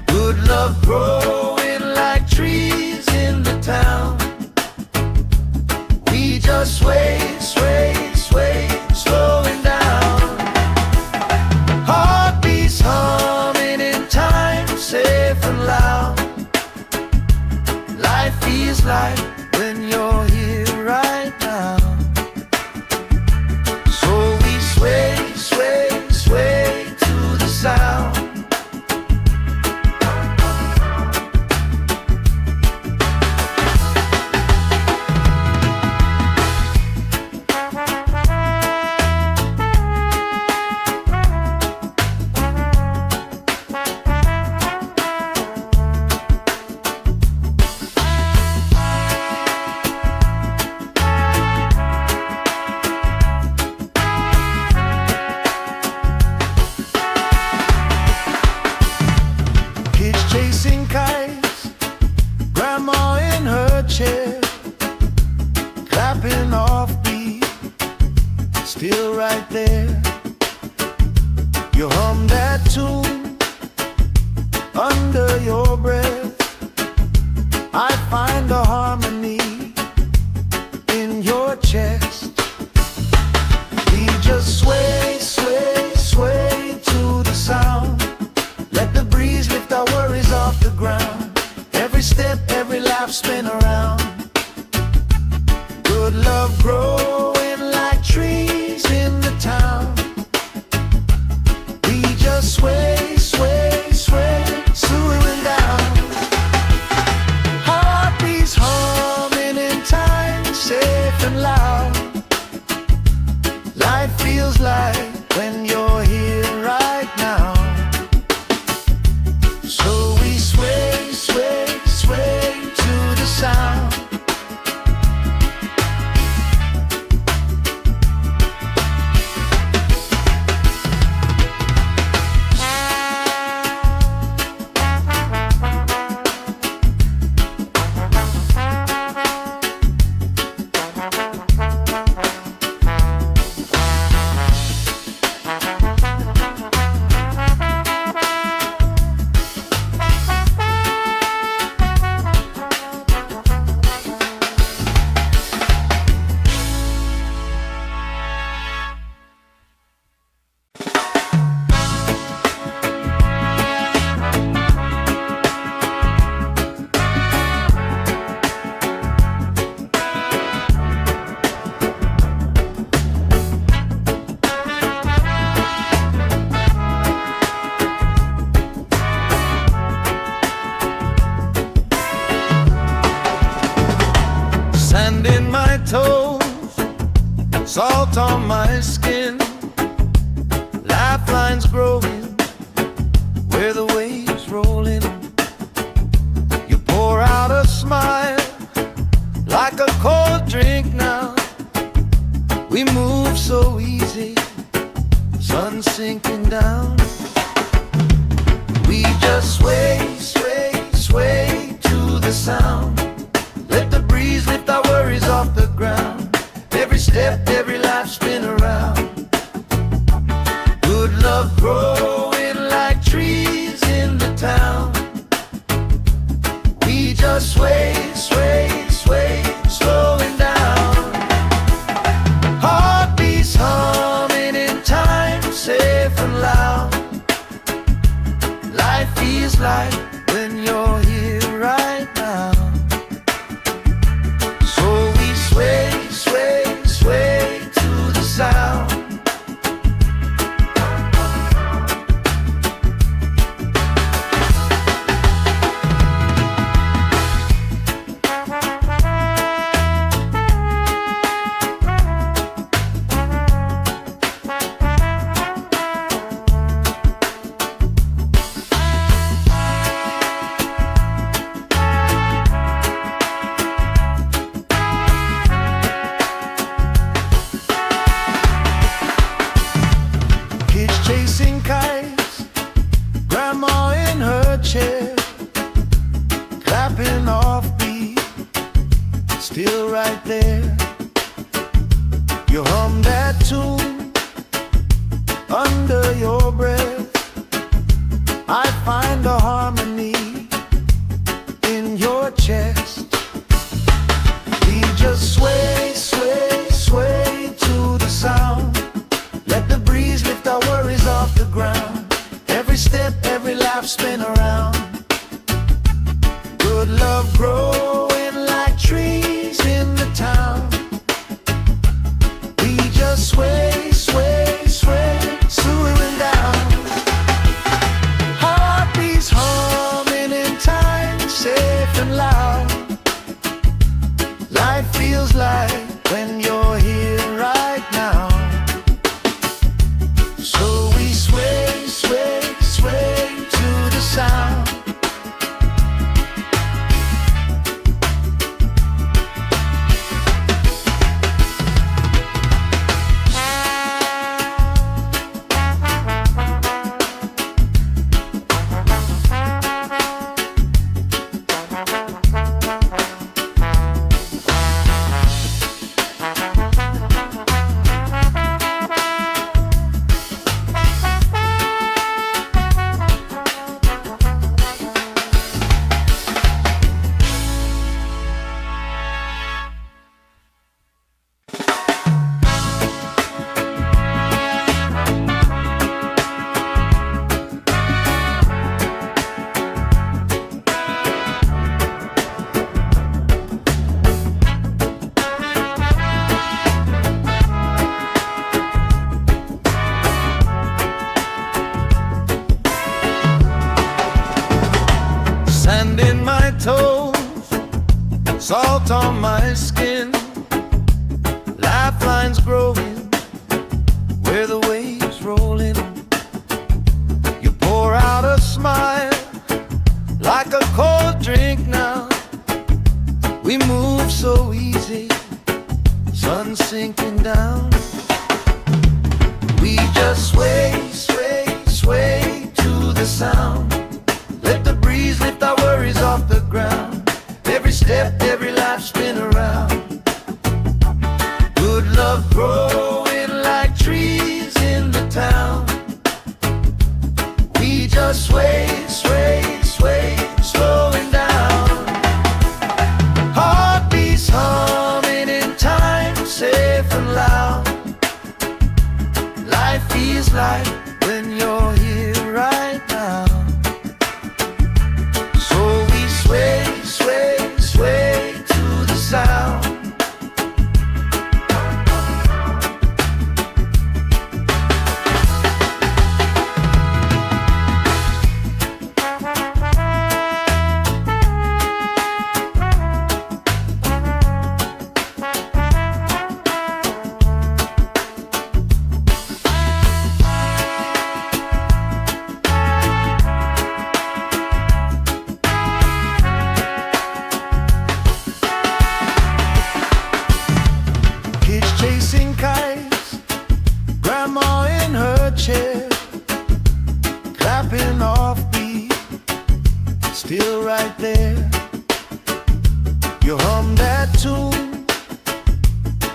Good love growing like trees in the town. We just sway, sway, sway, slowing down. Heartbeats humming in time, safe and loud. Life feels like when you're here right now. So we sway, sway, sway to the sound. still right there. You hum that tune under your breath. I find a harmony in your chest. We just sway, sway, sway to the sound. Let the breeze lift our worries off the ground. Every step, every laugh, spin around. Good love growing like trees in the town. We just sway, sway, sway, swooing down. Heartbeats humming in time, safe and loud. Life feels like when you're here right now. So we sway, sway, sway to the sound. Sand in my toes, salt on my skin, lifelines growing where the waves rolling. You pour out a smile like a cold drink now. We move so easy, sun sinking down. We just sway, sway, sway to the sound. Let the breeze lift our worries off the ground. Every step, every life, spin around. Good love growing like trees in the town. We just sway, sway, sway, slowing down. Heartbeats humming in time, safe and loud. Life feels like when you're here right now. Sway, sway, sway to the sound. Chasing kites, grandma in her chair, clapping off beat, still right there. You hum that tune under your breath. I find a harmony in your chest. We just sway, sway, sway to the sound. Let the breeze lift our worries off the ground. Every step, every laugh, spin around. Good love growing like trees in the town. We just sway, sway, sway, swooing down. Heartbeats humming in time, safe and loud. Life feels like when you're here right now. So we sway, sway, sway to the sound. salt on my skin, lifelines growing where the waves rolling. You pour out a smile like a cold drink now. We move so easy, sun sinking down. We just sway, sway, sway to the sound. Let the breeze lift our worries off the ground. Every step, every life spin around. Good love growing like trees in the town. We just sway, sway, sway, slowing down. Heartbeats humming in time, safe and loud. Life feels like when you're here right now. So we sway, sway, sway to the sound. Chasing kites, grandma in her chair, clapping off beat, still right there. You hum that tune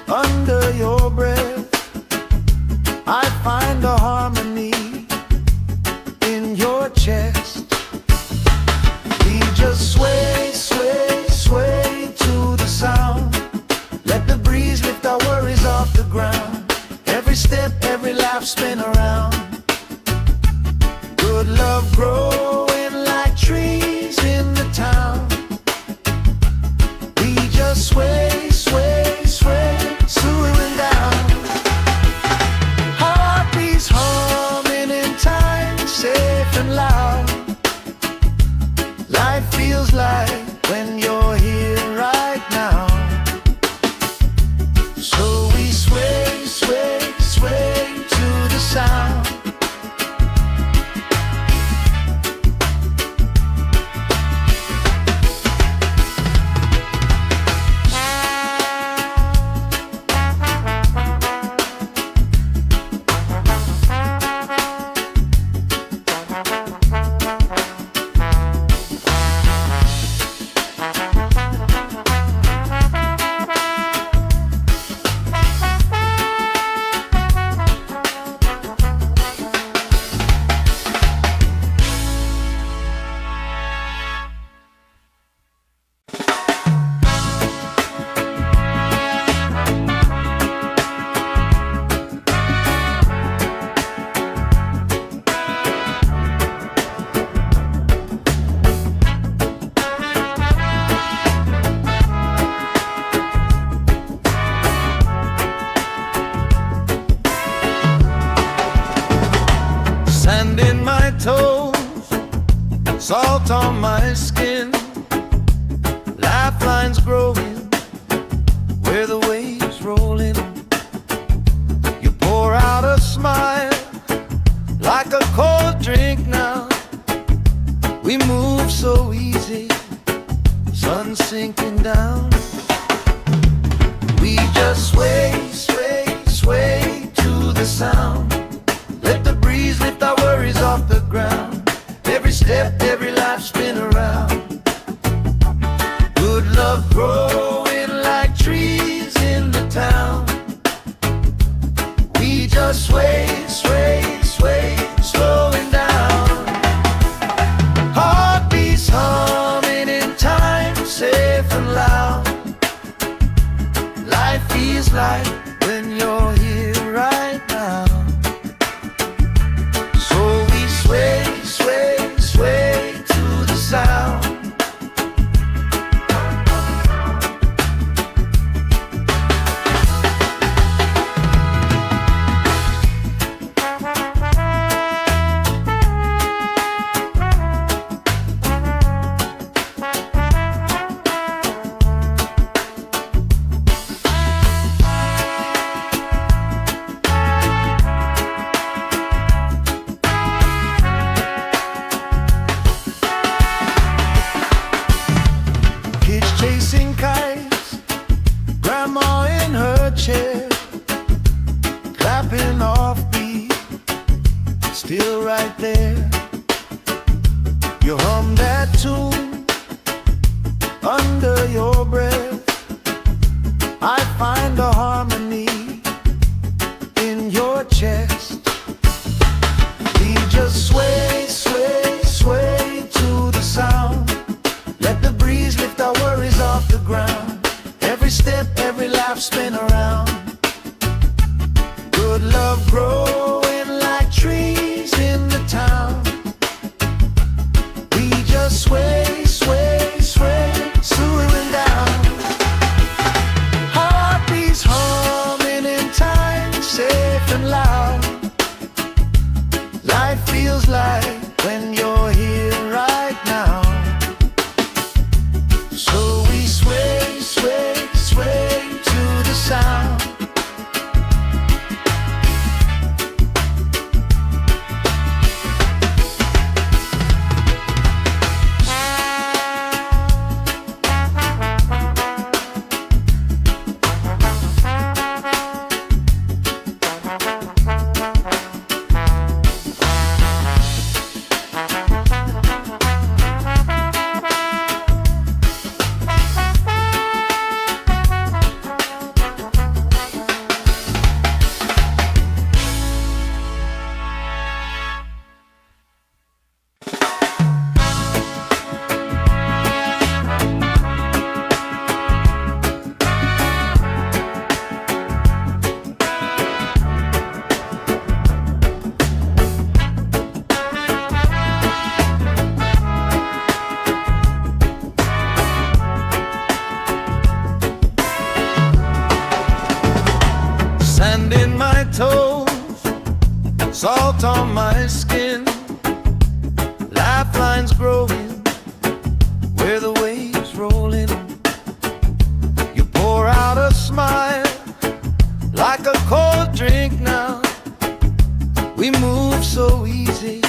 under your breath. I find a harmony in your chest. We just sway, sway, sway to the sound. Let the breeze lift our worries off the ground. Every step, every laugh spin around. Good love growing like trees in the town. We just sway, sway, sway, swaying down. Heartbeats humming in time, safe and loud. Life feels like when you're here right now. So we sway, sway, sway to the sound. Sand in my toes, salt on my skin, lifelines growing where the waves rolling. You pour out a smile like a cold drink now. We move so easy, sun sinking down. We just sway, sway, sway to the sound. Let the breeze lift our worries off the ground. Every step, every life spin around. Sand in my toes, salt on my skin, lifelines growing where the waves roll in. You pour out a smile like a cold drink now. We move so easy,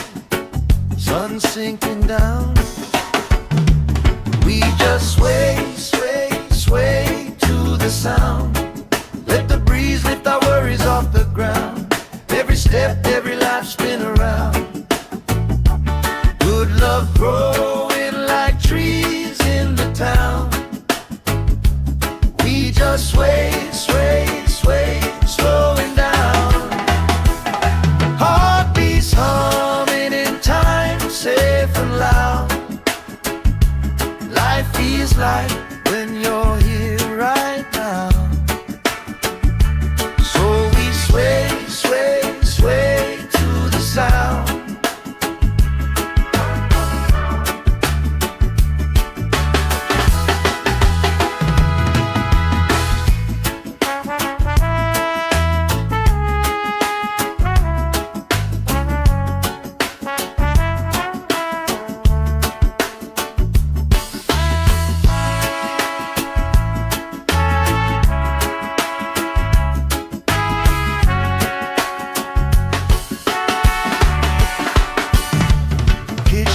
sun sinking down. We just sway, sway, sway to the sound. Let the breeze lift our worries off the ground. Every step, every life spin around. Good love growing like trees in the town. We just sway, sway, sway, slowing down. Heartbeats humming in time, safe and loud. Life feels like when you're here right now. So we sway, sway, sway to the sound.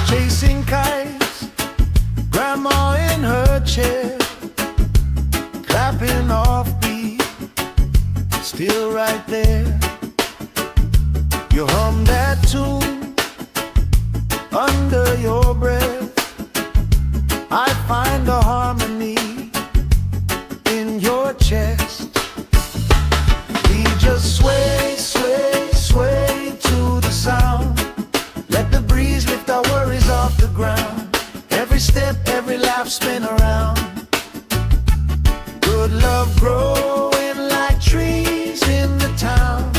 Chasing kites, grandma in her chair, clapping off beat, still right there. You hum that tune under your breath. I find a harmony in your chest. We just sway, sway, sway to the sound. Let the breeze lift our worries off the ground. Every step, every laugh spin around. Good love growing like trees in the town.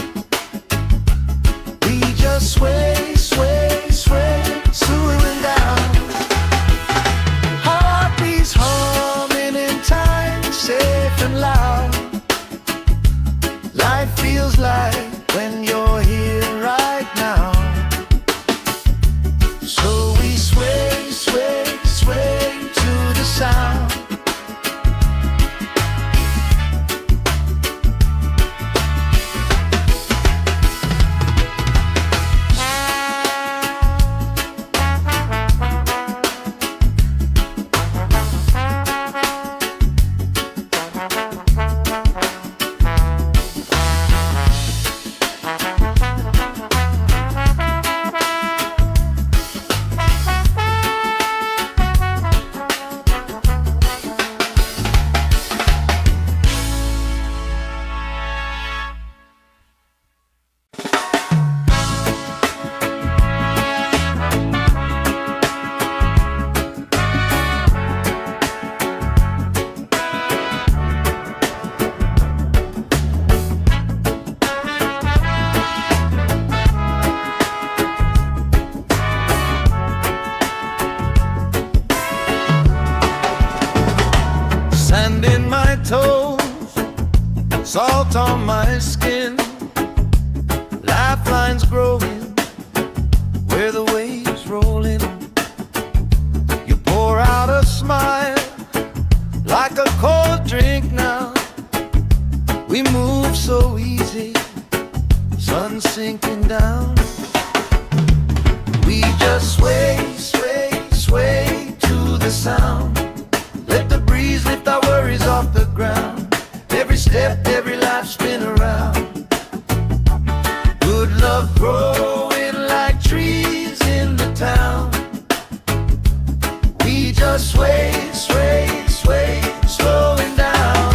We just sway, sway, sway, slowing down. Heartbeats humming in time, safe and loud. Life feels like when you're here right now. So we sway, sway, sway to the sound. Sand in my toes, salt on my skin, lifelines growing where the waves roll in. You pour out a smile like a cold drink now. We move so easy, sun sinking down. We just sway, sway, sway to the sound. Let the breeze lift our worries off the ground. Every step, every life spin around. Good love growing like trees in the town. We just sway, sway, sway, slowing down.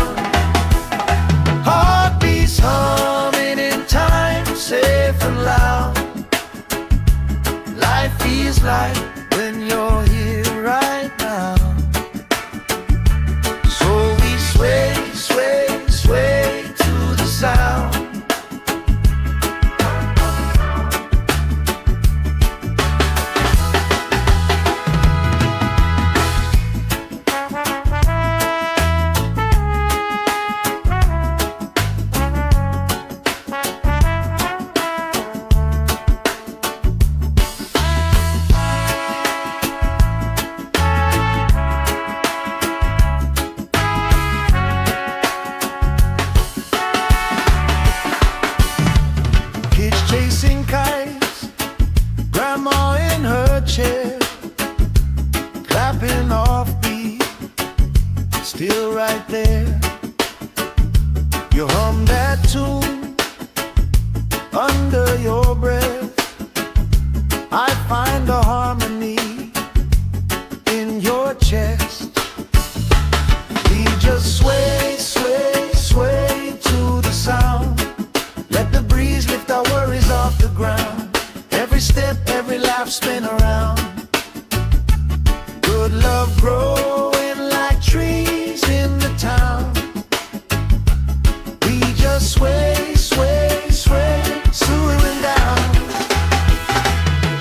Heartbeats humming in time, safe and loud. Life feels like when you're here right now. So we sway, sway, sway to the sound. that tune under your breath. I find a harmony in your chest. We just sway, sway, sway to the sound. Let the breeze lift our worries off the ground. Every step, every laugh, spin around. Good love growing like trees in the town. We just sway, sway, sway, swooing down.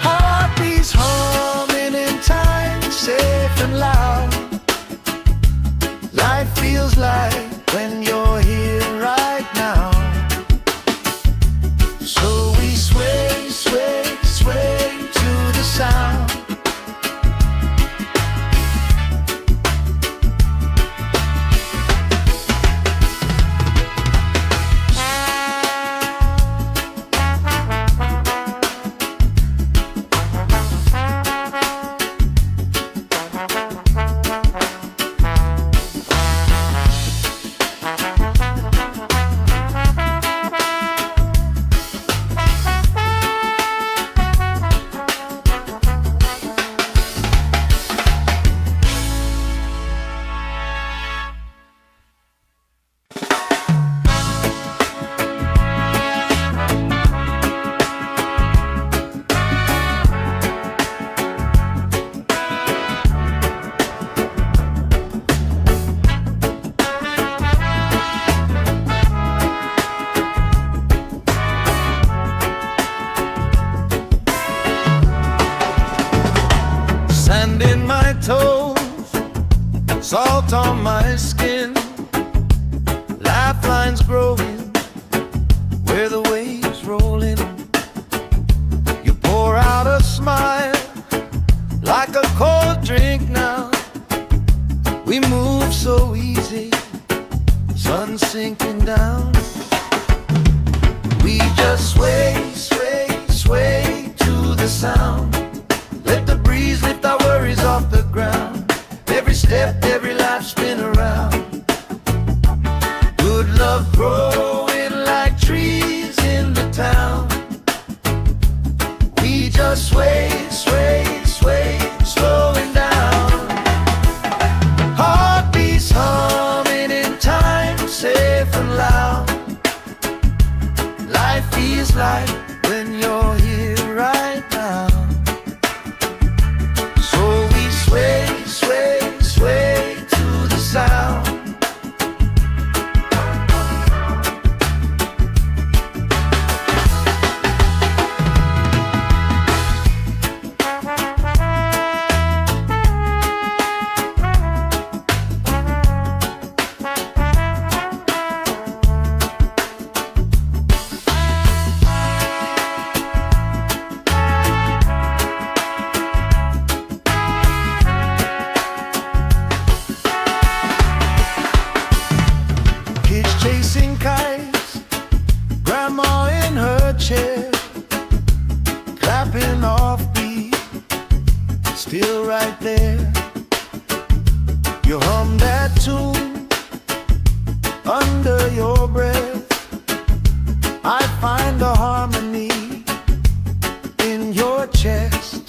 Heartbeats humming in time, safe and loud. Life feels like when you're here right now. So we sway, sway, sway to the sound. Sand in my toes, salt on my skin, lifelines growing where the waves rolling. You pour out a smile like a cold drink now. We move so easy, sun sinking down. We just sway, sway, sway to the sound. Let the breeze lift our worries off the ground. Every step, every laugh, spin around. Good love growing like trees in the town. We just sway, sway, sway, slowing down. Heartbeats humming in time, safe and loud. Life feels like when you're here right now. Sway, sway, sway to the sound. Chasing kites, grandma in her chair, clapping off beat, still right there. You hum that tune under your breath. I find a harmony in your chest.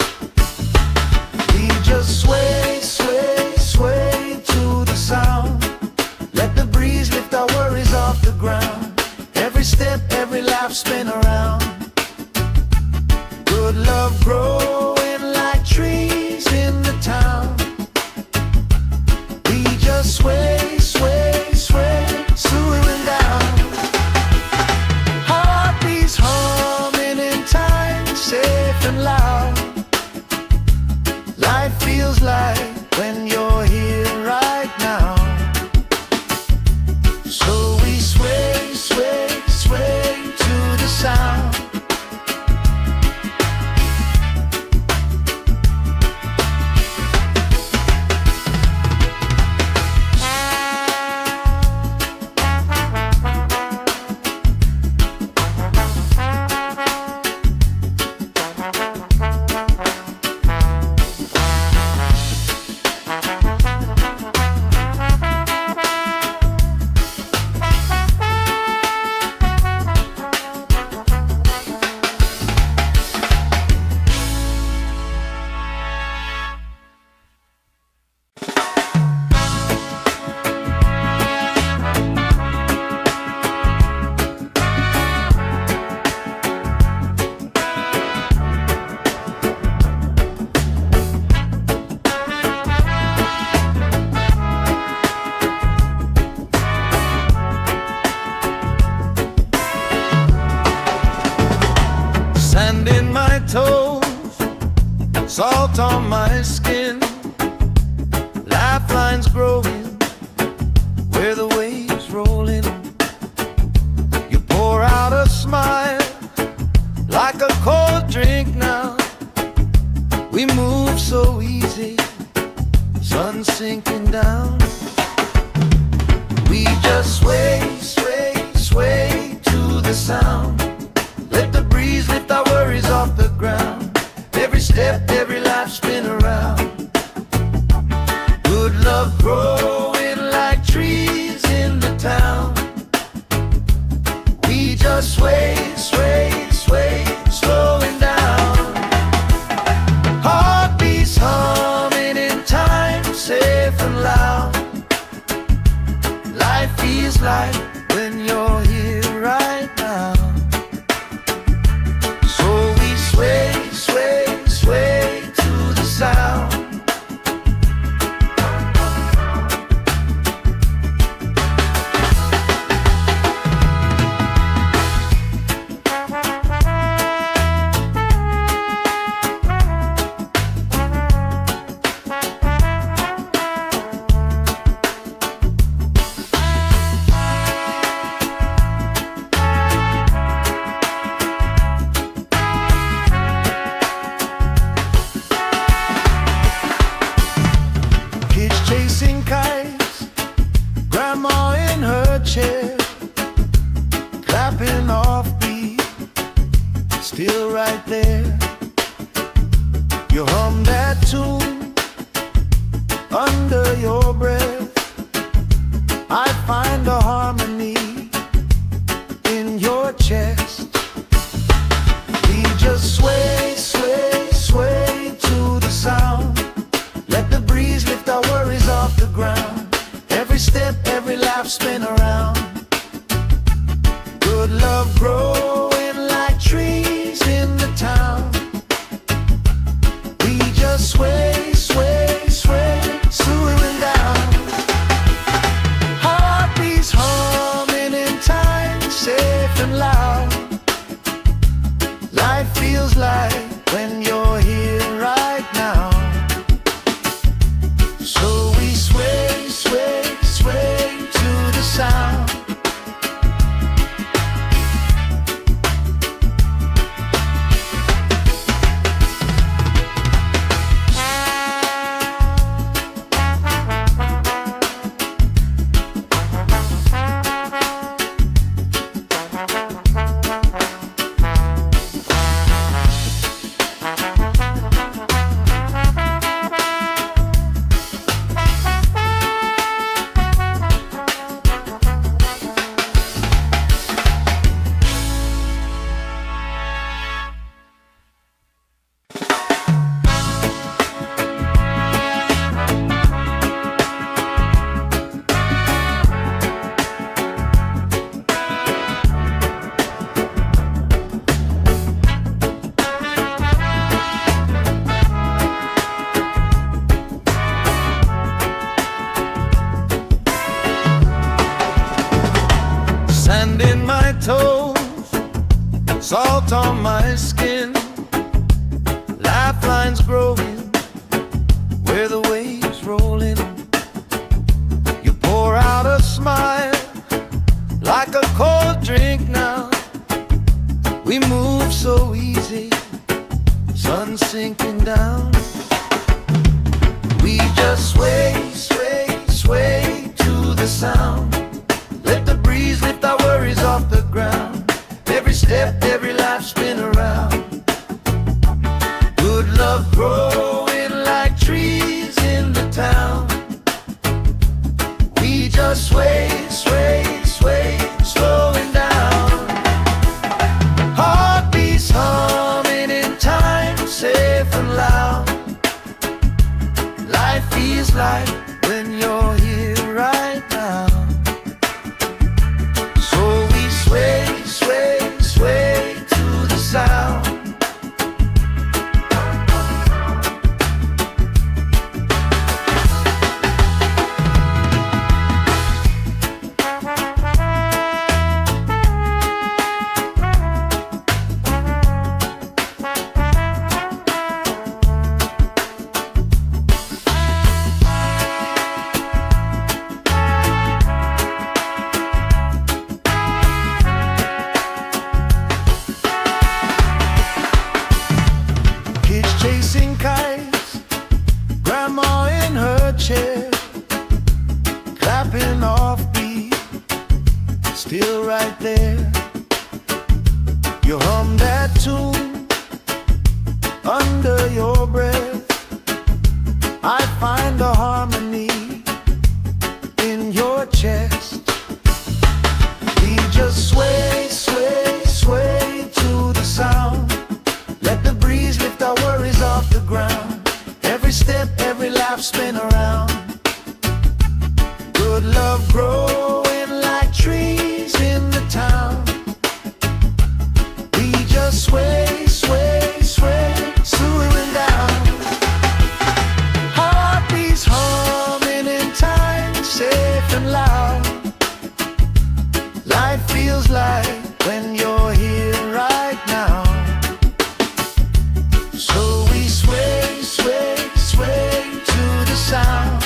We just sway, sway, sway to the sound. Let the breeze lift our worries off the ground. Every step, every laugh, spin around. Good love growing like trees in the town. We just sway, sway, sway, swooing down. Heartbeats humming in time, safe and loud. Life feels like Sand in my toes, salt on my skin, lifelines growing where the waves roll in. You pour out a smile like a cold drink now. We move so easy, sun sinking down. We just sway, sway, sway to the sound. Let the breeze lift our worries off the ground. Every step, every life spin around. Good love growing like trees in the town. We just sway, sway, sway, slowing down. Heartbeats humming in time, safe and loud. Life feels like when you're here right now. So we sway, sway, sway to the sound. Chasing kites, grandma in her chair, clapping off beat, still right there. You hum that tune under your breath. I find a harmony in your chest. We just sway, sway, sway to the sound. Let the breeze lift our worries off the ground. Every step, every laugh spin around. Good love growing like trees in the town. We just sway, sway, sway, swaying down. Heartbeats humming in time, safe and loud. Life feels like when you're here right now. So we sway, sway, sway to the sound. Sand in my toes, salt on my skin, lifelines growing where the waves roll in. You pour out a smile like a cold drink now. We move so easy, sun sinking down. We just sway, sway, sway to the sound. Let the breeze lift our worries off the ground. Every step, every life spin around. Good love growing like trees in the town. We just sway, sway, sway, slowing down. Heartbeats humming in time, safe and loud. Life feels like when you're here right now. So we sway, You hum that tune under your breath. I find a harmony in your chest. We just sway, sway, sway to the sound. Let the breeze lift our worries off the ground. Every step, every lap, spin around. Good love growing like trees in the town. We just sway, sway, sway, swooing down. Heartbeats humming in time, safe and loud. Life feels like when you're here right now. So we sway, sway, sway to the sound.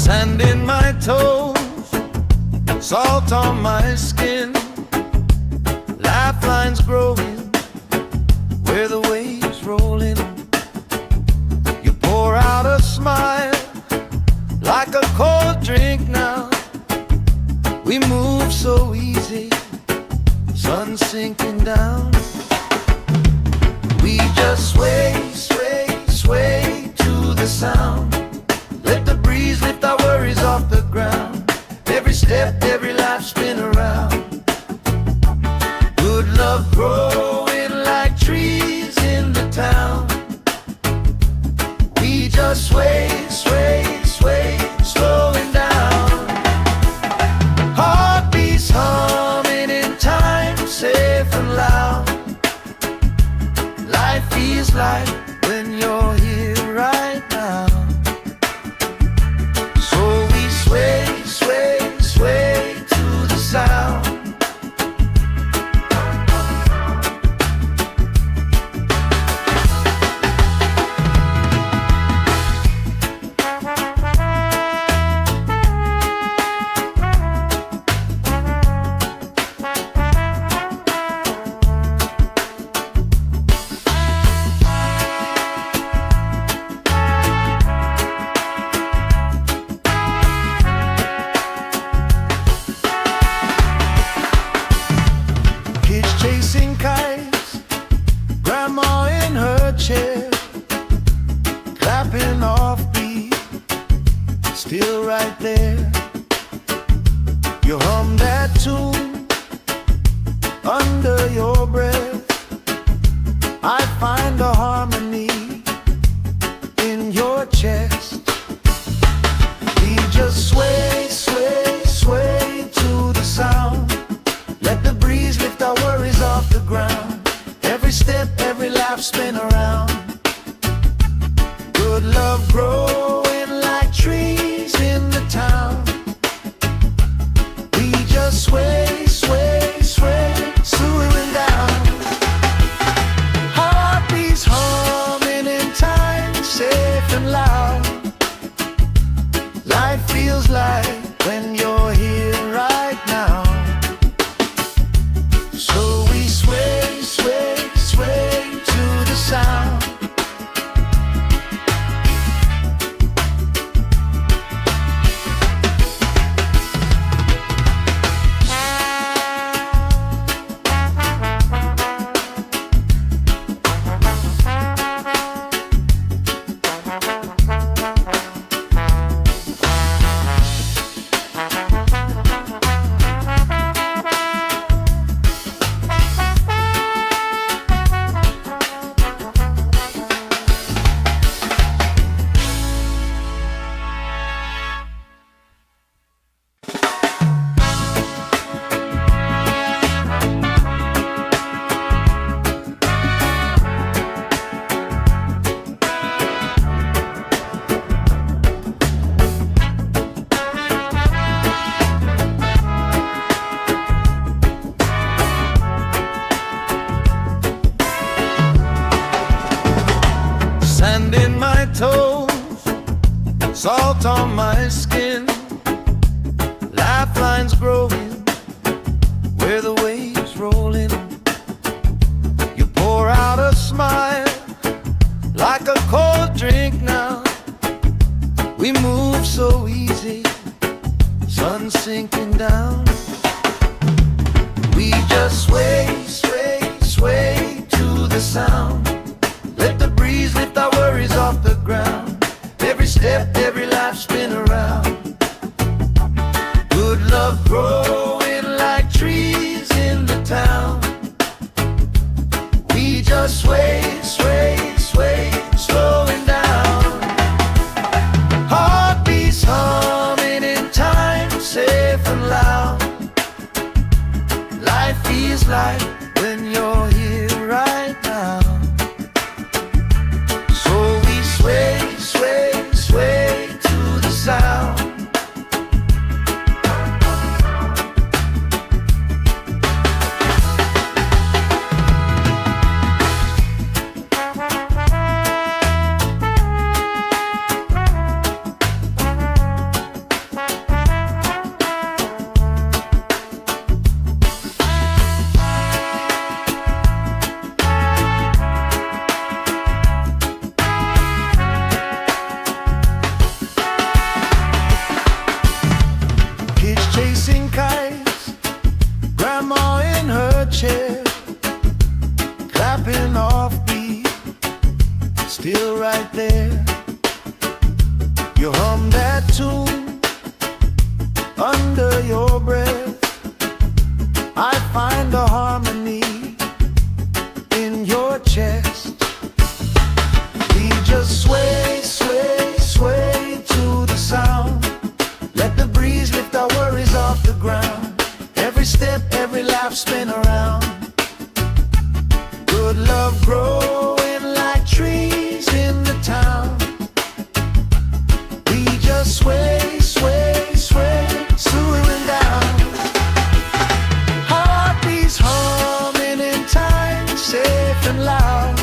Sand in my toes, salt on my skin, lifelines growing where the waves rolling. You pour out a smile like a cold drink now. We move so easy, sun sinking down. We just sway, sway, sway to the sound. Let the breeze lift our worries off the ground. Every step, every life, spin around. Good love growing like trees in the town. We just sway, sway, sway, slowing down. Heartbeats humming in time, safe and loud. Life feels like when you're here right now. Sway, sway, sway to the sound. Chasing kites, grandma in her chair, clapping off beat, still right there. You hum that tune under your breath. I find a harmony in your chest. We just sway, sway, sway to the sound. Let the breeze lift our worries off the ground. Every step, every lap, spin around. Good love growing like trees in the town. We just sway, sway, sway, swooing down. Heartbeats humming in time, safe and loud. Life feels like when you're here right now. So we sway, sway, sway to the sound. salt on my skin, lifelines growing where the waves roll in. You pour out a smile like a cold drink now. We move so easy, sun sinking down. We just sway, sway, sway to the sound. Let the breeze lift our worries off the ground. Every step, every life spin around. Good love growing like trees in the town. We just sway, sway, sway, slowing down. Heartbeats humming in time, safe and loud. Life feels like when you're here right now. So we sway, sway, sway to the sound. Chasing kites, grandma in her chair, clapping off beat, still right there. You hum that tune under your breath. I find the harmony in your chest. We just sway, sway, sway to the sound. Let the breeze lift our worries off the ground. Every step, every life spin around. Good love growing like trees in the town. We just sway, sway, sway, slowing down. Heartbeats humming in time, safe and loud.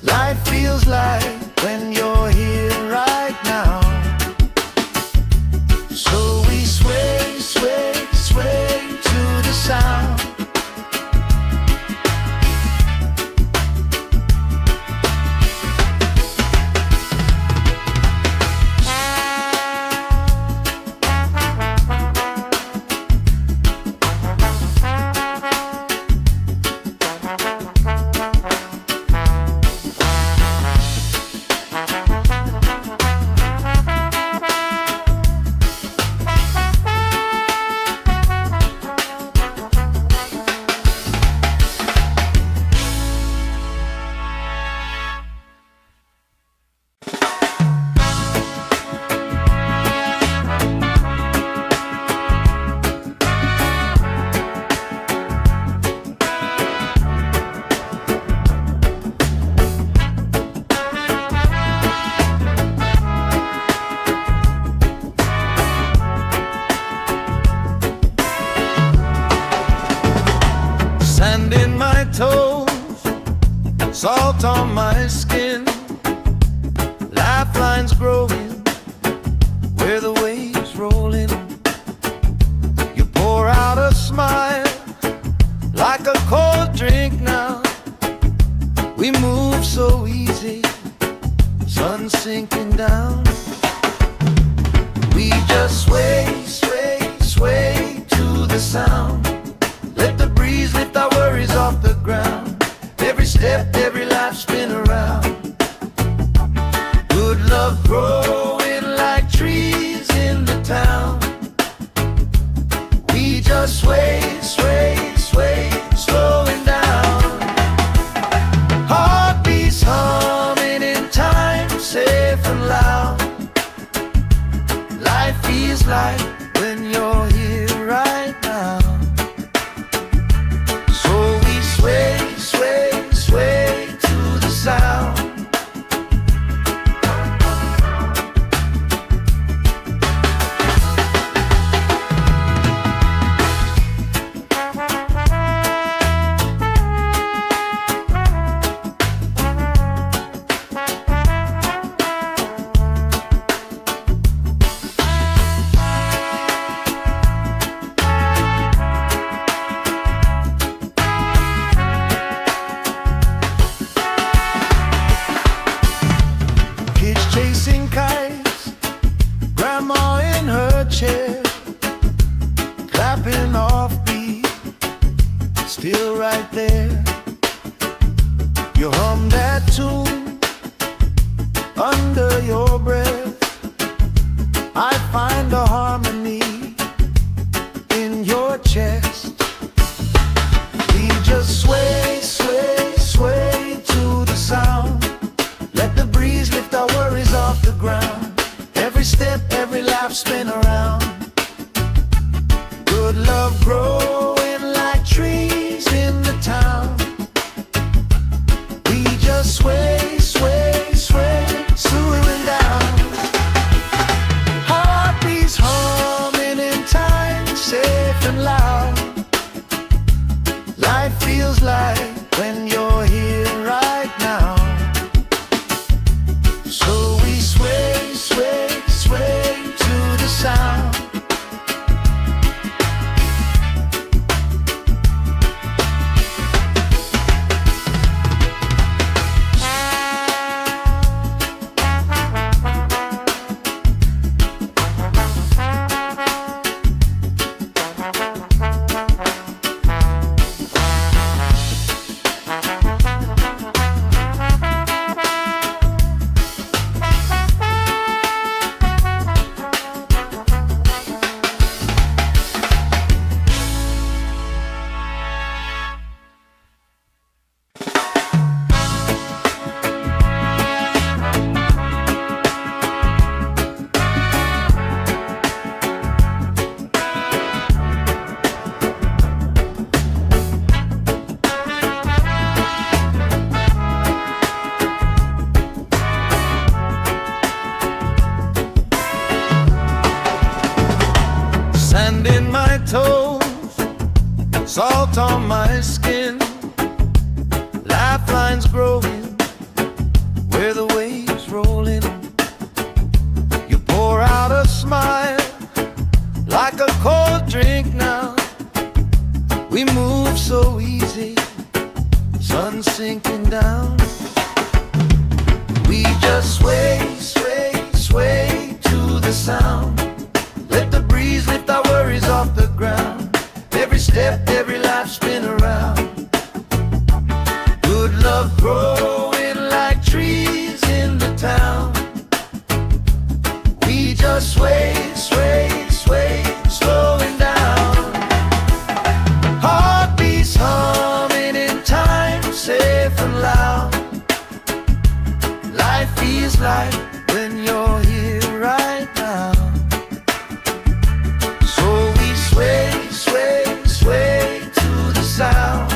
Life feels like when you're here right now. So we sway, sway, sway to the sound. Sand in my toes, salt on my skin, lifelines growing where the waves roll in. You pour out a smile like a cold drink now. We move so easy, sun sinking down. We just sway, sway, sway to the sound. Let the breeze lift our worries off the ground. Every step, every life spin around. Good love growing like trees in the town. We just sway, sway, sway, slowing down. Heartbeats humming in time, safe and loud. Life feels like when you're here right now. still right there. You hum that tune under your breath. I find a harmony in your chest. We just sway, sway, sway to the sound. Let the breeze lift our worries off the ground. Every step, every laugh, spin around. Good love growing like trees in the town. We just sway, sway, sway, swooing down. Heartbeats humming in time, safe and loud. Life feels like when you're here right now. So we sway, sway, sway to the sound. Sand in my toes, salt on my skin, lifelines growing where the waves roll in. You pour out a smile like a cold drink now. We move so easy, sun sinking down. We just sway, sway, sway to the sound. Let the breeze lift our worries off the ground. Every step, every life, spin around. Good love growing like trees in the town. We just sway, sway, sway, slowing down. Heartbeats humming in time, safe and loud. Life feels like when you're here right now. So we sway, sway, sway to the sound.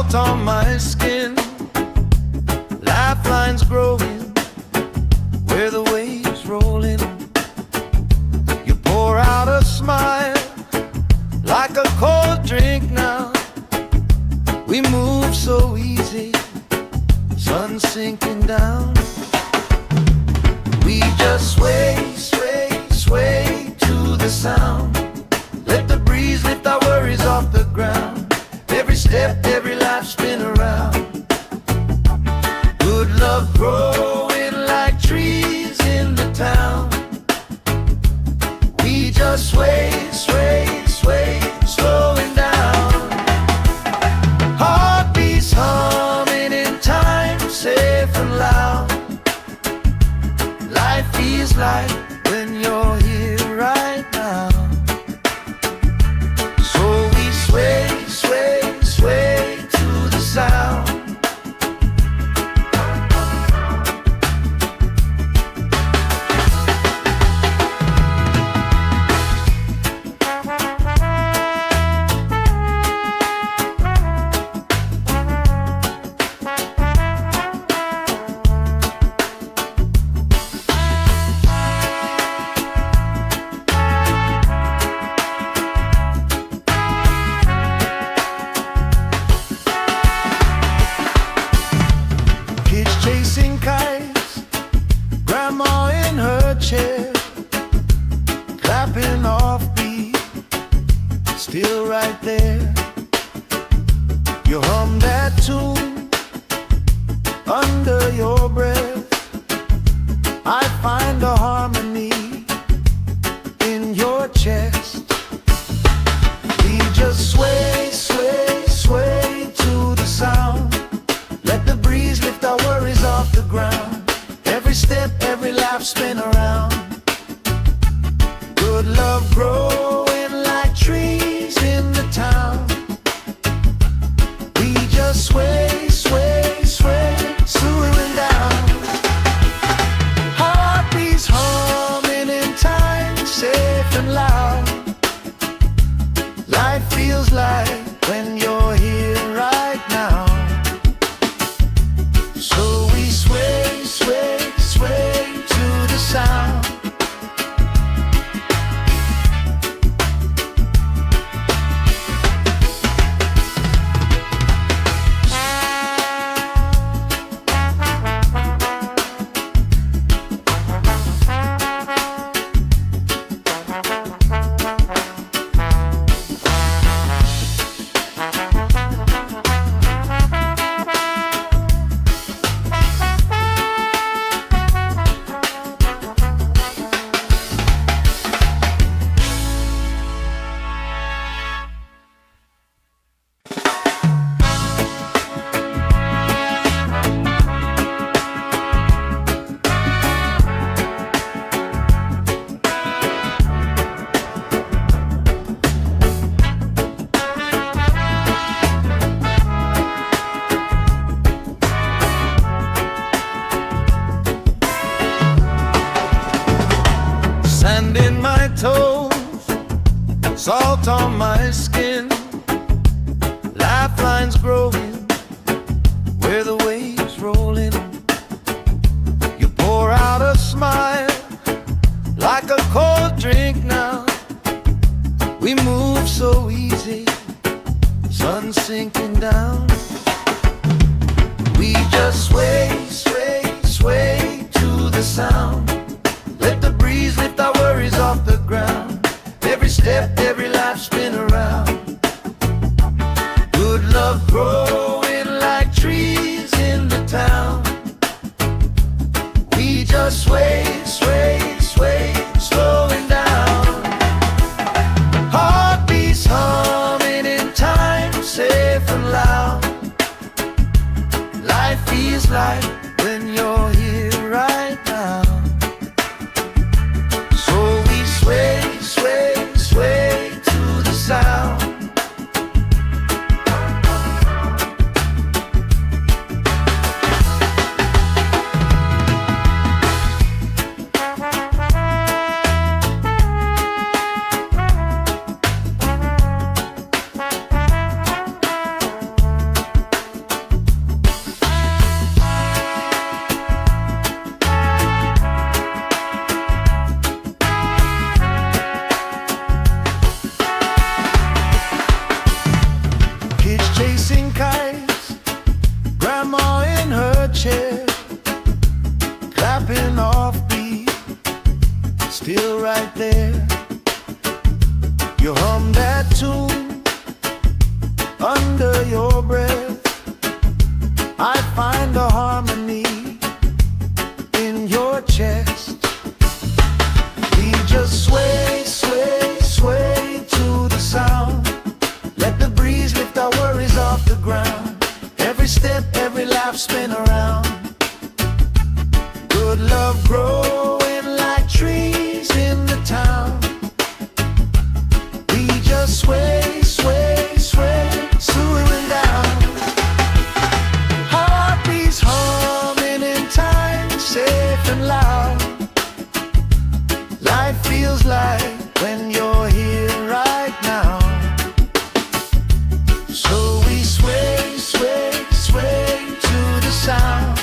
salt on my skin, lifelines growing where the waves rolling. You pour out a smile like a cold drink now. We move so easy, sun sinking down. We just sway, sway, sway to the sound. Let the breeze lift our worries off the ground. Every step, every life spin around. Good love growing like trees in the town. We just sway, sway, sway, slowing down. Heartbeats humming in time, safe and loud. Life feels like when you're here right now. So we sway, sway, sway to the sound. Chasing kites, grandma in her chair, clapping off beat, still right there. You hum that tune under your breath. I find a harmony in your chest. We just sway, sway, sway to the sound. Let the breeze lift our worries off the ground. Every step, every life spin around. Good love growing like trees in the town. We just sway, sway, sway, slowing down. Heartbeats humming in time, safe and loud. Life feels like when you're here right now. So we sway, sway, sway to the sound. Sand in my toes, salt on my skin, lifelines growing where the waves rolling. You pour out a smile like a cold drink now. We move so easy, sun sinking down. We just sway, sway, sway to the sound. Let the breeze lift our worries off the ground. Every step, every life spin around. Good love growing like trees in the town. We just sway, sway, sway, slowing down. Heartbeats humming in time, safe and loud. Life feels like when you're here right now. Sway, sway, sway to the sound. clapping off beat, still right there. You hum that tune under your breath. I find a harmony in your chest. We just sway, sway, sway to the sound. Let the breeze lift our worries off the ground. Every step, every laugh, spin around. Good love growing like trees in the town. We just sway, sway, sway, swooing down. Heartbeats humming in time, safe and loud. Life feels like when you're here right now. So we sway, sway, sway to the sound.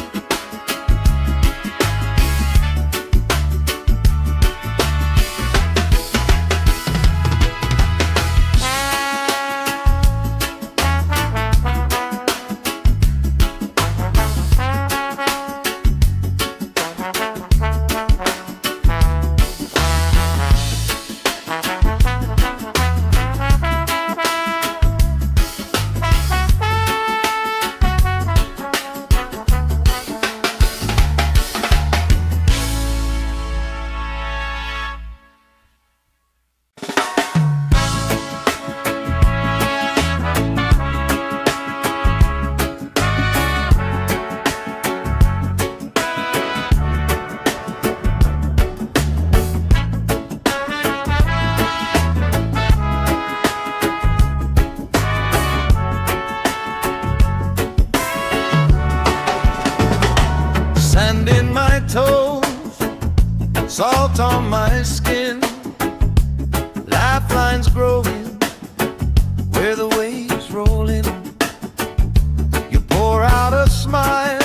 Sand in my toes, salt on my skin, lifelines growing where the waves roll in. You pour out a smile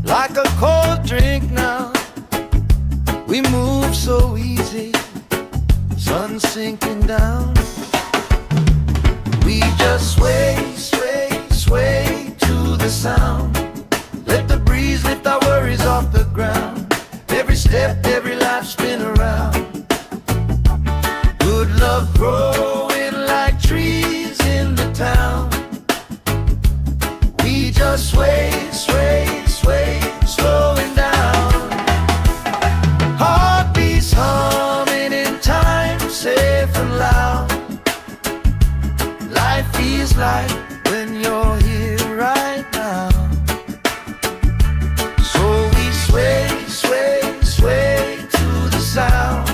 like a cold drink now. We move so easy, sun sinking down. We just sway, sway, sway to the sound. Let the breeze lift our worries off the ground. Every step, every life, spin around. Good love growing like trees in the town. We just sway, sway, sway, slowing down. Heartbeats humming in time, safe and loud. Life feels like when you're here right now. Sway, sway, sway to the sound.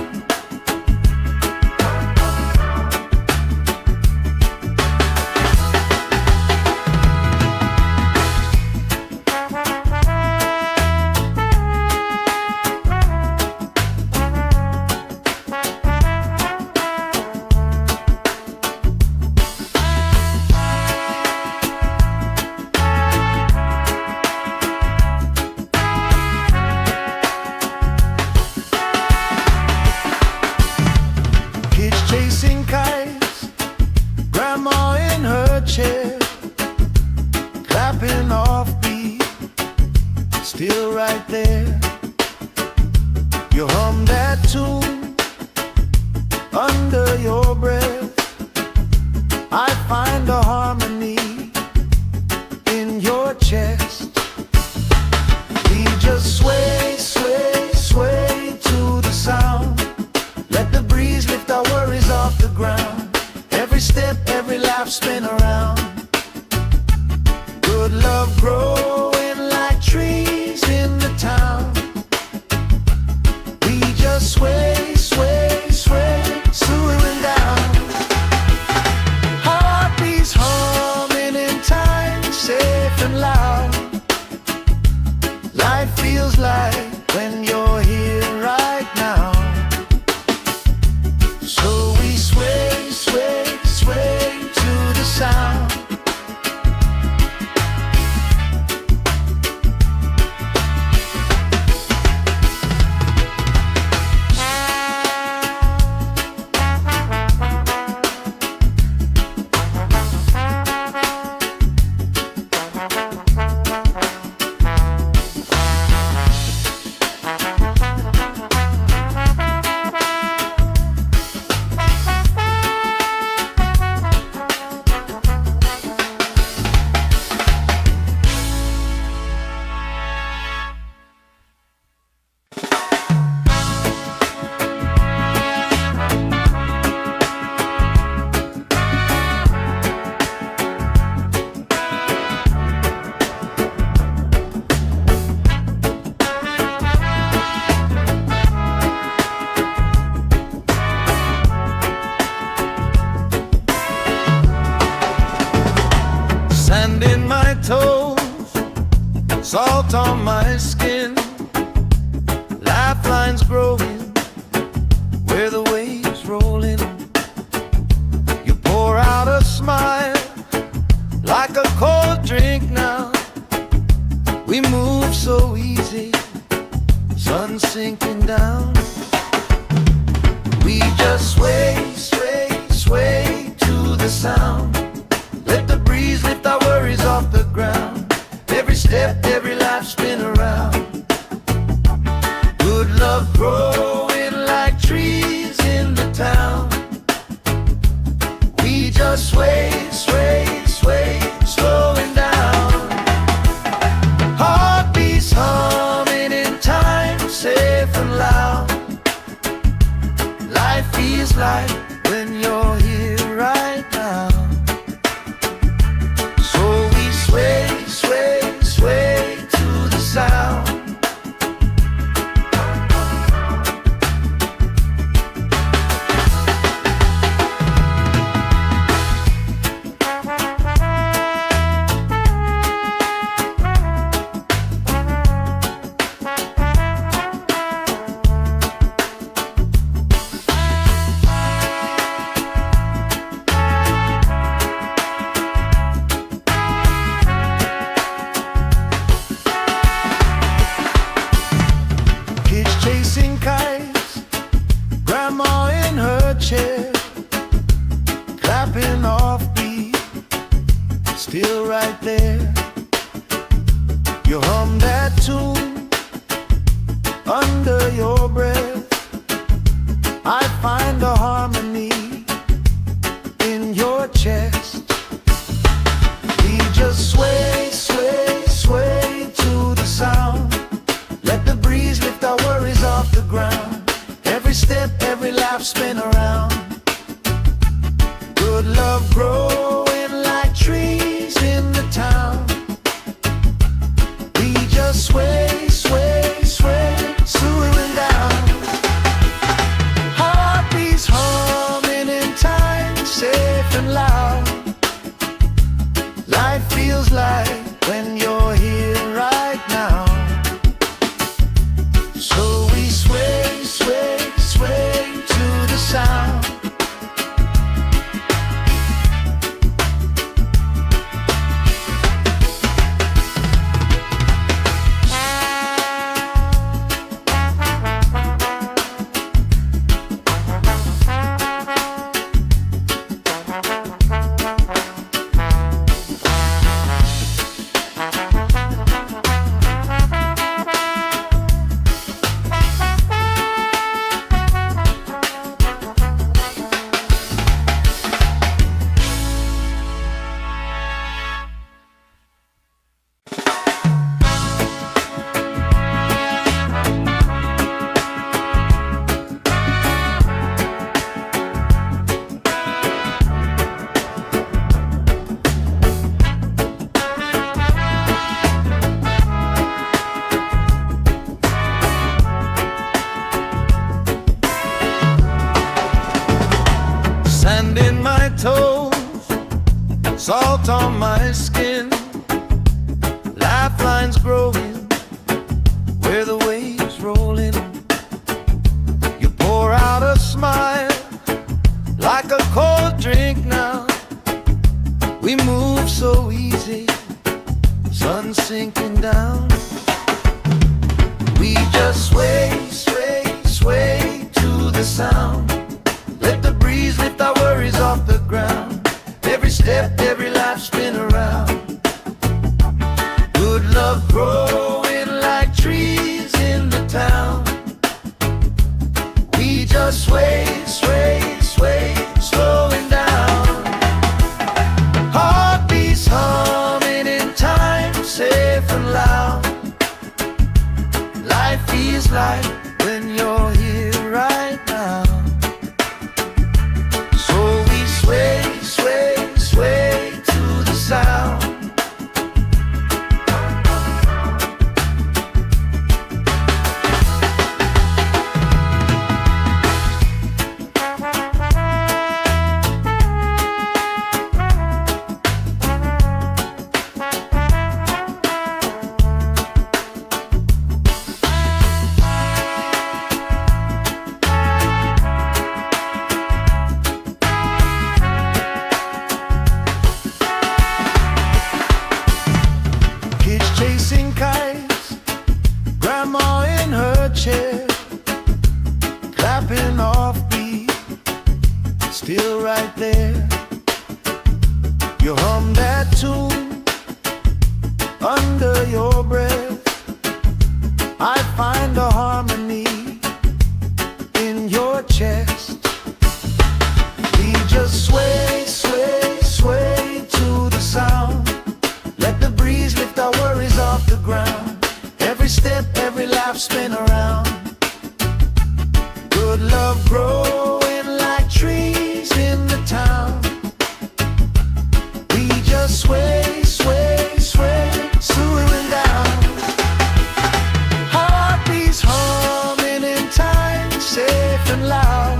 Chasing kites, grandma in her chair, clapping off beat, still right there. You hum that tune under your breath. I find a harmony in your chest. We just sway, sway, sway to the sound. Let the breeze lift our worries off the ground. Every step, every laugh, spin around. Good love growing like trees in the town. We just sway, sway, sway, swooing down. salt on my skin, lifelines growing where the waves rolling. You pour out a smile like a cold drink now. We move so easy, sun sinking down. We just sway, sway, sway to the sound. Let the breeze lift our worries off the ground. Every step, every life spin around. Good love growing like trees in the town. We just sway, sway, sway, slowing down. Heartbeats humming in time, safe and loud. Life feels like when you're here right now. So we sway, sway, sway to the sound. Chasing kites, grandma in her chair, clapping off beat, still right there. You hum that tune under your breath. I find a harmony in your chest. We just sway, sway, sway to the sound. Let the breeze lift our worries off the ground. Every step, every lap spin around. Good love growing like trees in the town. We just sway, sway, sway, slowing down. Heartbeats humming in time, safe and loud. Life feels like when you're here right now. So we sway, sway, sway to the sound. Sand in my toes, salt on my skin, lifelines growing where the waves rolling. You pour out a smile like a cold drink now. We move so easy, sun sinking down. We just sway, sway, sway to the sound. Let the breeze lift our worries off the ground. Every step, every life spin around. Good love growing like trees in the town. We just sway, sway, sway, slowing down. Heartbeats humming in time, safe and loud. Life feels like when you're here right now. So we sway, sway, sway to the sound. chair, clapping off beat, still right there. You hum that tune under your breath. I find a harmony in your chest. We just sway, sway, sway to the sound. Let the breeze lift our worries off the ground. Every step, every laugh, spin around. Good love growing like trees in the town. We just sway, sway, sway, swooing down. Heartbeats humming in time, safe and loud.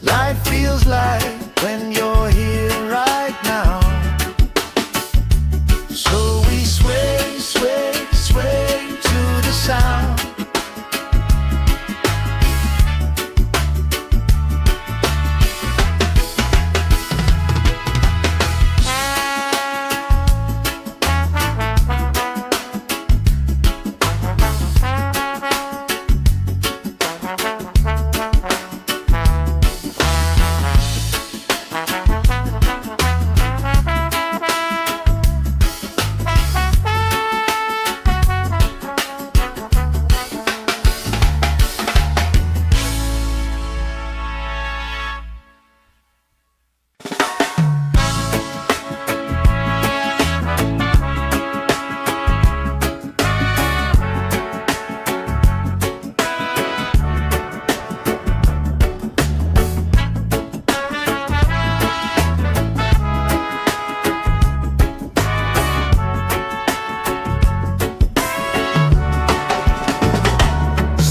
Life feels like when you're here right now. So we sway, sway, sway to the sound.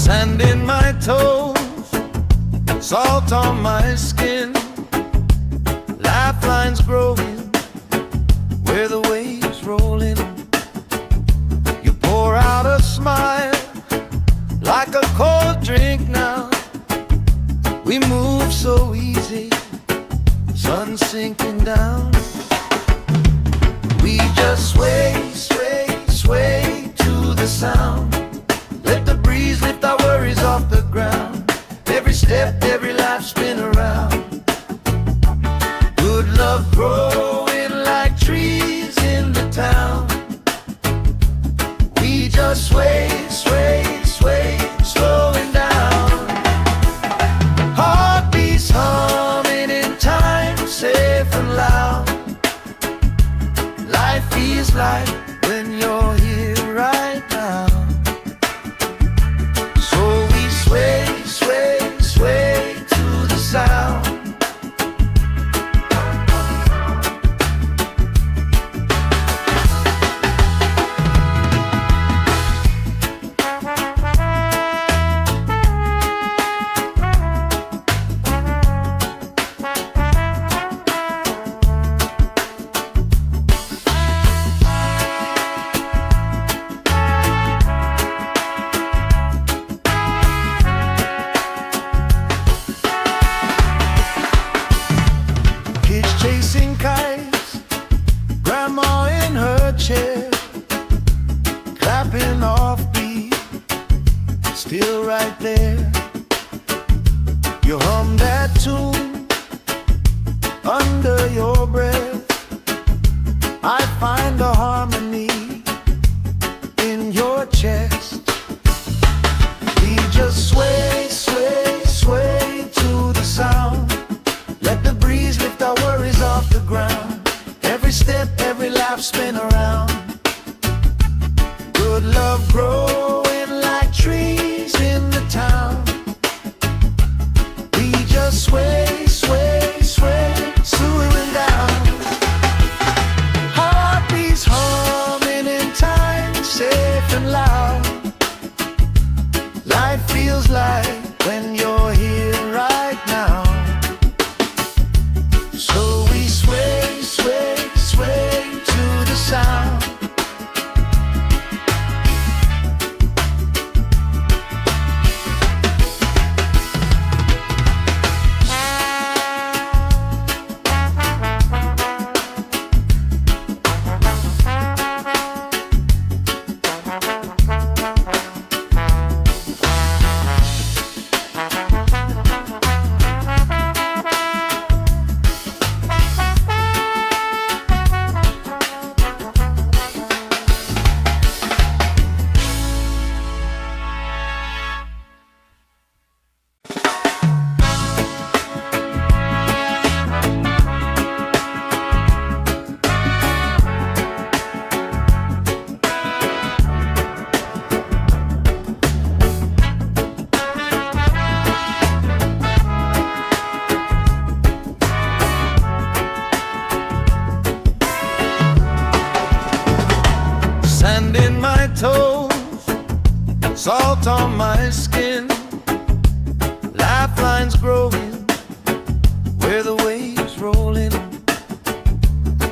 Sand in my toes, salt on my skin, lifelines growing where the waves rolling. You pour out a smile like a cold drink now. We move so easy, sun sinking down. We just sway, sway, sway to the sound. Let the breeze lift our worries off the ground. Every step, every laugh, spin around. Good love growing like trees in the town. We just sway, sway, sway, slowing down. Heartbeats humming in time, safe and loud. Life feels like when you're here right now. Sway, sway, sway to the sound. Chasing kites, grandma in her chair, clapping off beat, still right there. You hum that tune under your breath. I find a harmony in your chest. We just sway, sway, sway to the sound. Let the breeze lift our worries off the ground. Every step, every laugh, spin around. Good love growing like trees in the town. We just sway, sway, sway, swooing down. Heartbeats humming my skin, lifelines growing where the waves rolling.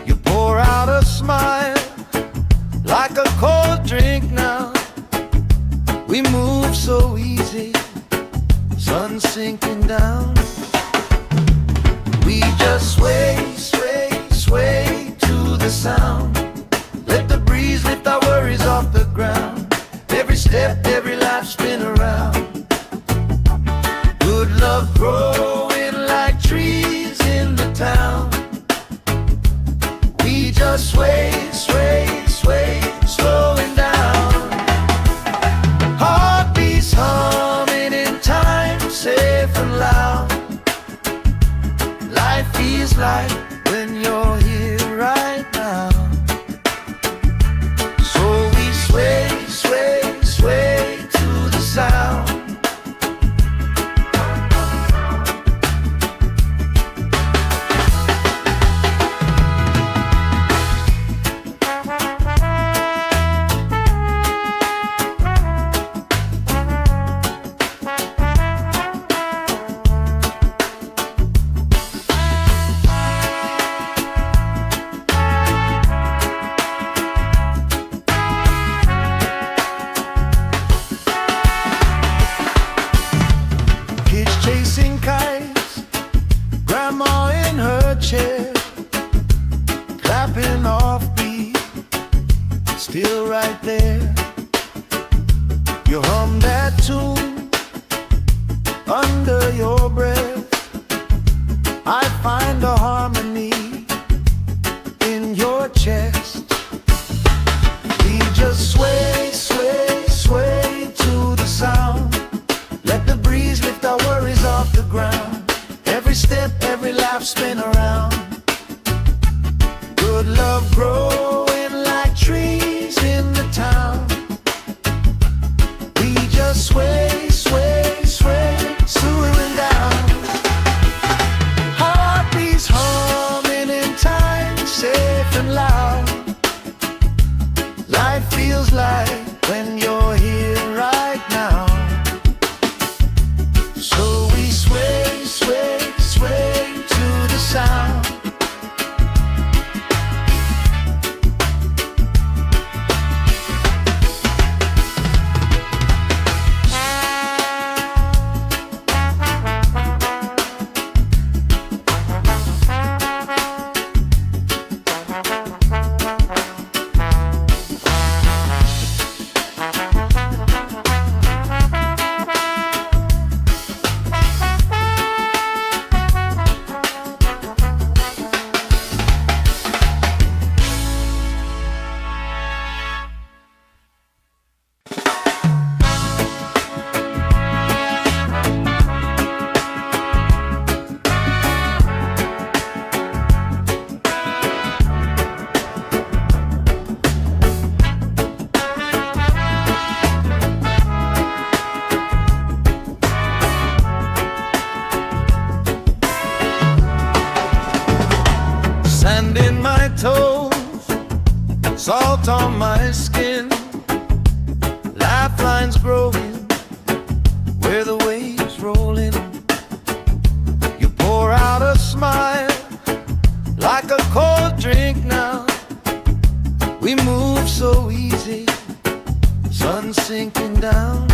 You pour out a smile like a cold drink now. We move so easy, sun sinking down. We just sway, sway, sway to the sound. Let the breeze lift our worries off the ground. Every step, every life spin around. Good love growing like trees in the town. We just sway, sway, sway, slowing down. Heartbeats humming in time, safe and loud. Life feels like when you're here right now. So we sway, sway, sway to the sound. Chasing kites, grandma in her chair, clapping off beat, still right there. You hum that tune under your breath. I find a harmony in your chest. We just sway, sway, sway to the sound. Let the breeze lift our worries off the ground. Every step, every laugh spin around. Good love growing like trees in the town. We just sway, sway, sway, swaying down. Heartbeats humming in time, safe and loud. Life feels like when you're here right now. So we sway, sway, sway to the sound. Sand in my toes, salt on my skin, lifelines growing where the waves rolling. You pour out a smile like a cold drink now. We move so easy, sun sinking down.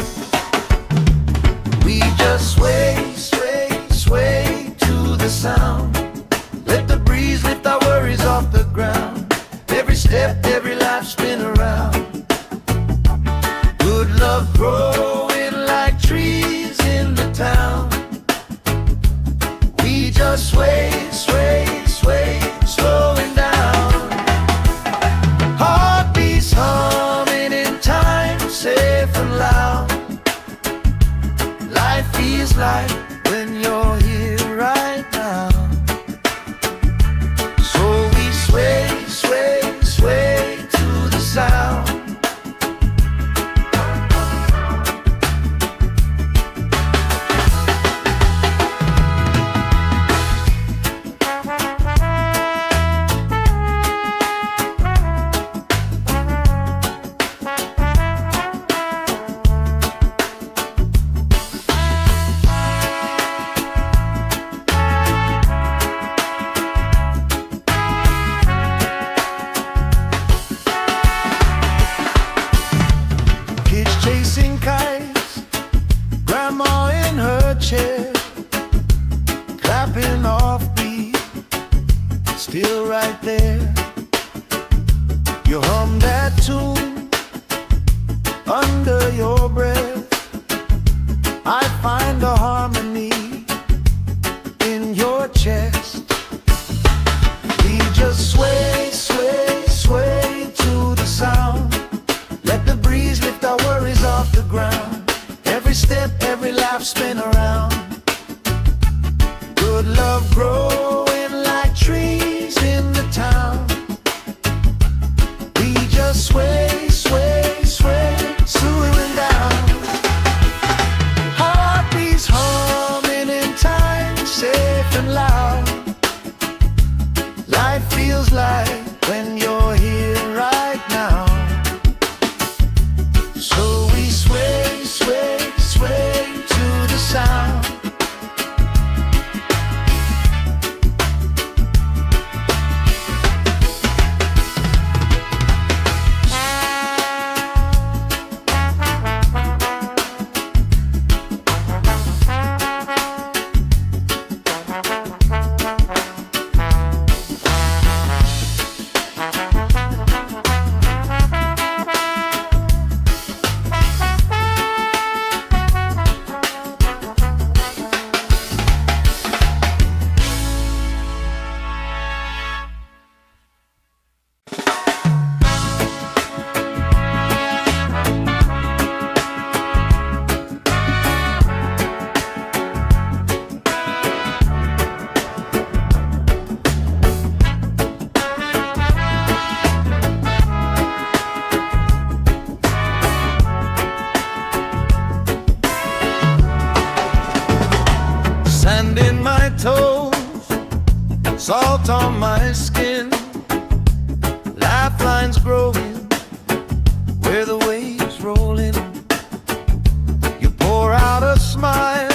We just sway, sway, sway to the sound. Let the breeze lift our worries off the ground. Every step, every life spin around. Good love growing like trees in the town. We just sway, sway, sway, slowing down. Heartbeats humming in time, safe and loud. Life feels like when you're here right now. Sway, sway, sway to the sound. right there. You hum that tune under your breath. I find a harmony in your chest. We just sway, sway, sway to the sound. Let the breeze lift our worries off the ground. Every step, every laugh, spin around. Good love growing like trees in the town. We just sway, sway, sway, slowing down. Heartbeats humming in time, safe and loud. Life feels like when you're here right now. So we sway, sway, sway to the sound. Sand in my toes, salt on my skin, lifelines growing where the waves rolling. You pour out a smile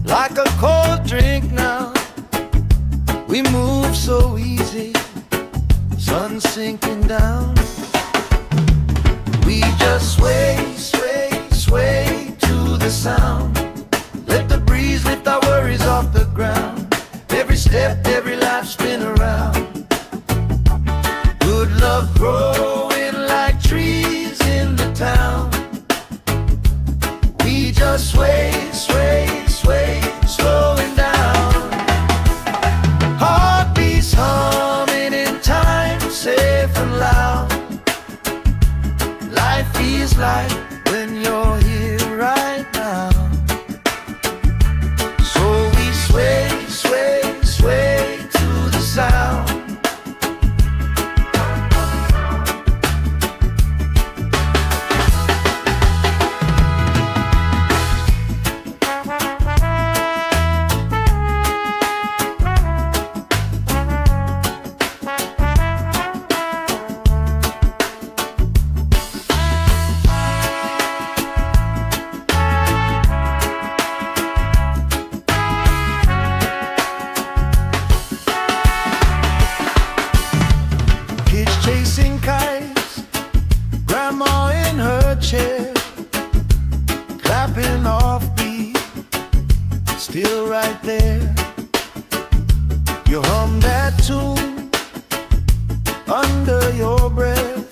like a cold drink now. We move so easy, sun sinking down. We just sway, sway, sway to the sound. Let the breeze lift our worries off the ground. Every step, every laugh, spin around. Good love growing like trees in the town. We just sway, sway, sway, slowing down. Heartbeats humming in time, safe and loud. Life feels like when you're here right now. Sway, sway, sway to the sound. Chasing kites, grandma in her chair, clapping off beat, still right there. You hum that tune under your breath.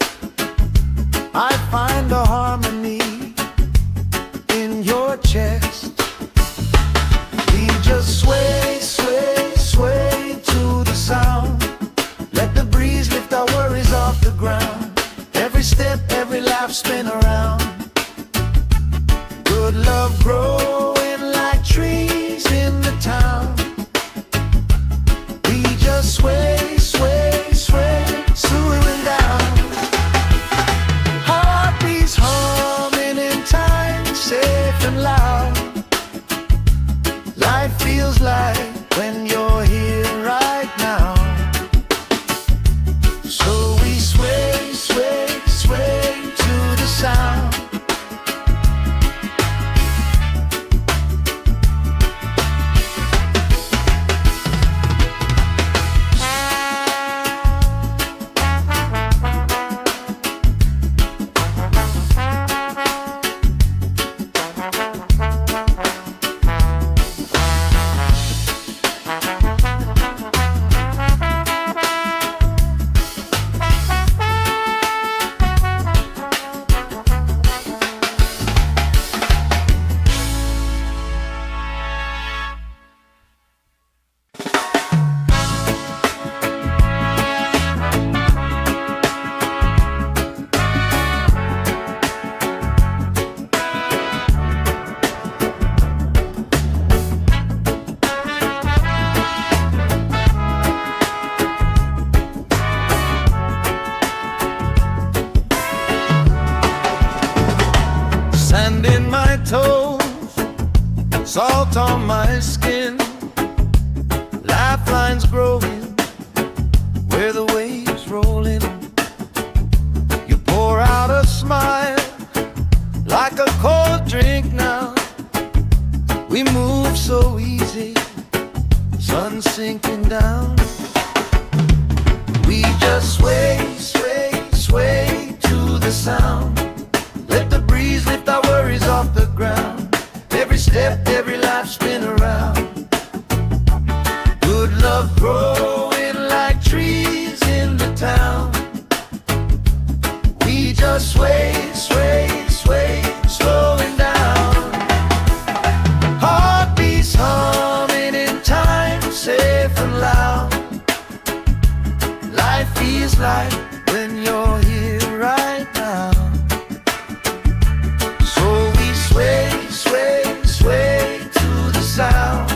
I find a harmony in your chest. We just sway, sway, sway to the sound. Let the breeze lift our worries off the ground. Every step, every laugh, spin around. Good love growing like trees in the town. We just sway, sway, sway, slowing down. Heartbeats humming in time, safe and loud. Life feels like when you're here right now. So we sway, sway, sway to the sound. salt on my skin, lifelines growing where the waves roll in. You pour out a smile like a cold drink now. We move so easy, sun sinking down. We just sway, sway, sway to the sound. Let the breeze lift our worries off the ground. Every step, every life spin around. Good love growing like trees in the town. We just sway, sway, sway, slowing down. Heartbeats humming in time, safe and loud. Life feels like when you're here right now. So we sway, sway, sway to the sound.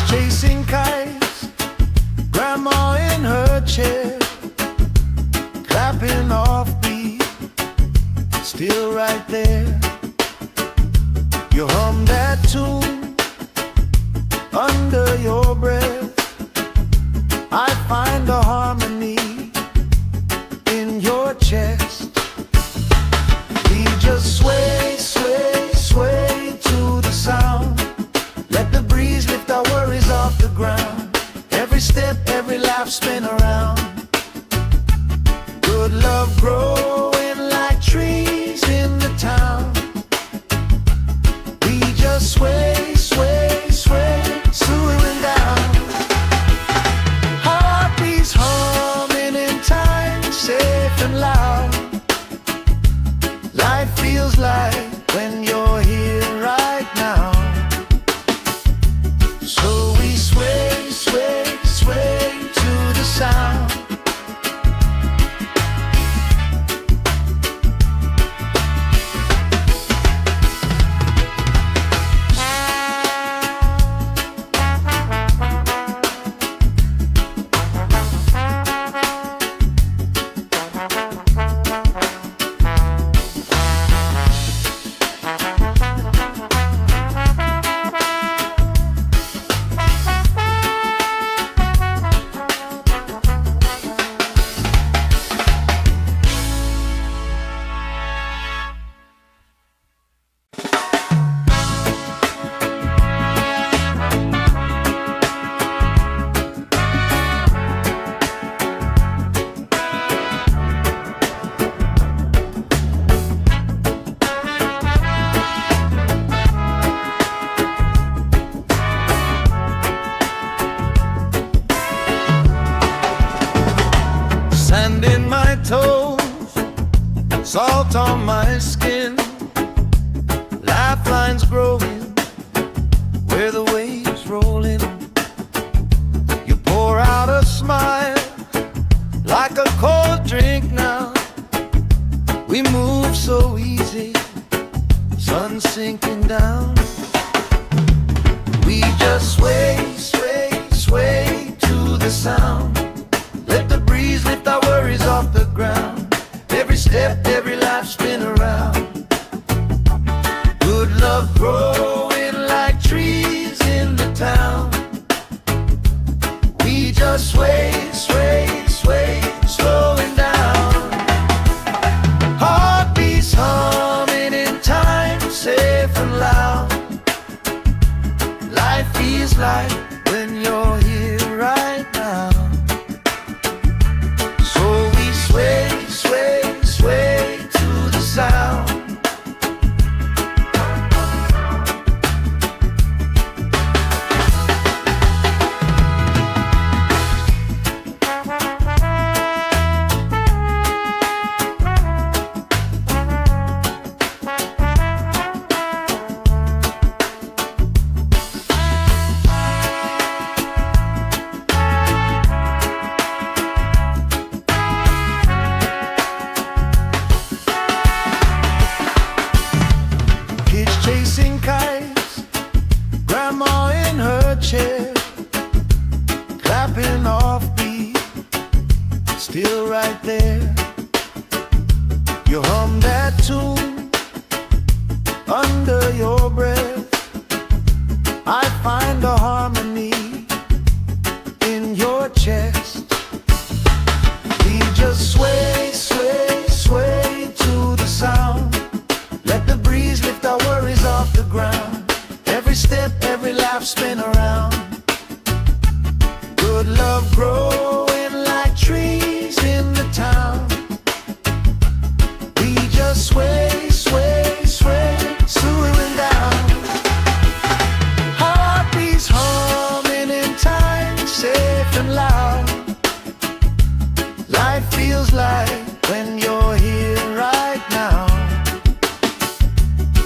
Chasing kites, grandma in her chair, clapping off beat, still right there. You hum that tune under your breath. I find a harmony in your chest. We just sway, sway, sway to the sound. Let the breeze lift our worries off the ground. Every step, every life spin around. Good love growing like trees in the town. We just sway, sway, sway, slowing down. Heartbeats humming in time, safe and loud. Life feels like when you're here right now. So we sway, sway, sway to the sound. Sand in my toes, salt on my skin, lifelines growing where the waves roll in. You pour out a smile like a cold drink now. We move so easy, sun sinking down. We just sway, sway, sway to the sound. Let the breeze lift our worries off the ground. Every step, every life spin around. Good love growing like trees in the town. We just sway, sway, sway, slowing down. Heartbeats humming in time, safe and loud. Life feels like when you're here right now. So we sway, sway, sway to the sound. under your breath. I find a harmony in your chest. We just sway, sway, sway to the sound. Let the breeze lift our worries off the ground. Every step, every laugh, spin around. Good love growing like trees in the town. We just sway, sway, sway, swooing down. Heartbeats humming in time, safe and loud. Life feels like when you're here right now.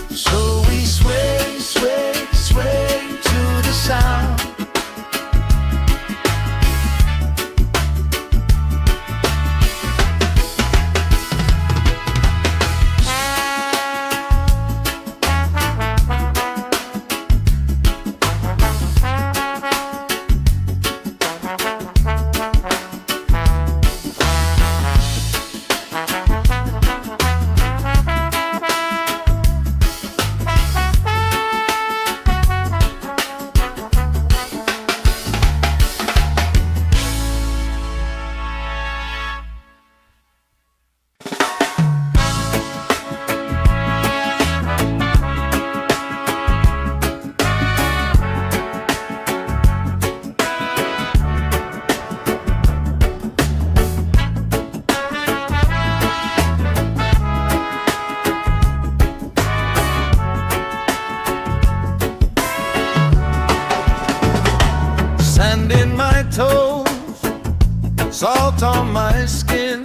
So we sway, sway, sway to the sound. Sand in my toes, salt on my skin,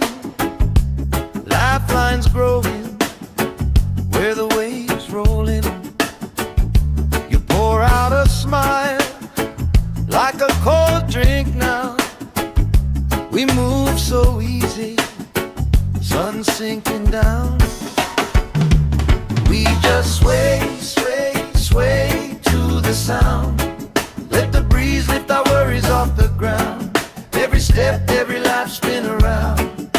lifelines growing where the waves rolling. You pour out a smile like a cold drink now. We move so easy, sun sinking down. We just sway, sway, sway to the sound. Let the breeze lift our worries off the ground. Every step, every laugh, spin around.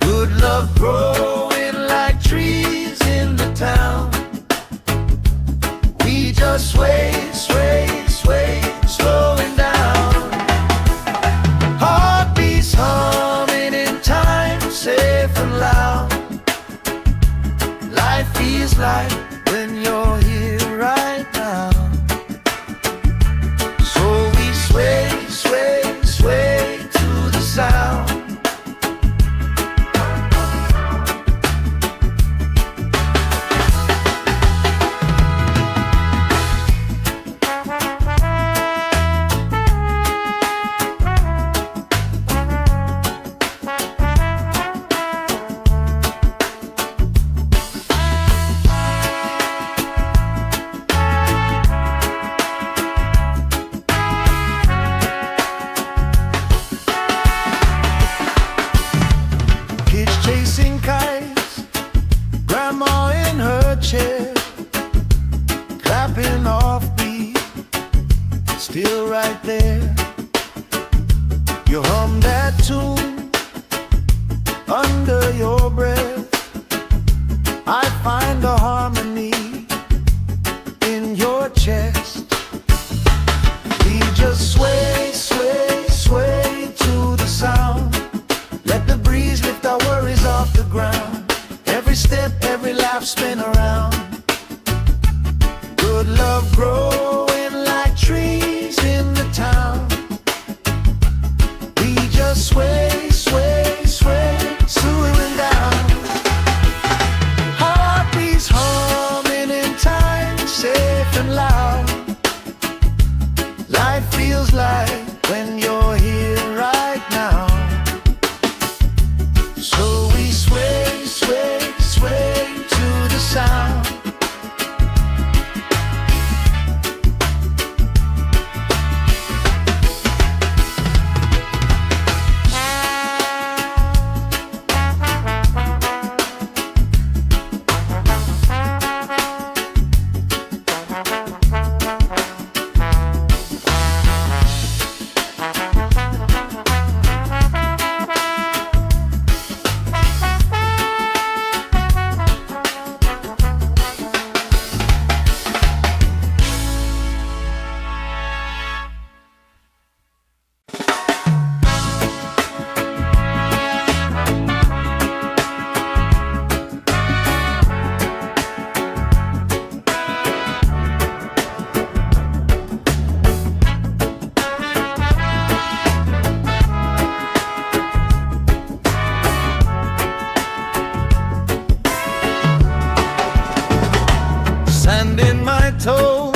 Good love growing like trees in the town. We just sway, sway, sway, slowing down. Heartbeats humming in time, safe and loud. Life feels like when you're here right now. Sway, sway, sway to the sound. Chasing kites, grandma in her chair, clapping off beat, still right there. You hum that tune under your breath. I find a harmony in your chest. We just sway, sway, sway to the sound. Let the breeze lift our worries off the ground. Every step, every laugh, spin around. Good love growing like trees in the town. We just sway, sway, sway, swooing down. Heartbeats home. Sand in my toes,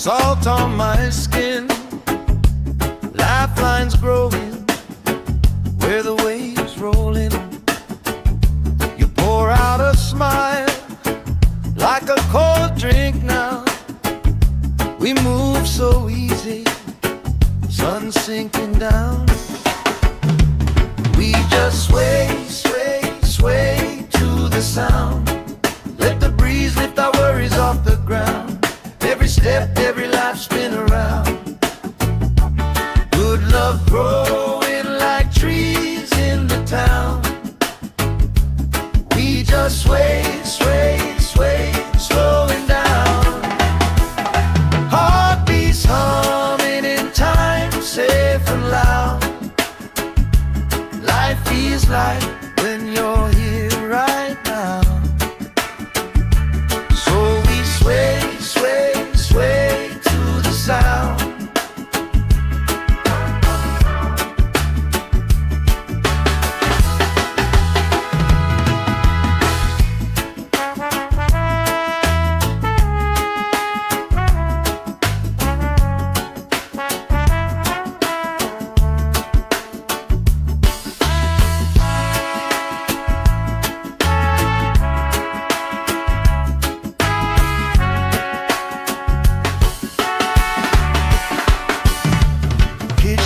salt on my skin, lifelines growing where the waves rolling. You pour out a smile like a cold drink now. We move so easy, sun sinking down. We just sway, sway, sway to the sound. Let the breeze lift our worries off the ground. Every step, every life spin around. Good love growing like trees in the town. We just sway, sway, sway, slowing down. Heartbeats humming in time, safe and loud. Life feels like when you're here right now. So we sway, sway, sway to the sound.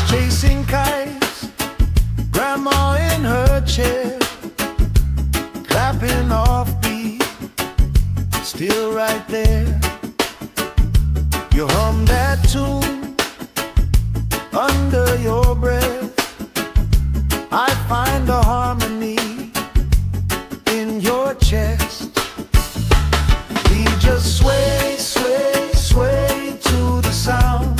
Chasing kites, grandma in her chair, clapping off beat, still right there. You hum that tune under your breath. I find a harmony in your chest. We just sway, sway, sway to the sound.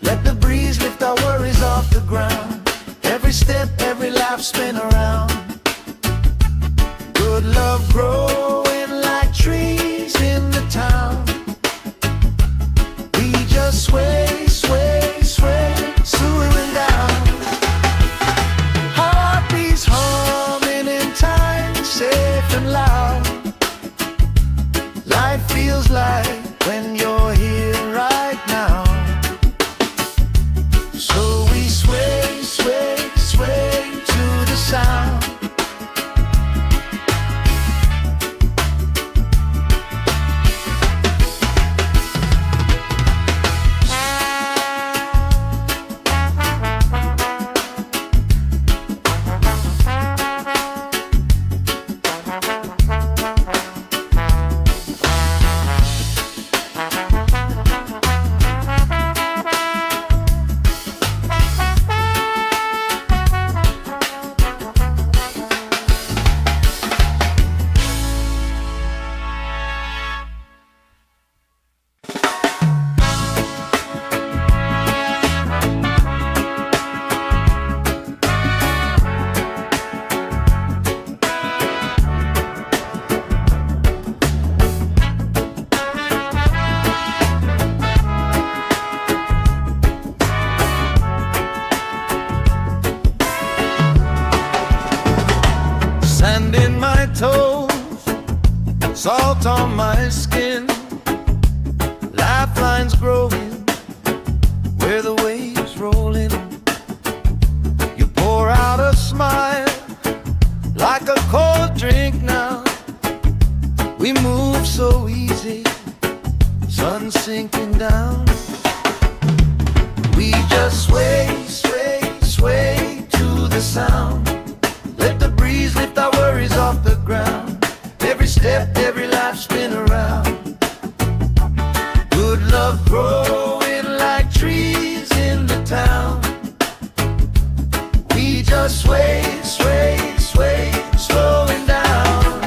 Let the breeze lift our worries off the ground. Every step, every life spin around. Good love growing like trees in the town. We just sway, sway, sway, slowing down. Heartbeats humming in time, safe and loud. Life feels like when you're here right now. So we sway, sway, sway to the sound. Sand in my toes, salt on my skin, lifelines growing where the waves rolling. You pour out a smile like a cold drink now. We move so easy, sun sinking down. We just sway, sway, sway to the sound. Let the breeze lift our worries off the ground. Every step, every life spin around. Good love growing like trees in the town. We just sway, sway, sway, slowing down.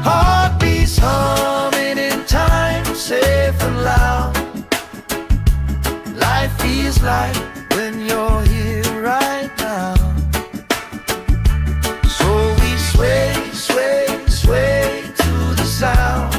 Heartbeats humming in time, safe and loud. Life feels like when you're here right now. So we sway, sway, sway to the sound.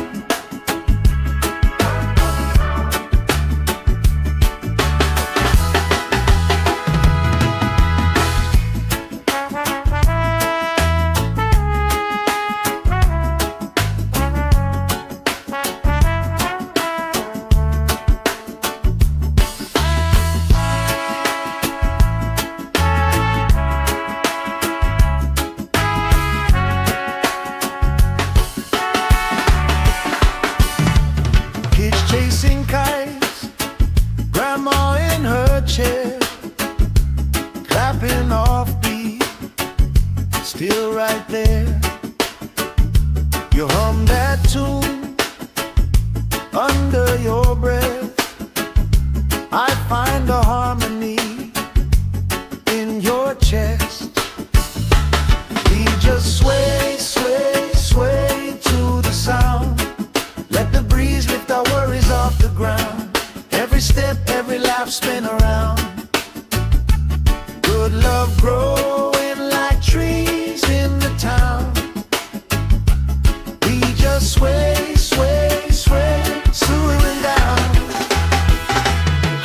hum that tune under your breath. I find a harmony in your chest. We just sway, sway, sway to the sound. Let the breeze lift our worries off the ground. Every step, every laugh, spin around. Good love growing like trees in the town. We just sway, sway, sway, swooning down.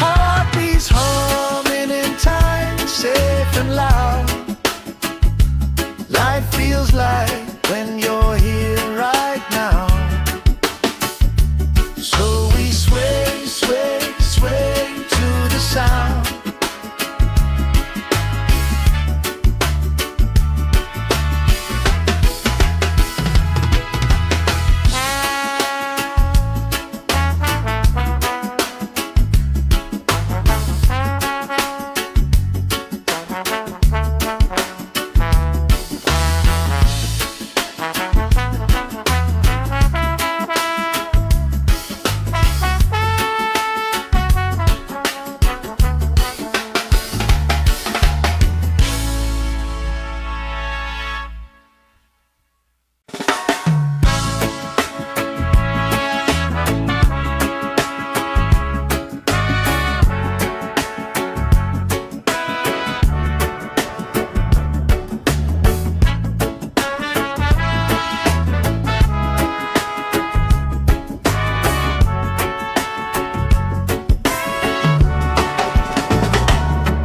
Heartbeats humming in time, safe and loud. Life feels like when you're here right now. So we sway, sway, sway to the sound.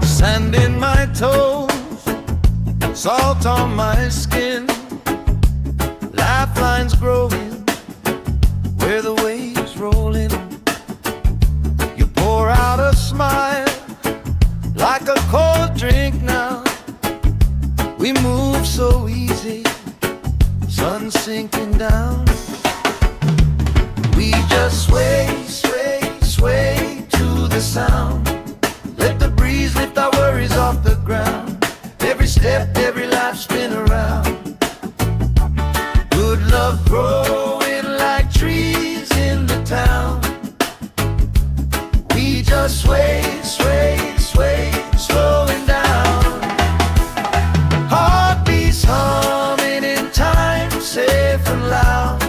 Sand in my toes, salt on my skin, lifelines growing where the waves rolling. You pour out a smile like a cold drink now. We move so easy, sun sinking down. We just sway, sway, sway to the sound. Let the breeze lift our worries off the ground. Every step, every life, spin around. Good love growing like trees in the town. We just sway, sway, sway, slowing down. Heartbeats humming in time, safe and loud.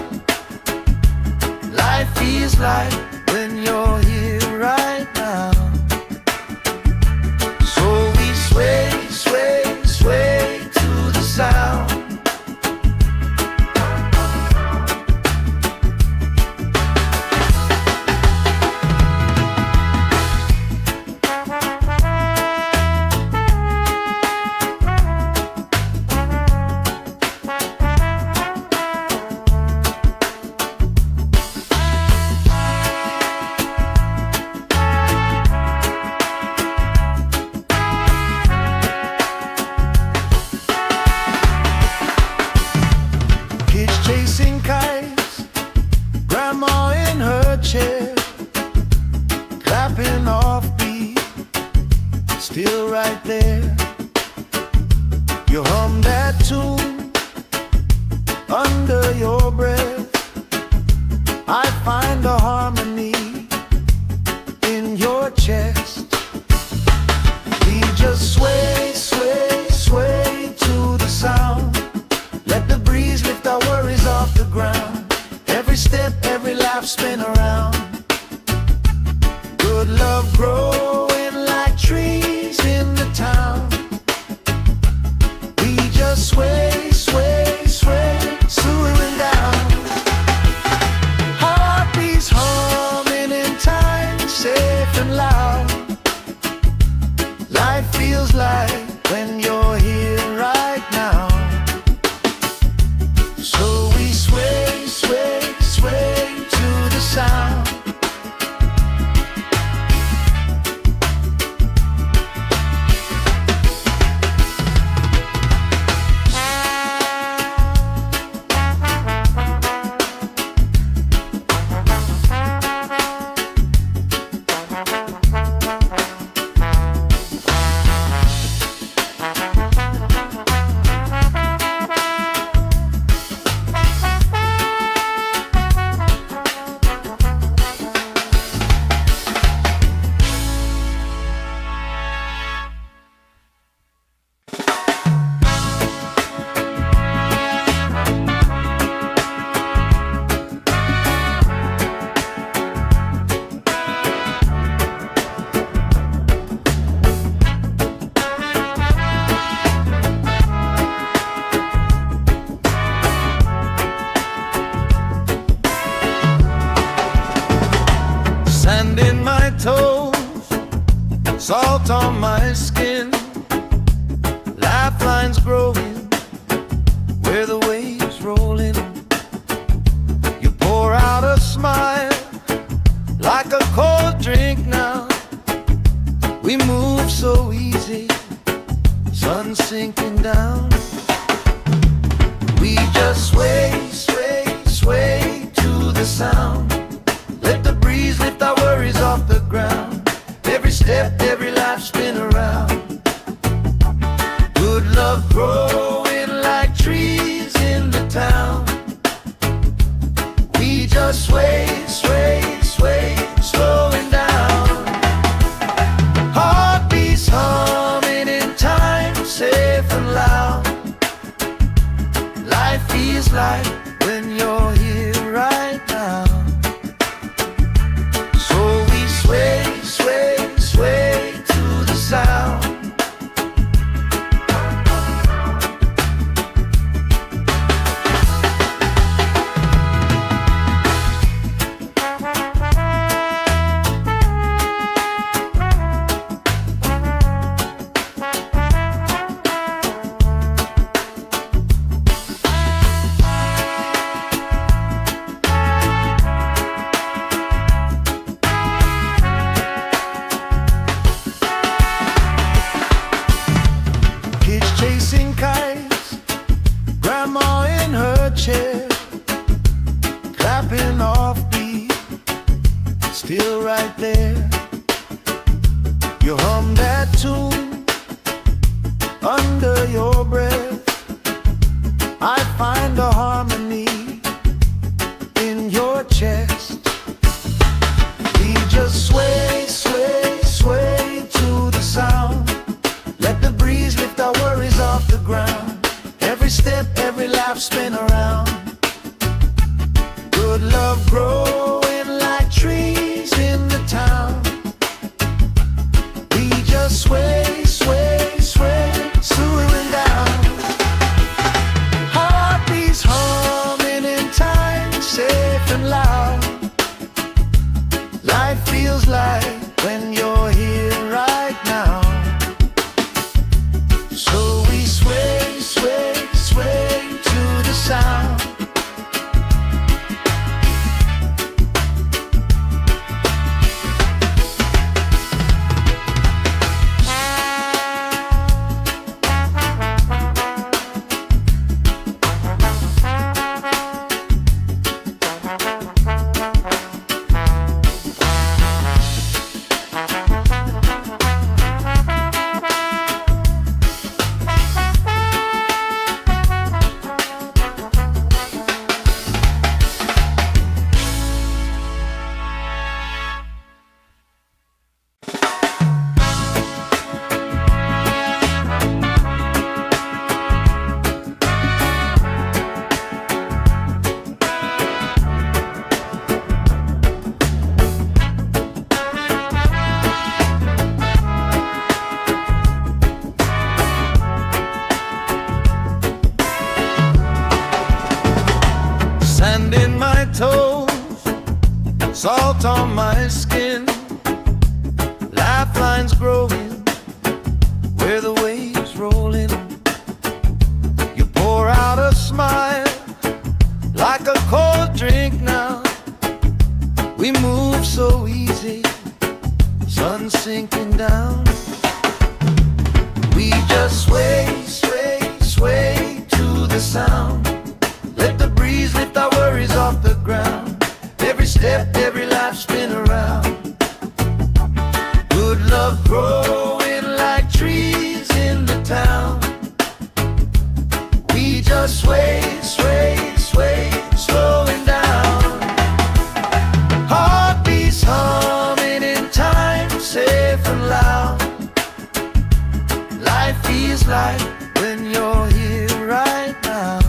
Life feels like when you're here right now. Sway, sway, sway to the sound. Chasing kites, grandma in her chair, clapping off beat, still right there. You hum that tune under your breath. I find a harmony in your chest. We just sway, sway, sway to the sound. Let the breeze lift our worries off the ground. Every step, every laugh, spin around. Good love growing like trees in the town. We just sway, sway, sway, swooning down. Heartbeats humming in time, safe and loud. Life feels like when you're here right now. So we sway, sway, sway to the sound. Sand in my toes, salt on my skin, lifelines growing where the waves rolling. You pour out a smile like a cold drink now. We move so easy, sun sinking down. We just sway, sway, sway to the sound. Let the breeze lift our worries off the ground. Every step, every life spin around. Good love growing like trees in the town. We just sway, sway, sway, slowing down. Heartbeats humming in time, safe and loud. Life feels like when you're here right now. So we sway, sway, sway to the sound. Chasing kites, grandma in her chair, clapping off beat, still right there. You hum that tune under your breath. I find a harmony in your chest. We just sway, sway, sway to the sound. Let the breeze lift our worries off the ground. Every step, every life spin around. Good love growing like trees in the town. We just sway, sway, sway, slowing down. Heartbeats humming in time, safe and loud. Life feels like when you're here right now. So we sway, sway, sway to the sound. Sand in my toes, salt on my skin, lifelines growing where the waves rolling. You pour out a smile like a cold drink now. We move so easy, sun sinking down. We just sway, sway, sway to the sound. Let the breeze lift our worries off the ground. Every step, every life spin around. Good love growing like trees in the town. We just sway, sway, sway, slowing down. Heartbeats humming in time, safe and loud. Life feels like when you're here right now.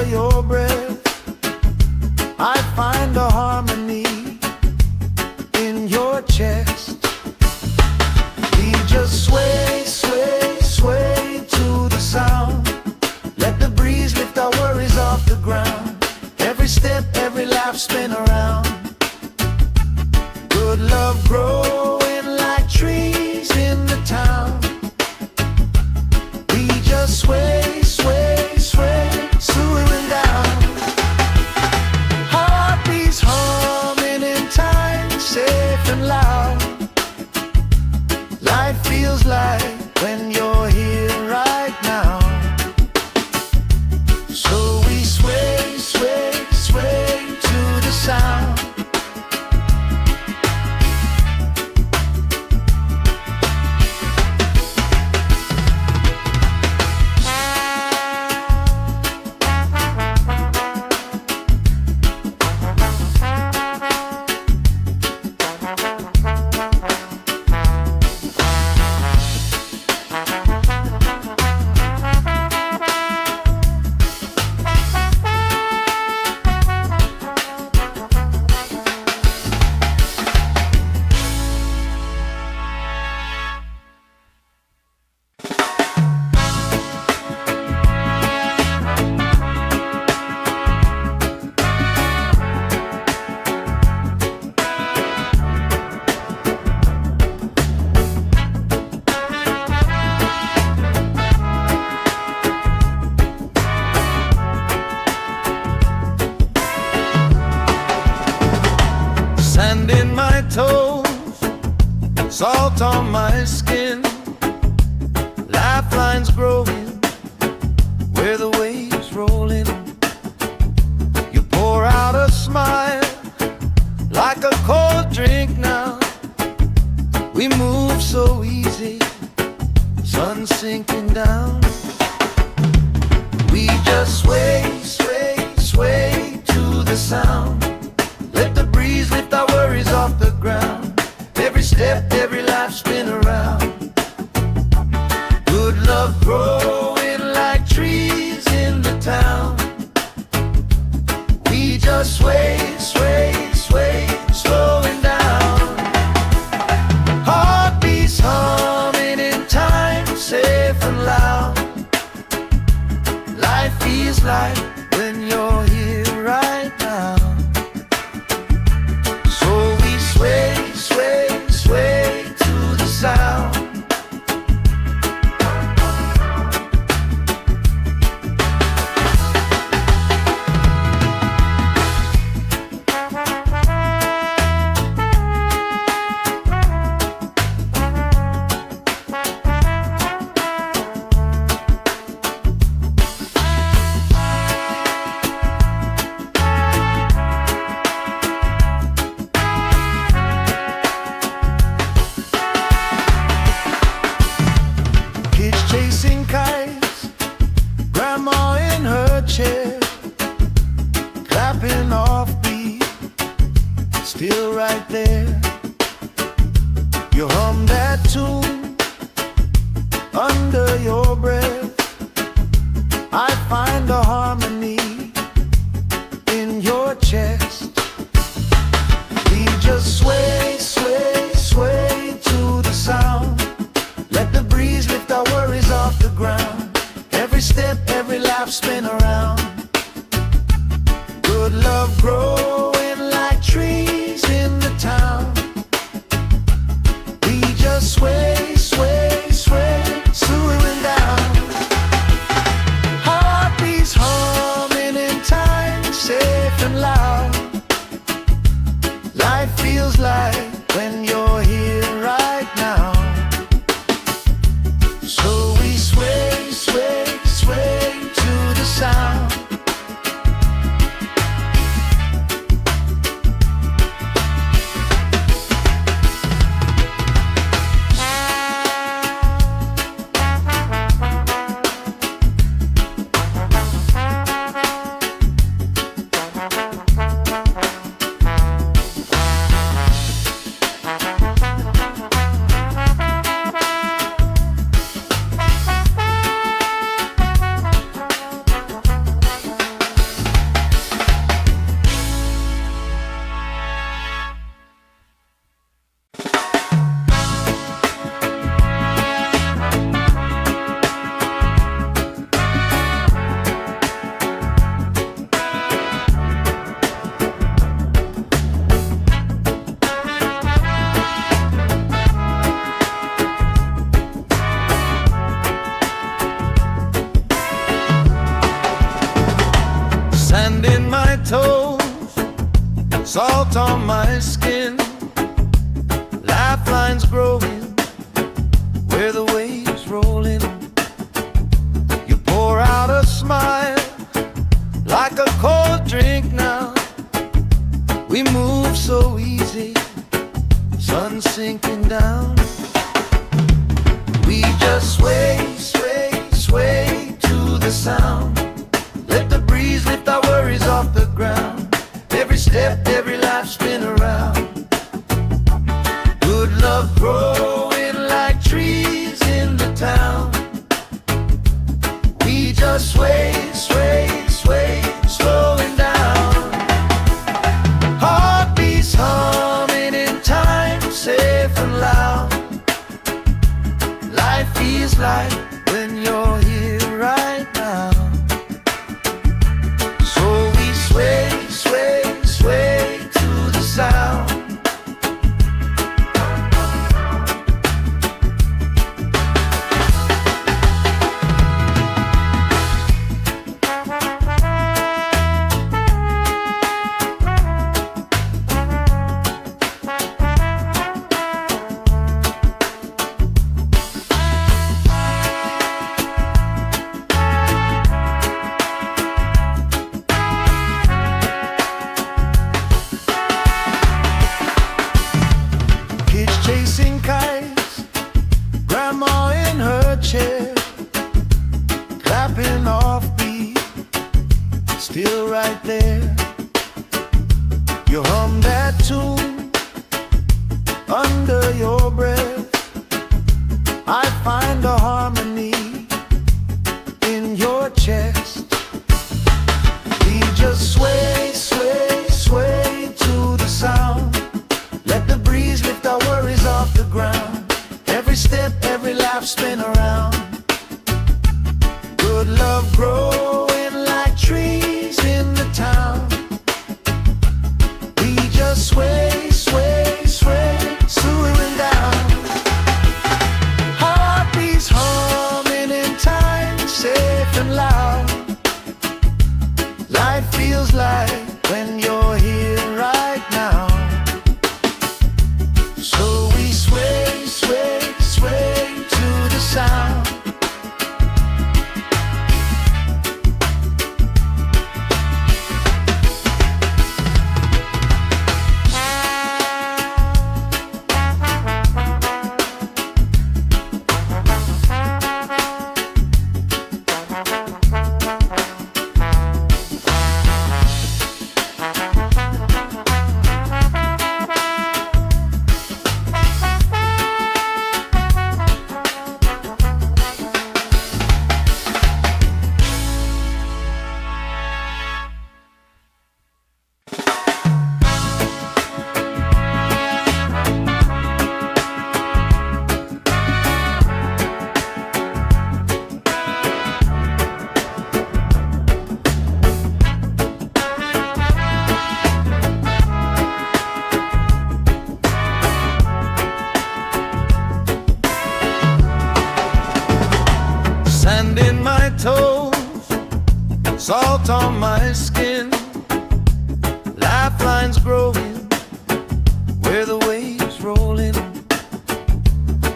your breath, I find a harmony in your chest. We just sway, sway, sway to the sound. Let the breeze lift our worries off the ground. Every step, every laugh, spin around. Good love growing like trees in the town. We just sway, sway, sway, swaying down. Heartbeats humming in time, safe and loud. Life feels like when you're here right now. So we sway, sway, sway to the sound. Sand in my toes, salt on my skin, lifelines growing where the waves rolling. You pour out a smile like a cold drink now. We move so easy, sun sinking down. We just sway, sway, sway to the sound. Let the breeze lift our worries off the ground. Every step, every life, spin around. Good love growing like trees in the town. We just sway, sway, sway, slowing down. Heartbeats humming in time, safe and loud. Life feels like when you're here right now. Sway, sway, sway to the sound. Chasing kites, grandma in her chair, clapping off beat, still right there. You hum that tune under your breath. I find a harmony in your chest. We just sway, sway, sway to the sound. Let the breeze lift our worries off the ground. Every step, every laugh, spin around. Good love growing like trees in the town. We just sway, sway, sway, swaying down. Heartbeats humming in time, safe and loud. Life feels like when you're here right now. So we sway, sway, sway to the sound. so easy, sun sinking down. We just sway, sway, sway to the sound. Let the breeze lift our worries off the ground. Every step, every life spin around. Good love growing like trees in the town. We just sway, sway, sway, slowing down. Heartbeats humming in time, safe and loud. Life feels like when you're here right now. So we sway, sway, sway to the sound. Chasing kites, grandma in her chair, clapping off beat, still right there. You hum that tune under your breath. I find a harmony in your chest. We just sway, sway, sway to the sound. Let the breeze lift our worries off the ground. Every step, every laugh spin around. Good love growing like trees in the town. We just sway, sway, sway, slowing down. Heartbeats humming in time, safe and loud. Life feels like when you're here right now. So we sway, sway, sway to the sound. Sand in my toes, salt on my skin, lifelines growing where the waves roll in.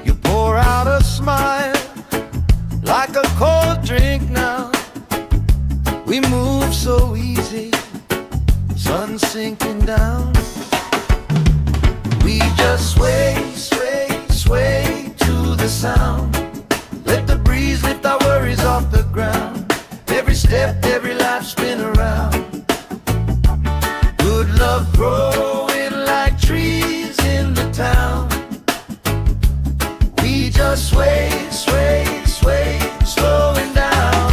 You pour out a smile like a cold drink now. We move so easy, sun sinking down. We just sway, sway, sway to the sound. Let the breeze lift our worries off the ground. Every step, every life spin around. Good love growing like trees in the town. We just sway, sway, sway, slowing down.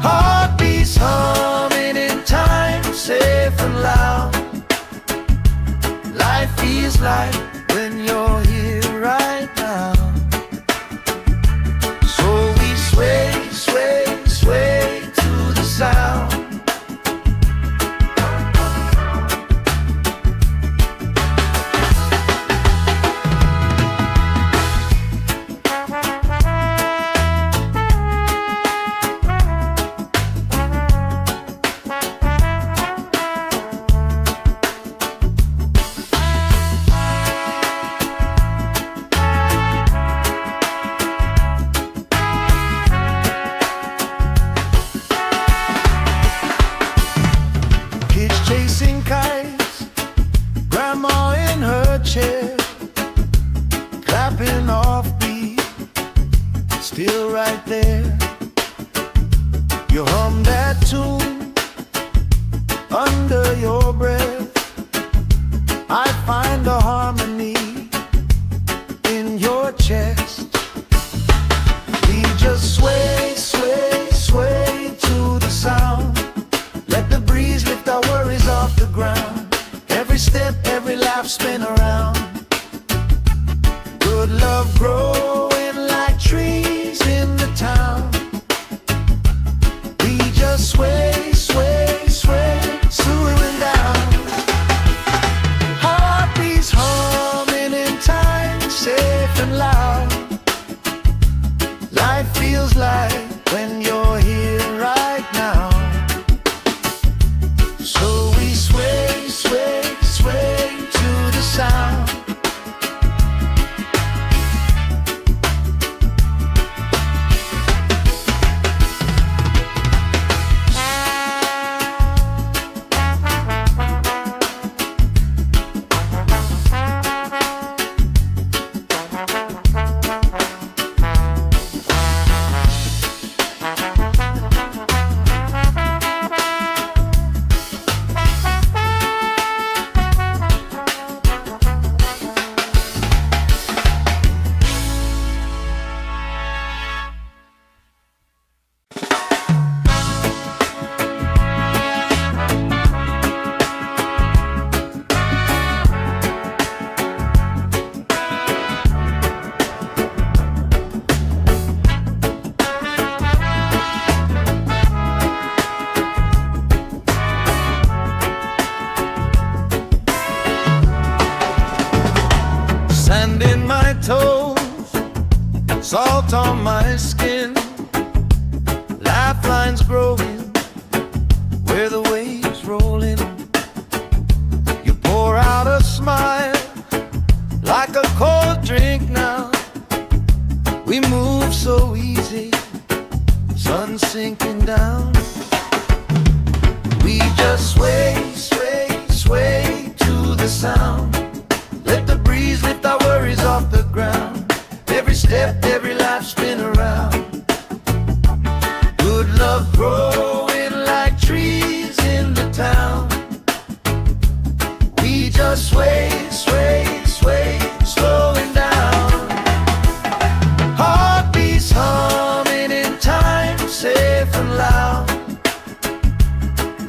Heartbeats humming in time, safe and loud. Life feels like when you're here right now. still right there. You hum that tune under your breath. I find a harmony in your chest. We just sway, sway, sway to the sound. Let the breeze lift our worries off the ground. Every step, every laugh, spin around. Good love growing like trees in the town. We just sway, sway, sway, slowing down. Heartbeats humming in time, safe and loud. Life feels like when you're here right now. So we sway, sway, sway to the sound. Sand in my toes, salt on my skin, lifelines growing where the waves rolling. You pour out a smile like a cold drink now. We move so easy, sun sinking down. We just sway, sway, sway to the sound. Let the breeze lift our worries off the ground. Every step, every laugh, spin around. Good love growing like trees in the town. We just sway, sway, sway, slowing down. Heartbeats humming in time, safe and loud.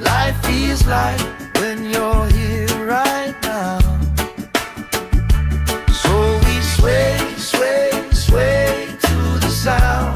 Life feels like when you're here right now. Sway, sway, sway to the sound.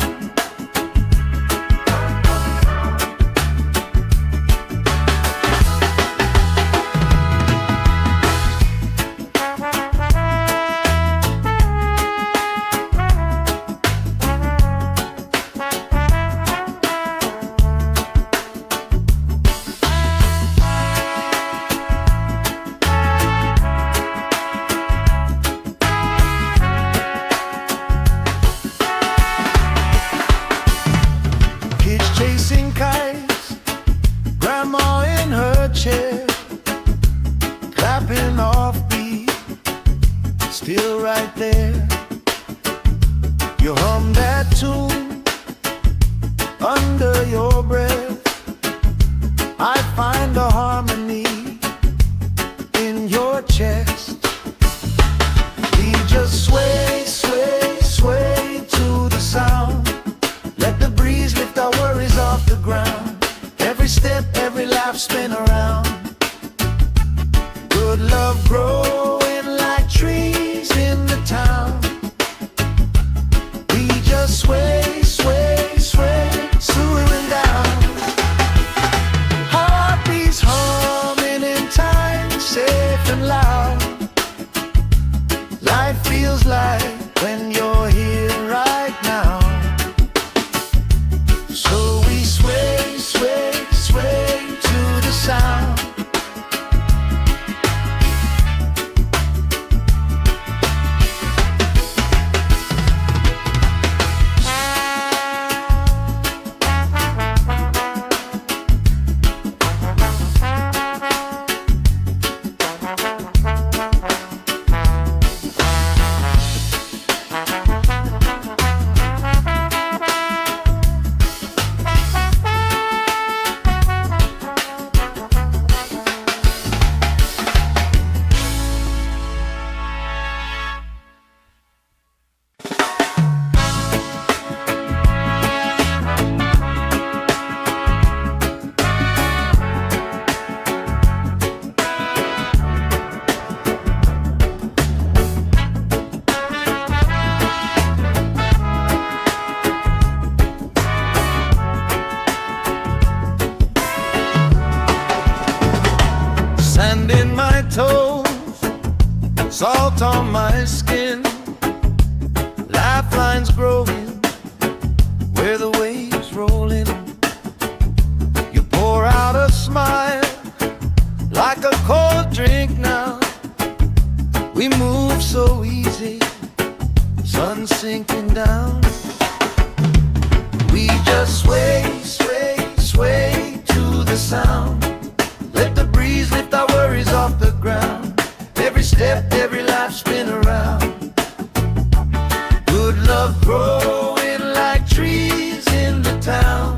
Chasing kites, grandma in her chair, clapping off beat, still right there. You hum that tune under your breath. I find a harmony in your chest. We just sway, sway, sway to the sound. Let the breeze lift our worries off the ground. Every step, every laugh, spin around. Good love growing like trees in the town. We just sway, sway, sway, slowing down. salt on my skin, lifelines growing where the waves roll in. You pour out a smile like a cold drink now. We move so easy, sun sinking down. We just sway, sway, sway to the sound. Let the breeze lift our worries off the ground. Every step, every life spin around. Good love growing like trees in the town.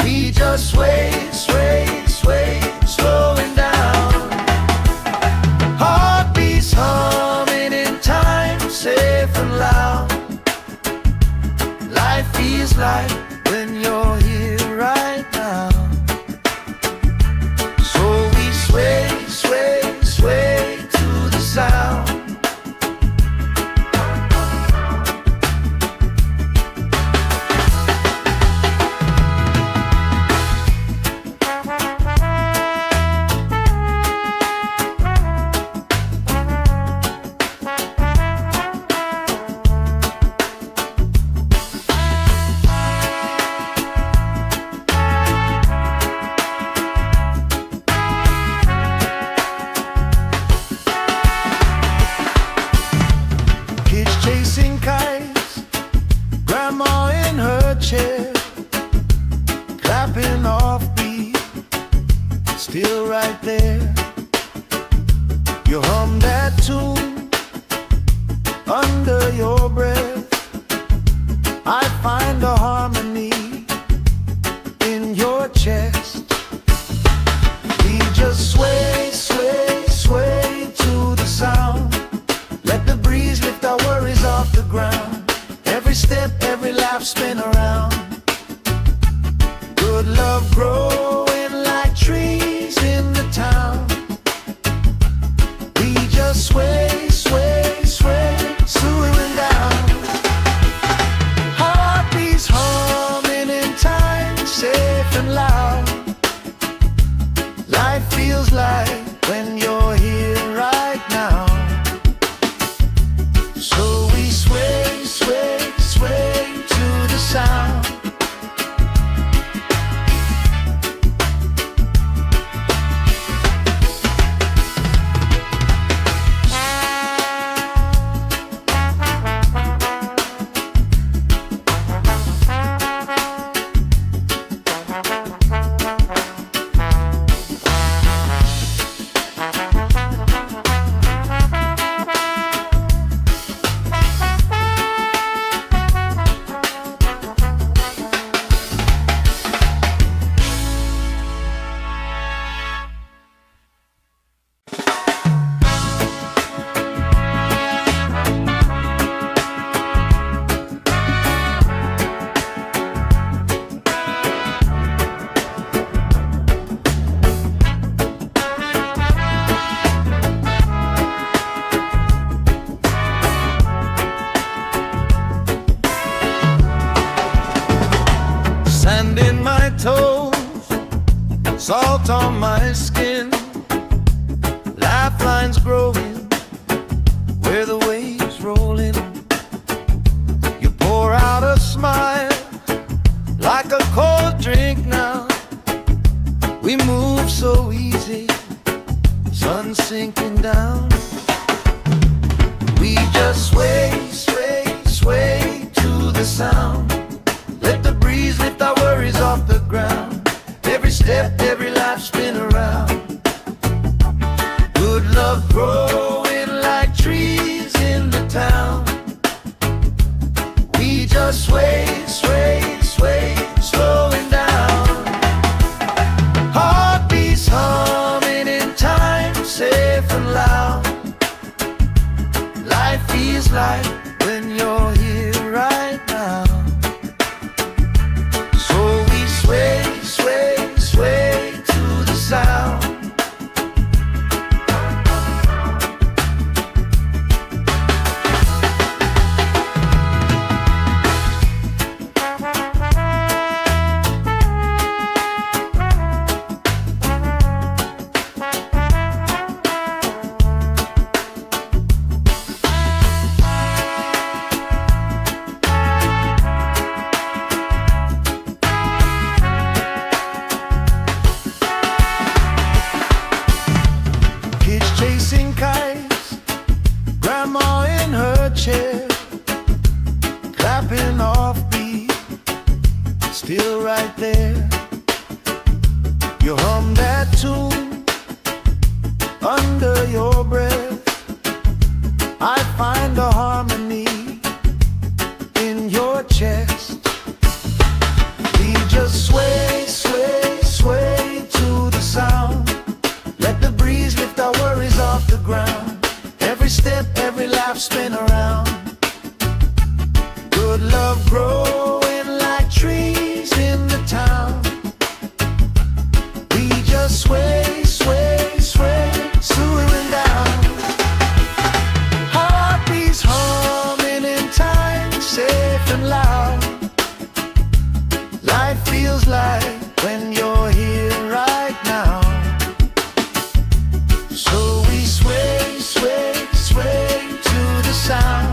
We just sway, sway, sway, slowing down. Heartbeats humming in time, safe and loud. Life feels like when you're here right now. So we sway, sway, sway to the sound. Chasing kites, grandma in her chair, clapping off beat, still right there. You hum that tune under your breath. I find a harmony in your chest. We just sway, sway, sway to the sound. Let the breeze lift our worries off the ground. Every step, every laugh spin around. Good love growing like trees in the town. We just sway, sway, sway, slowing down. Heartbeats humming in time, safe and loud. Life feels like when you're here right now. So we sway, sway, sway to the sound. Sand in my toes, salt on my skin, lifelines growing where the waves roll in. You pour out a smile like a cold drink now. We move so easy, sun sinking down. We just sway, sway, sway to the sound. Let the breeze lift our worries off the ground. Every step, every life spin around. Good love growing like trees in the town. We just sway, sway, sway, slowing down. Heartbeats humming in time, safe and loud. Life feels like when you're here right now. So we sway, sway, sway to the sound. clapping off beat, still right there. You hum that tune under your breath. I find a harmony in your chest. We just sway, sway, sway to the sound. Let the breeze lift our worries off the ground. Every step, every lap, spin around. Good love growing like trees in the town. We just sway, sway, sway, swooing down. Heartbeats humming in time, safe and loud. Life feels like when you're here right now. So we sway, sway, sway to the sound.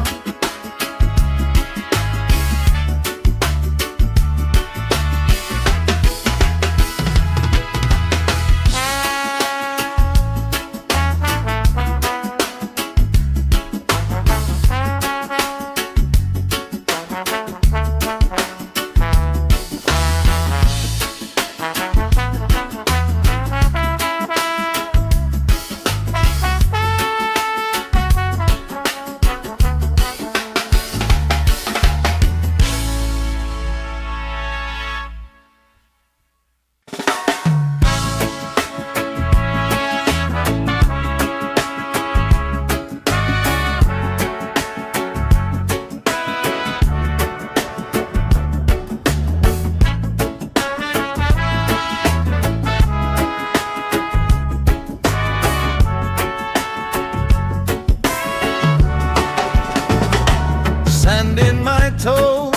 Sand in my toes,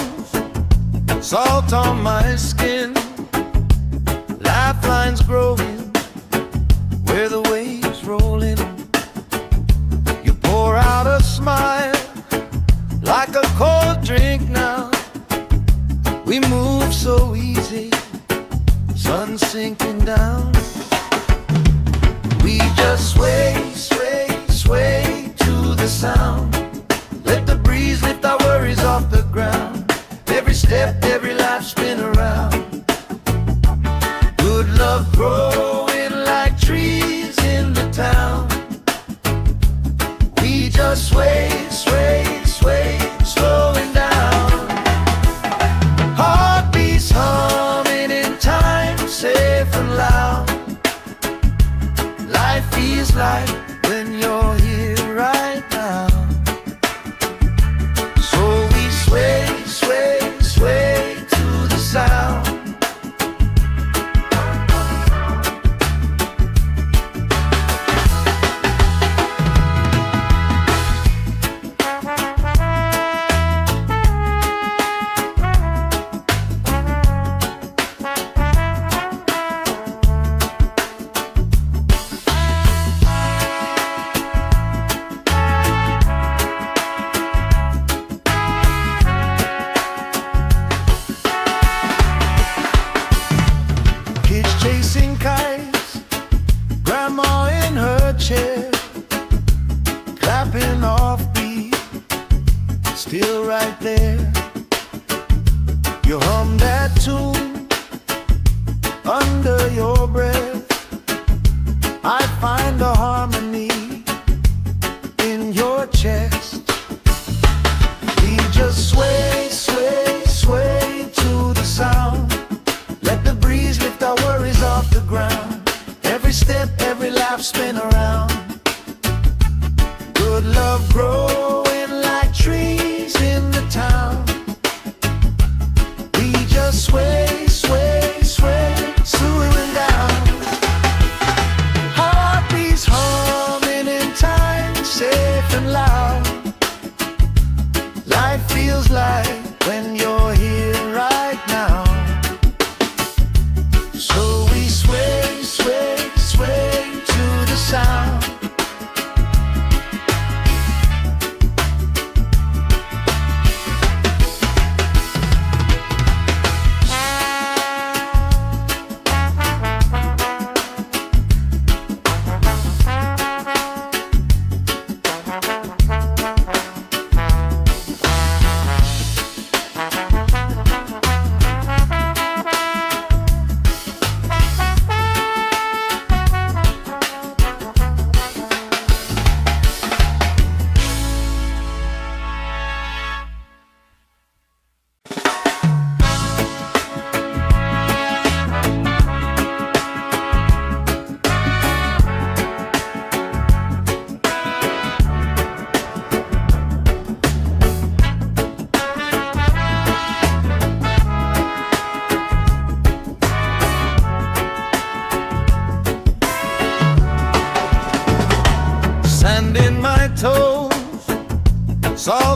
salt on my skin, lifelines growing where the waves rolling. You pour out a smile like a cold drink now. We move so easy, sun sinking down. We just sway, sway, sway to the sound. Let the breeze lift our worries off the ground. Every step, every life, spin around. Good love growing like trees in the town. We just sway, sway, sway, slowing down. Heartbeats humming in time, safe and loud. Life feels like when you're here right now. Sway, sway, sway to the sound. Chasing kites, grandma in her chair, clapping off beat, still right there. You hum that tune under your breath. I find a harmony in your chest. We just sway, sway, sway to the sound. Let the breeze lift our worries off the ground. Every step, every lap, spin around. Good love growing like trees in the town. We just sway, sway, sway, swooing down. Heartbeats humming in time, safe and loud. Life feels like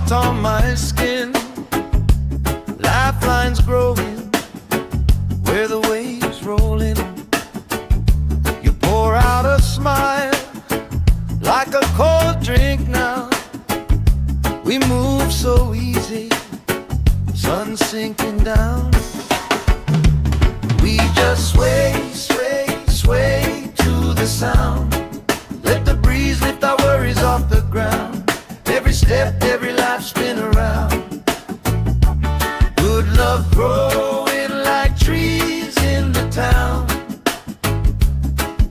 salt on my skin, lifelines growing where the waves roll in. You pour out a smile like a cold drink now. We move so easy, sun sinking down. We just sway, sway, sway to the sound. Let the breeze lift our worries off the ground. Every step, every life spin around. Good love growing like trees in the town.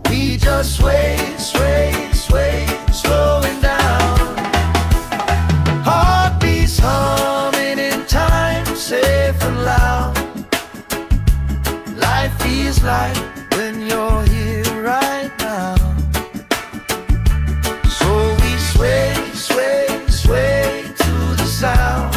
We just sway, sway, sway, slowing down. Heartbeats humming in time, safe and loud. Life feels like when you're here right now. So we sway, sway, sway to the sound.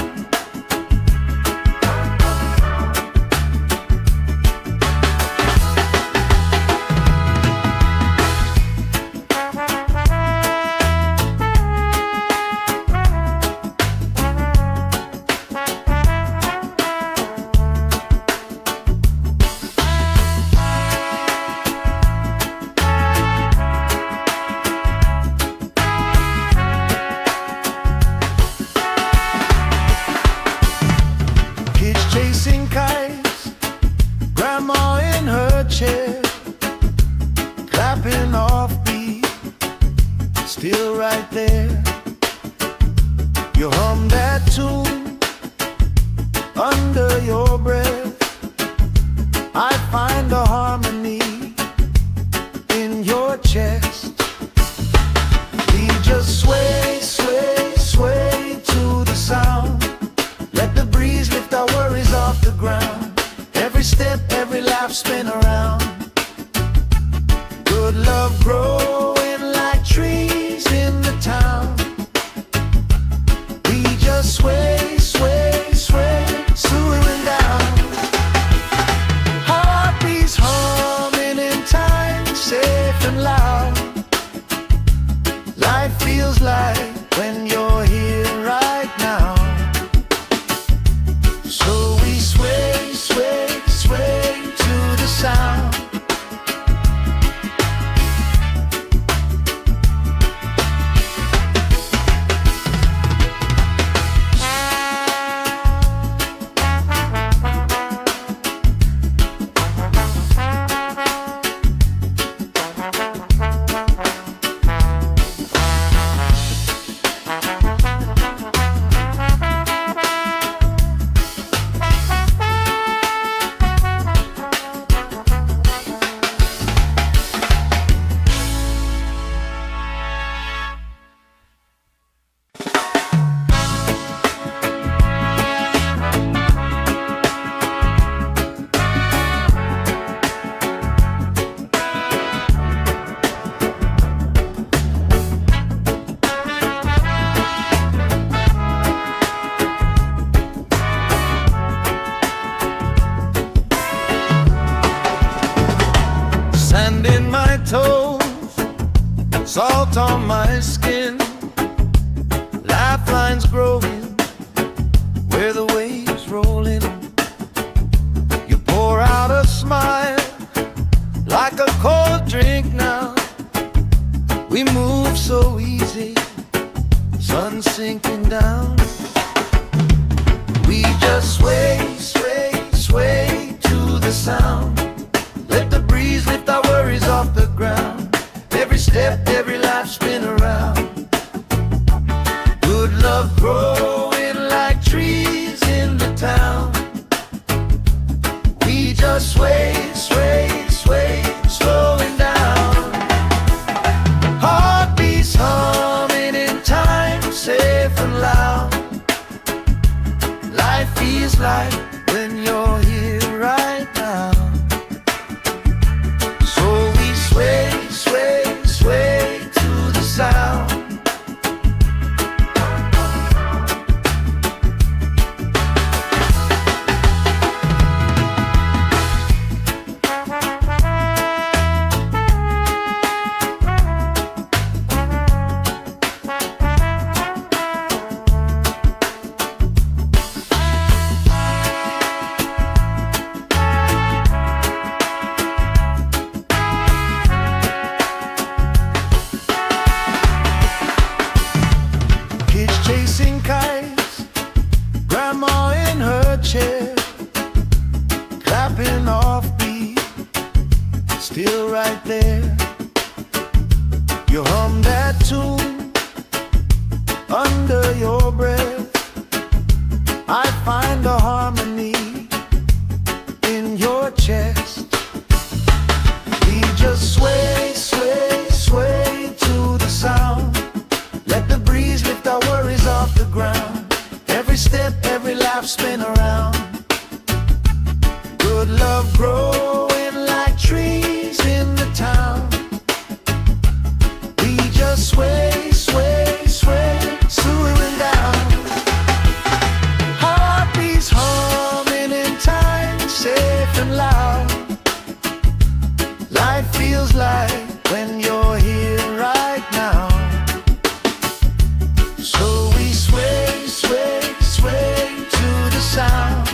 Chasing kites, grandma in her chair, clapping off beat, still right there. You hum that tune under your breath. I find a harmony in your chest. We just sway, sway, sway to the sound. Let the breeze lift our worries off the ground. Every step, every life spin around. Good love growing like trees in the town. We just sway, sway, sway, slowing down. Heartbeats humming in time, safe and loud. Life feels like when you're here right now. So we sway, sway, sway to the sound. Sand in my toes, salt on my skin, lifelines growing where the waves roll in. You pour out a smile like a cold drink now. We move so easy, sun sinking down. We just sway, sway, sway to the sound. Let the breeze lift our worries off the ground. Every step, every life spin around. Good love growing like trees in the town. We just sway, sway, sway, slowing down. Heartbeats humming in time, safe and loud. Life feels like when you're here right now. So we sway, sway, sway to the sound. find a harmony in your chest. We just sway, sway, sway to the sound. Let the breeze lift our worries off the ground. Every step, every laugh, spin around. Good love growing like trees in the town. We just sway, sway, sway, swooing down. Heartbeats humming in time, safe and loud. Life feels like when you're here right now. So we sway, sway, sway to the sound.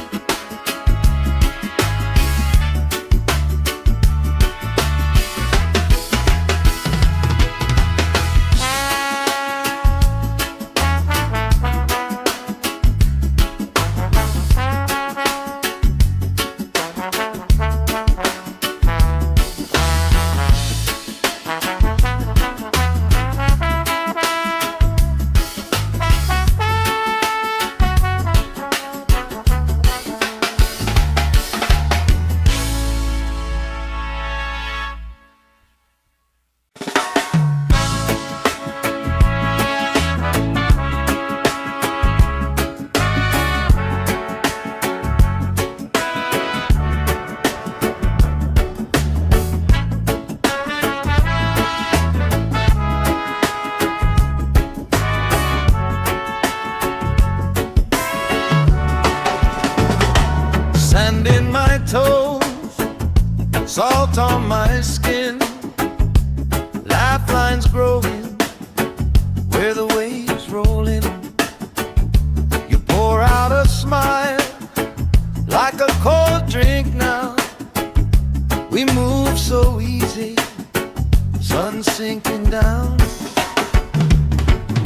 Sand in my toes, salt on my skin, lifelines growing where the waves roll in. You pour out a smile like a cold drink now. We move so easy, sun sinking down.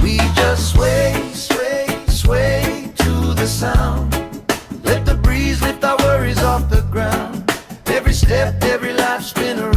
We just sway, sway, sway to the sound. Let the breeze lift our worries off the ground. Every step, every life spin around.